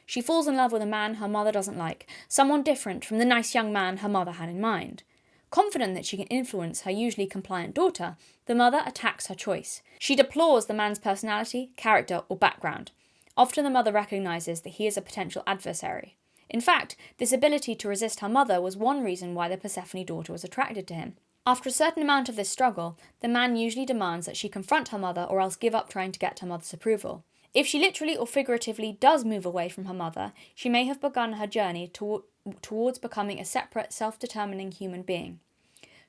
She falls in love with a man her mother doesn't like, someone different from the nice young man her mother had in mind. Confident that she can influence her usually compliant daughter, the mother attacks her choice. She deplores the man's personality, character, or background. Often the mother recognises that he is a potential adversary. In fact, this ability to resist her mother was one reason why the Persephone daughter was attracted to him. After a certain amount of this struggle, the man usually demands that she confront her mother or else give up trying to get her mother's approval. If she literally or figuratively does move away from her mother, she may have begun her journey towards becoming a separate, self-determining human being.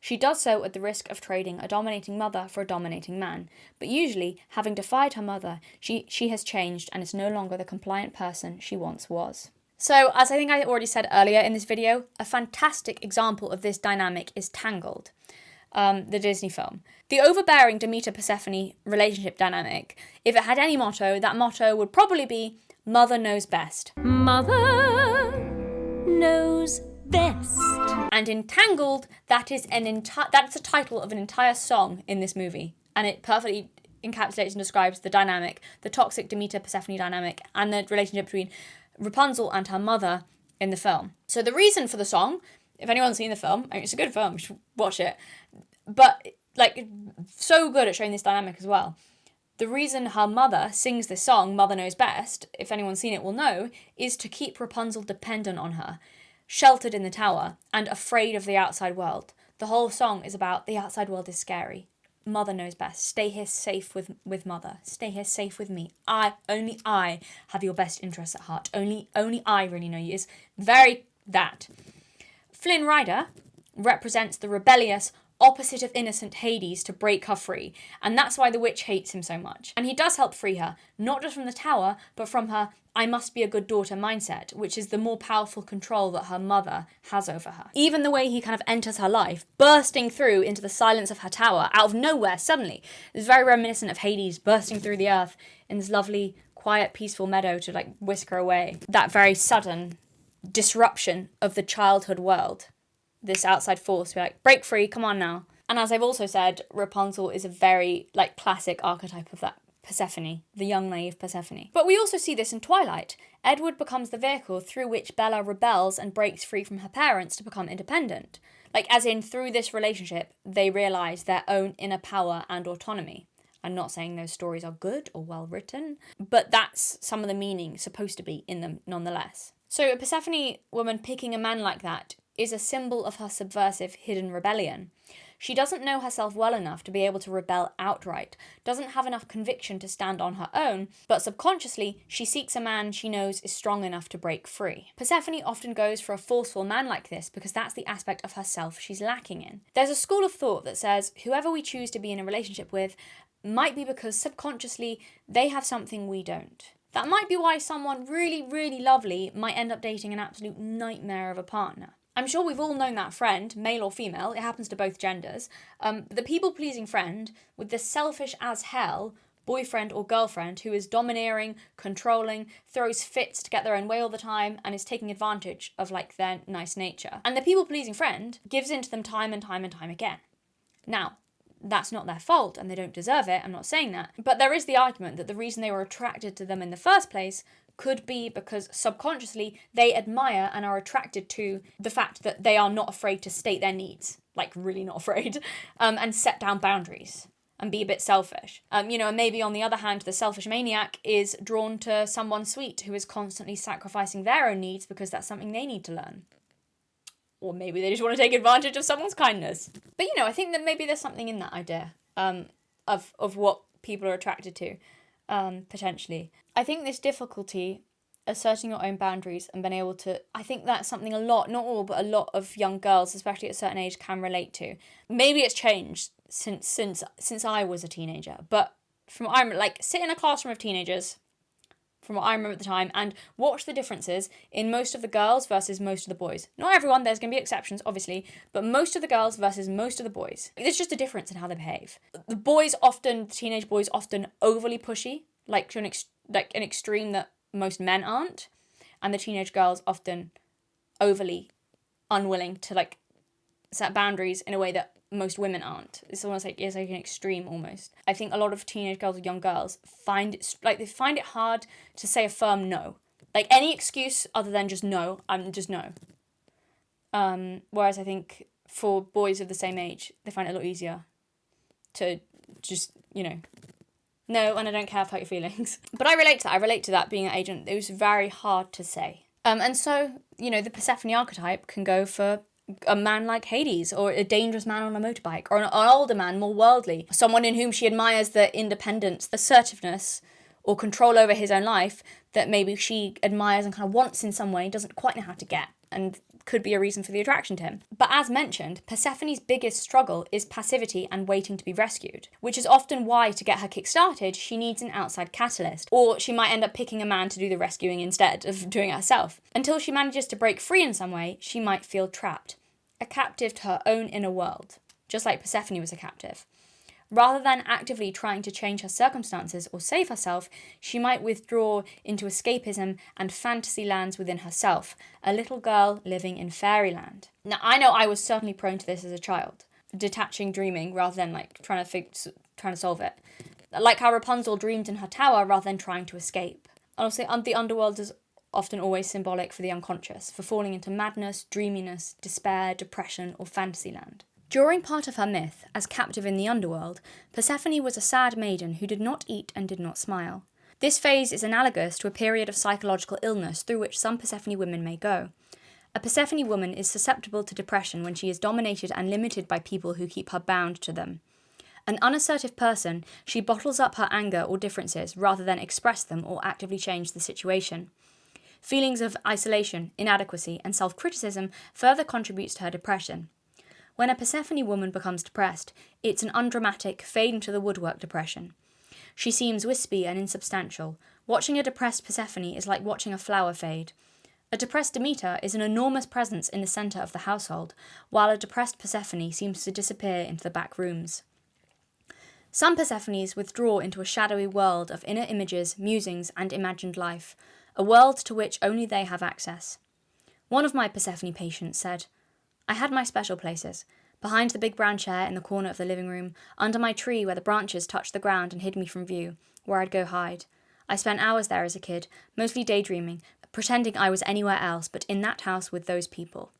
She does so at the risk of trading a dominating mother for a dominating man, but usually, having defied her mother, she has changed and is no longer the compliant person she once was. So, as I think I already said earlier in this video, a fantastic example of this dynamic is Tangled, the Disney film. The overbearing Demeter-Persephone relationship dynamic, if it had any motto, that motto would probably be, Mother knows best. Mother knows best. And in Tangled, that's the title of an entire song in this movie, and it perfectly encapsulates and describes the dynamic, the toxic Demeter-Persephone dynamic, and the relationship between Rapunzel and her mother in the film. So the reason for the song, if anyone's seen the film, I mean, it's a good film, you should watch it, but so good at showing this dynamic as well. The reason her mother sings this song, Mother Knows Best, if anyone's seen it will know, is to keep Rapunzel dependent on her, sheltered in the tower, and afraid of the outside world. The whole song is about the outside world is scary. Mother knows best. Stay here safe with mother. Stay here safe with me. Only I have your best interests at heart. Only I really know you. It's very that. Flynn Rider represents the rebellious, opposite of innocent Hades to break her free, and that's why the witch hates him so much. And he does help free her, not just from the tower, but from her I must be a good daughter mindset, which is the more powerful control that her mother has over her. Even the way he kind of enters her life, bursting through into the silence of her tower, out of nowhere, suddenly, is very reminiscent of Hades bursting through the earth in this lovely, quiet, peaceful meadow to whisk her away. That very sudden disruption of the childhood world. This outside force, be like, break free, come on now. And as I've also said, Rapunzel is a very classic archetype of that Persephone, the young naive Persephone. But we also see this in Twilight. Edward becomes the vehicle through which Bella rebels and breaks free from her parents to become independent. Like, as in, through this relationship, they realise their own inner power and autonomy. I'm not saying those stories are good or well written, but that's some of the meaning supposed to be in them nonetheless. So a Persephone woman picking a man like that is a symbol of her subversive hidden rebellion. She doesn't know herself well enough to be able to rebel outright, doesn't have enough conviction to stand on her own, but subconsciously she seeks a man she knows is strong enough to break free. Persephone often goes for a forceful man like this because that's the aspect of herself she's lacking in. There's a school of thought that says whoever we choose to be in a relationship with might be because subconsciously they have something we don't. That might be why someone really, really lovely might end up dating an absolute nightmare of a partner. I'm sure we've all known that friend, male or female, it happens to both genders, the people-pleasing friend with the selfish as hell boyfriend or girlfriend who is domineering, controlling, throws fits to get their own way all the time, and is taking advantage of, like, their nice nature. And the people-pleasing friend gives in to them time and time and time again. Now, that's not their fault and they don't deserve it, I'm not saying that, but there is the argument that the reason they were attracted to them in the first place could be because subconsciously they admire and are attracted to the fact that they are not afraid to state their needs, like really not afraid, and set down boundaries and be a bit selfish. And maybe on the other hand, the selfish maniac is drawn to someone sweet who is constantly sacrificing their own needs because that's something they need to learn. Or maybe they just want to take advantage of someone's kindness. But, I think that maybe there's something in that idea of what people are attracted to, potentially. I think this difficulty asserting your own boundaries and being able to, I think that's something a lot, not all, but a lot of young girls, especially at a certain age, can relate to. Maybe it's changed since I was a teenager, but from what I'm sit in a classroom of teenagers, from what I remember at the time, and watch the differences in most of the girls versus most of the boys. Not everyone, there's going to be exceptions, obviously, but most of the girls versus most of the boys. There's just a difference in how they behave. The teenage boys often overly pushy, to an extreme that most men aren't, and the teenage girls often overly unwilling to, set boundaries in a way that most women aren't. It's almost like an extreme almost. I think a lot of teenage girls or young girls find it hard to say a firm no. Any excuse other than just no, just no. Whereas I think for boys of the same age, they find it a lot easier to just, no, and I don't care about your feelings. But I relate to that. I relate to that being an agent. It was very hard to say. And so, the Persephone archetype can go for a man like Hades, or a dangerous man on a motorbike, or an older man, more worldly, someone in whom she admires the independence, assertiveness, or control over his own life that maybe she admires and kind of wants in some way, doesn't quite know how to get, and could be a reason for the attraction to him. But as mentioned, Persephone's biggest struggle is passivity and waiting to be rescued, which is often why, to get her kick-started, she needs an outside catalyst, or she might end up picking a man to do the rescuing instead of doing it herself. Until she manages to break free in some way, she might feel trapped. A captive to her own inner world, just like Persephone was a captive. Rather than actively trying to change her circumstances or save herself, she might withdraw into escapism and fantasy lands within herself, a little girl living in fairyland. Now, I know I was certainly prone to this as a child, detaching dreaming rather than trying to solve it. Like how Rapunzel dreamed in her tower rather than trying to escape. Honestly, the underworld is often always symbolic for the unconscious, for falling into madness, dreaminess, despair, depression, or fantasyland. During part of her myth, as captive in the underworld, Persephone was a sad maiden who did not eat and did not smile. This phase is analogous to a period of psychological illness through which some Persephone women may go. A Persephone woman is susceptible to depression when she is dominated and limited by people who keep her bound to them. An unassertive person, she bottles up her anger or differences rather than express them or actively change the situation. Feelings of isolation, inadequacy, and self-criticism further contributes to her depression. When a Persephone woman becomes depressed, it's an undramatic, fade-into-the-woodwork depression. She seems wispy and insubstantial. Watching a depressed Persephone is like watching a flower fade. A depressed Demeter is an enormous presence in the centre of the household, while a depressed Persephone seems to disappear into the back rooms. Some Persephones withdraw into a shadowy world of inner images, musings, and imagined life, a world to which only they have access. One of my Persephone patients said, "I had my special places, behind the big brown chair in the corner of the living room, under my tree where the branches touched the ground and hid me from view, where I'd go hide. I spent hours there as a kid, mostly daydreaming, pretending I was anywhere else but in that house with those people.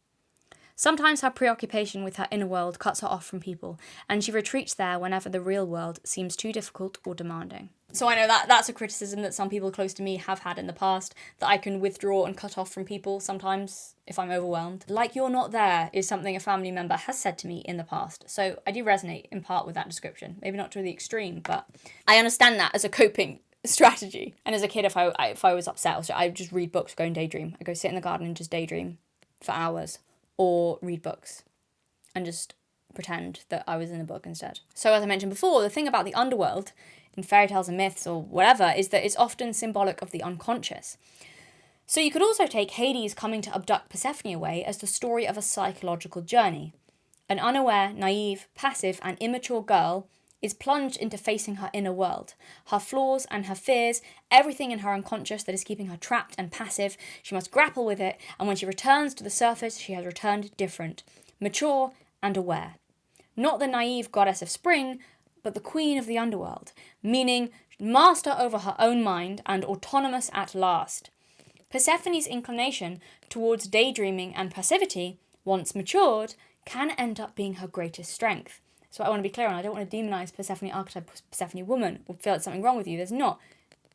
Sometimes her preoccupation with her inner world cuts her off from people, and she retreats there whenever the real world seems too difficult or demanding. So I know that's a criticism that some people close to me have had in the past, that I can withdraw and cut off from people sometimes if I'm overwhelmed. Like you're not there is something a family member has said to me in the past. So I do resonate in part with that description. Maybe not to the extreme, but I understand that as a coping strategy. And as a kid, if I was upset, I would just read books, go and daydream. I'd go sit in the garden and just daydream for hours, or read books and just pretend that I was in a book instead. So as I mentioned before, the thing about the underworld in fairy tales and myths or whatever is that it's often symbolic of the unconscious. So you could also take Hades coming to abduct Persephone away as the story of a psychological journey. An unaware, naive, passive and immature girl is plunged into facing her inner world, her flaws and her fears, everything in her unconscious that is keeping her trapped and passive. She must grapple with it, and when she returns to the surface, she has returned different, mature and aware. Not the naive goddess of spring, but the queen of the underworld, meaning master over her own mind and autonomous at last. Persephone's inclination towards daydreaming and passivity, once matured, can end up being her greatest strength. So I want to be clear on, I don't want to demonize Persephone archetype, Persephone woman, or feel like something wrong with you. There's not.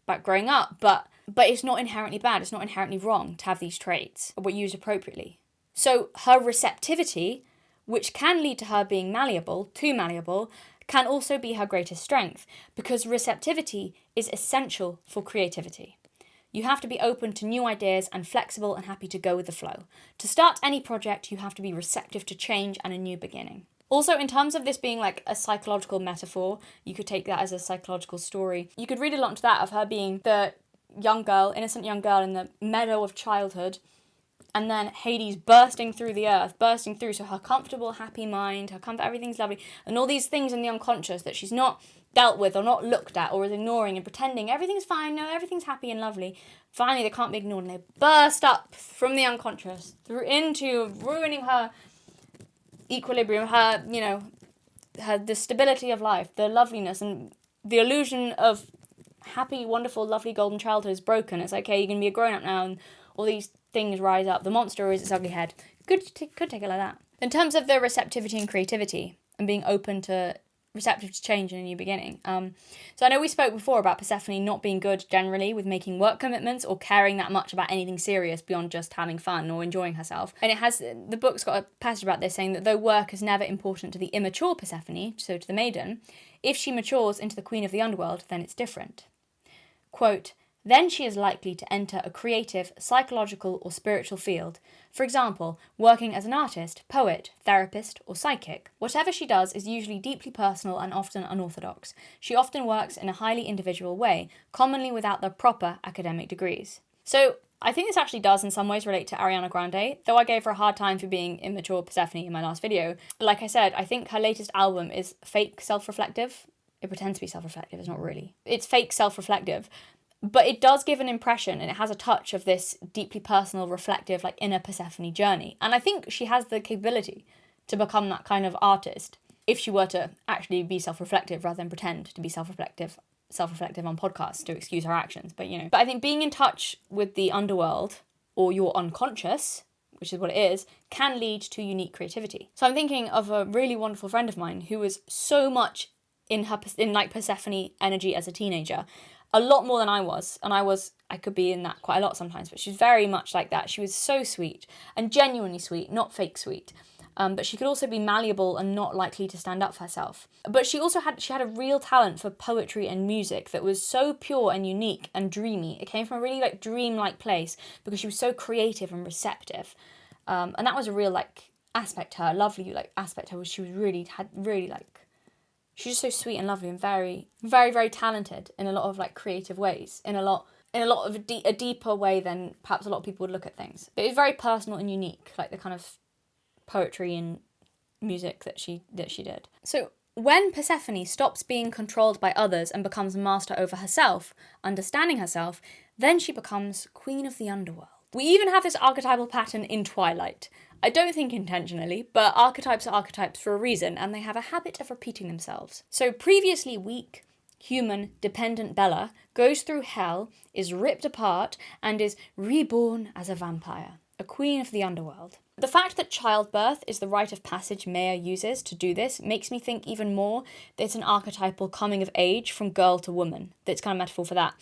About growing up, but it's not inherently bad. It's not inherently wrong to have these traits, but used appropriately. So her receptivity, which can lead to her being malleable, too malleable, can also be her greatest strength, because receptivity is essential for creativity. You have to be open to new ideas and flexible and happy to go with the flow. To start any project, you have to be receptive to change and a new beginning. Also, in terms of this being like a psychological metaphor, you could take that as a psychological story. You could read a lot into that of her being the young girl, innocent young girl in the meadow of childhood, and then Hades bursting through the earth, so her comfortable, happy mind, everything's lovely, and all these things in the unconscious that she's not dealt with or not looked at or is ignoring and pretending everything's fine, no, everything's happy and lovely. Finally, they can't be ignored and they burst up from the unconscious through into ruining her equilibrium, the stability of life, the loveliness, and the illusion of happy, wonderful, lovely golden childhood is broken. It's like, okay, you're going to be a grown-up now, and all these things rise up. The monster is its ugly head. Could take it like that. In terms of the receptivity and creativity, and being receptive to change and a new beginning. So I know we spoke before about Persephone not being good generally with making work commitments or caring that much about anything serious beyond just having fun or enjoying herself. And the book's got a passage about this saying that though work is never important to the immature Persephone, so to the maiden, if she matures into the queen of the underworld, then it's different. Quote, then she is likely to enter a creative, psychological or spiritual field. For example, working as an artist, poet, therapist or psychic. Whatever she does is usually deeply personal and often unorthodox. She often works in a highly individual way, commonly without the proper academic degrees. So I think this actually does in some ways relate to Ariana Grande, though I gave her a hard time for being immature Persephone in my last video. Like I said, I think her latest album is fake self-reflective. It pretends to be self-reflective, it's not really. It's fake self-reflective. But it does give an impression, and it has a touch of this deeply personal, reflective, like inner Persephone journey. And I think she has the capability to become that kind of artist if she were to actually be self-reflective rather than pretend to be self-reflective on podcasts to excuse her actions. But I think being in touch with the underworld or your unconscious, which is what it is, can lead to unique creativity. So I'm thinking of a really wonderful friend of mine who was so much in like Persephone energy as a teenager. A lot more than I was, and I could be in that quite a lot sometimes, but she's very much like that. She was so sweet, and genuinely sweet, not fake sweet. But she could also be malleable and not likely to stand up for herself. But she had a real talent for poetry and music that was so pure and unique and dreamy. It came from a really like dream-like place because she was so creative and receptive. And that was a real like aspect to her, lovely like aspect to her. She was she's just so sweet and lovely and very, very, very talented in a lot of like creative ways, in a lot of a deeper way than perhaps a lot of people would look at things. But it was very personal and unique, like the kind of poetry and music that she did. So when Persephone stops being controlled by others and becomes master over herself, understanding herself, then she becomes queen of the underworld. We even have this archetypal pattern in Twilight. I don't think intentionally, but archetypes are archetypes for a reason, and they have a habit of repeating themselves. So previously weak, human, dependent Bella goes through hell, is ripped apart, and is reborn as a vampire, a queen of the underworld. The fact that childbirth is the rite of passage Maya uses to do this makes me think even more that it's an archetypal coming of age from girl to woman. That's kind of metaphor for that.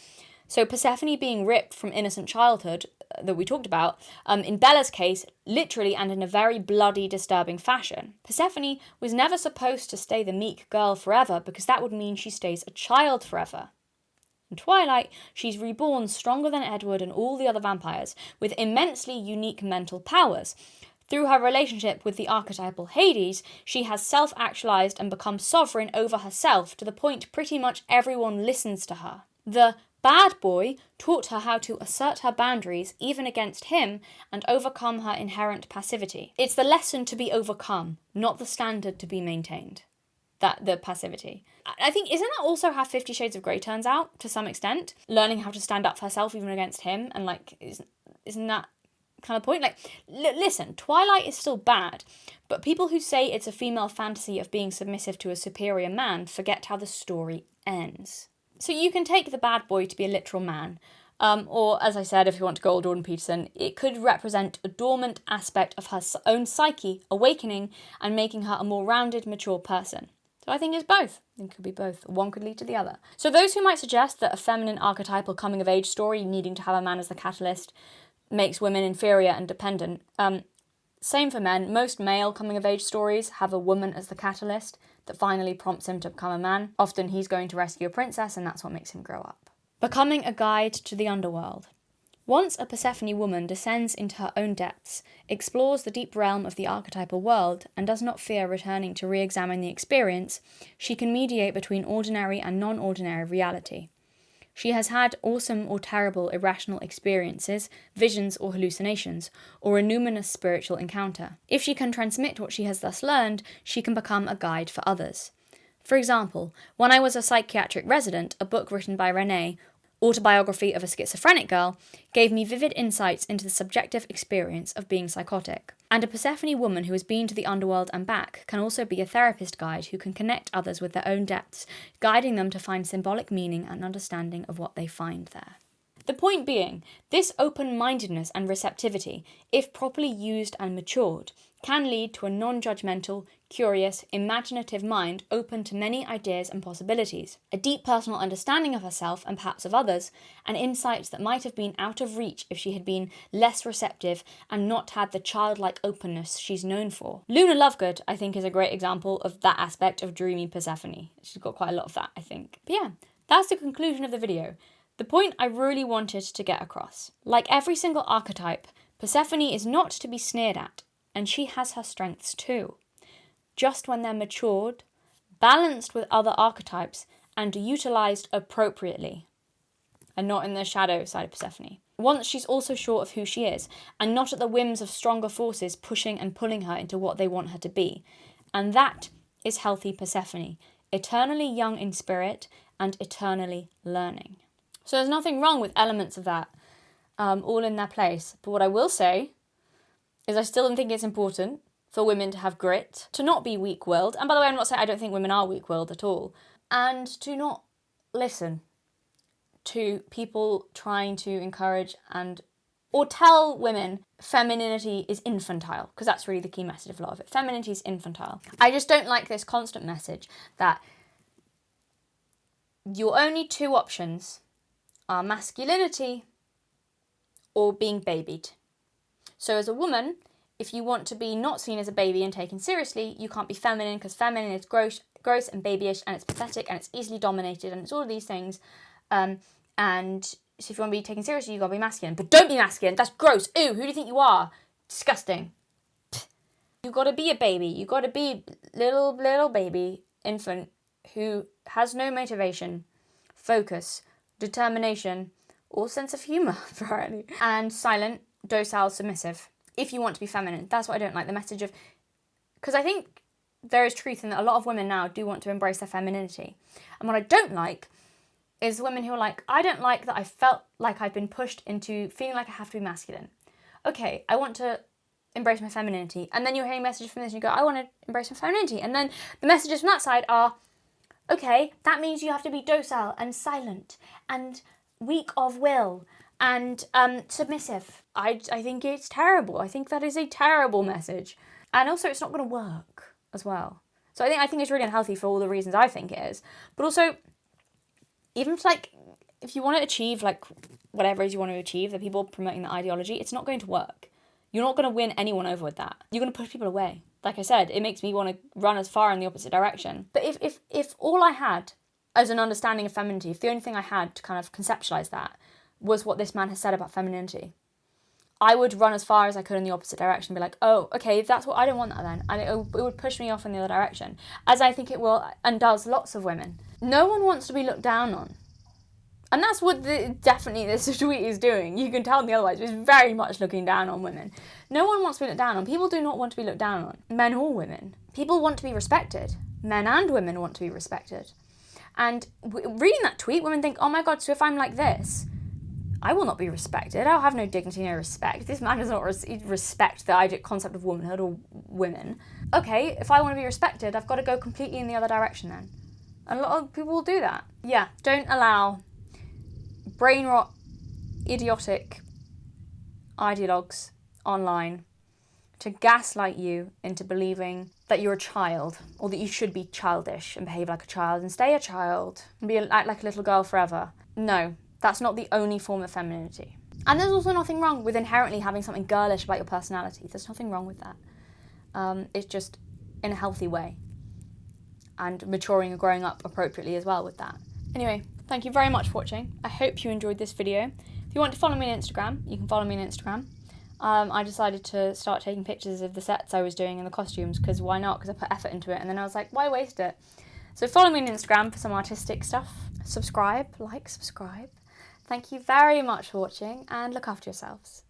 So Persephone being ripped from innocent childhood that we talked about, in Bella's case, literally and in a very bloody, disturbing fashion. Persephone was never supposed to stay the meek girl forever because that would mean she stays a child forever. In Twilight, she's reborn stronger than Edward and all the other vampires, with immensely unique mental powers. Through her relationship with the archetypal Hades, she has self-actualized and become sovereign over herself to the point pretty much everyone listens to her. The bad boy taught her how to assert her boundaries even against him and overcome her inherent passivity. It's the lesson to be overcome, not the standard to be maintained. The passivity. I think, isn't that also how 50 Shades of Grey turns out, to some extent? Learning how to stand up for herself even against him, and like, isn't that kind of point? Like, listen, Twilight is still bad, but people who say it's a female fantasy of being submissive to a superior man forget how the story ends. So you can take the bad boy to be a literal man, or, as I said, if you want to go old Jordan Peterson, it could represent a dormant aspect of her own psyche awakening and making her a more rounded, mature person. So I think it's both. I think it could be both. One could lead to the other. So those who might suggest that a feminine archetypal coming-of-age story needing to have a man as the catalyst makes women inferior and dependent, same for men. Most male coming-of-age stories have a woman as the catalyst that finally prompts him to become a man. Often he's going to rescue a princess and that's what makes him grow up. Becoming a guide to the underworld. Once a Persephone woman descends into her own depths, explores the deep realm of the archetypal world, and does not fear returning to re-examine the experience, she can mediate between ordinary and non-ordinary reality. She has had awesome or terrible irrational experiences, visions or hallucinations, or a numinous spiritual encounter. If she can transmit what she has thus learned, she can become a guide for others. For example, when I was a psychiatric resident, a book written by Renee, Autobiography of a Schizophrenic Girl, gave me vivid insights into the subjective experience of being psychotic. And a Persephone woman who has been to the underworld and back can also be a therapist guide who can connect others with their own depths, guiding them to find symbolic meaning and understanding of what they find there. The point being, this open-mindedness and receptivity, if properly used and matured, can lead to a non-judgmental, curious, imaginative mind open to many ideas and possibilities, a deep personal understanding of herself and perhaps of others, and insights that might have been out of reach if she had been less receptive and not had the childlike openness she's known for. Luna Lovegood, I think, is a great example of that aspect of dreamy Persephone. She's got quite a lot of that, I think. But yeah, that's the conclusion of the video. The point I really wanted to get across. Like every single archetype, Persephone is not to be sneered at, and she has her strengths too. Just when they're matured, balanced with other archetypes, and utilised appropriately, and not in the shadow side of Persephone. Once she's also sure of who she is, and not at the whims of stronger forces pushing and pulling her into what they want her to be. And that is healthy Persephone, eternally young in spirit and eternally learning. So there's nothing wrong with elements of that, all in their place. But what I will say is I still don't think it's important for women to have grit, to not be weak-willed. And by the way, I'm not saying I don't think women are weak-willed at all. And to not listen to people trying to encourage or tell women femininity is infantile, because that's really the key message of a lot of it. Femininity is infantile. I just don't like this constant message that your only two options are masculinity or being babied. So as a woman, if you want to be not seen as a baby and taken seriously, you can't be feminine because feminine is gross and babyish and it's pathetic and it's easily dominated and it's all of these things. And so if you want to be taken seriously, you've got to be masculine. But don't be masculine. That's gross. Ooh, who do you think you are? Disgusting. You've got to be a baby. You've got to be little baby infant who has no motivation, focus, determination, or sense of humour, apparently. And silent, docile, submissive. If you want to be feminine. That's what I don't like. The message of... Because I think there is truth in that a lot of women now do want to embrace their femininity. And what I don't like is women who are like, I don't like that I felt like I've been pushed into feeling like I have to be masculine. Okay, I want to embrace my femininity. And then you're hearing messages from this and you go, I want to embrace my femininity. And then the messages from that side are, Okay, that means you have to be docile and silent and weak of will and submissive. I think it's terrible. I think that is a terrible message. And also it's not going to work as well. So I think it's really unhealthy for all the reasons I think it is. But also, even if you want to achieve whatever it is you want to achieve, the people promoting the ideology, it's not going to work. You're not going to win anyone over with that. You're going to push people away. Like I said, it makes me want to run as far in the opposite direction. But if all I had as an understanding of femininity, if the only thing I had to kind of conceptualize that was what this man has said about femininity, I would run as far as I could in the opposite direction and be like, oh, okay, if that's what, I don't want that then. And it would push me off in the other direction, as I think it will and does lots of women. No one wants to be looked down on. And that's what definitely this tweet is doing. You can tell me otherwise, it's very much looking down on women. No one wants to be looked down on. People do not want to be looked down on, men or women. People want to be respected. Men and women want to be respected. And reading that tweet, women think, oh my God, so if I'm like this, I will not be respected. I'll have no dignity, no respect. This man does not respect the concept of womanhood or women. Okay, if I want to be respected, I've got to go completely in the other direction then. And a lot of people will do that. Yeah, don't allow brain rot, idiotic ideologues online to gaslight you into believing that you're a child or that you should be childish and behave like a child and stay a child and act like a little girl forever. No, that's not the only form of femininity. And there's also nothing wrong with inherently having something girlish about your personality. There's nothing wrong with that. It's just in a healthy way and maturing and growing up appropriately as well with that. Anyway, thank you very much for watching. I hope you enjoyed this video. If you want to follow me on Instagram, you can follow me on Instagram. I decided to start taking pictures of the sets I was doing and the costumes, because why not? Because I put effort into it, and then I was like, why waste it? So follow me on Instagram for some artistic stuff. Subscribe, subscribe. Thank you very much for watching, and look after yourselves.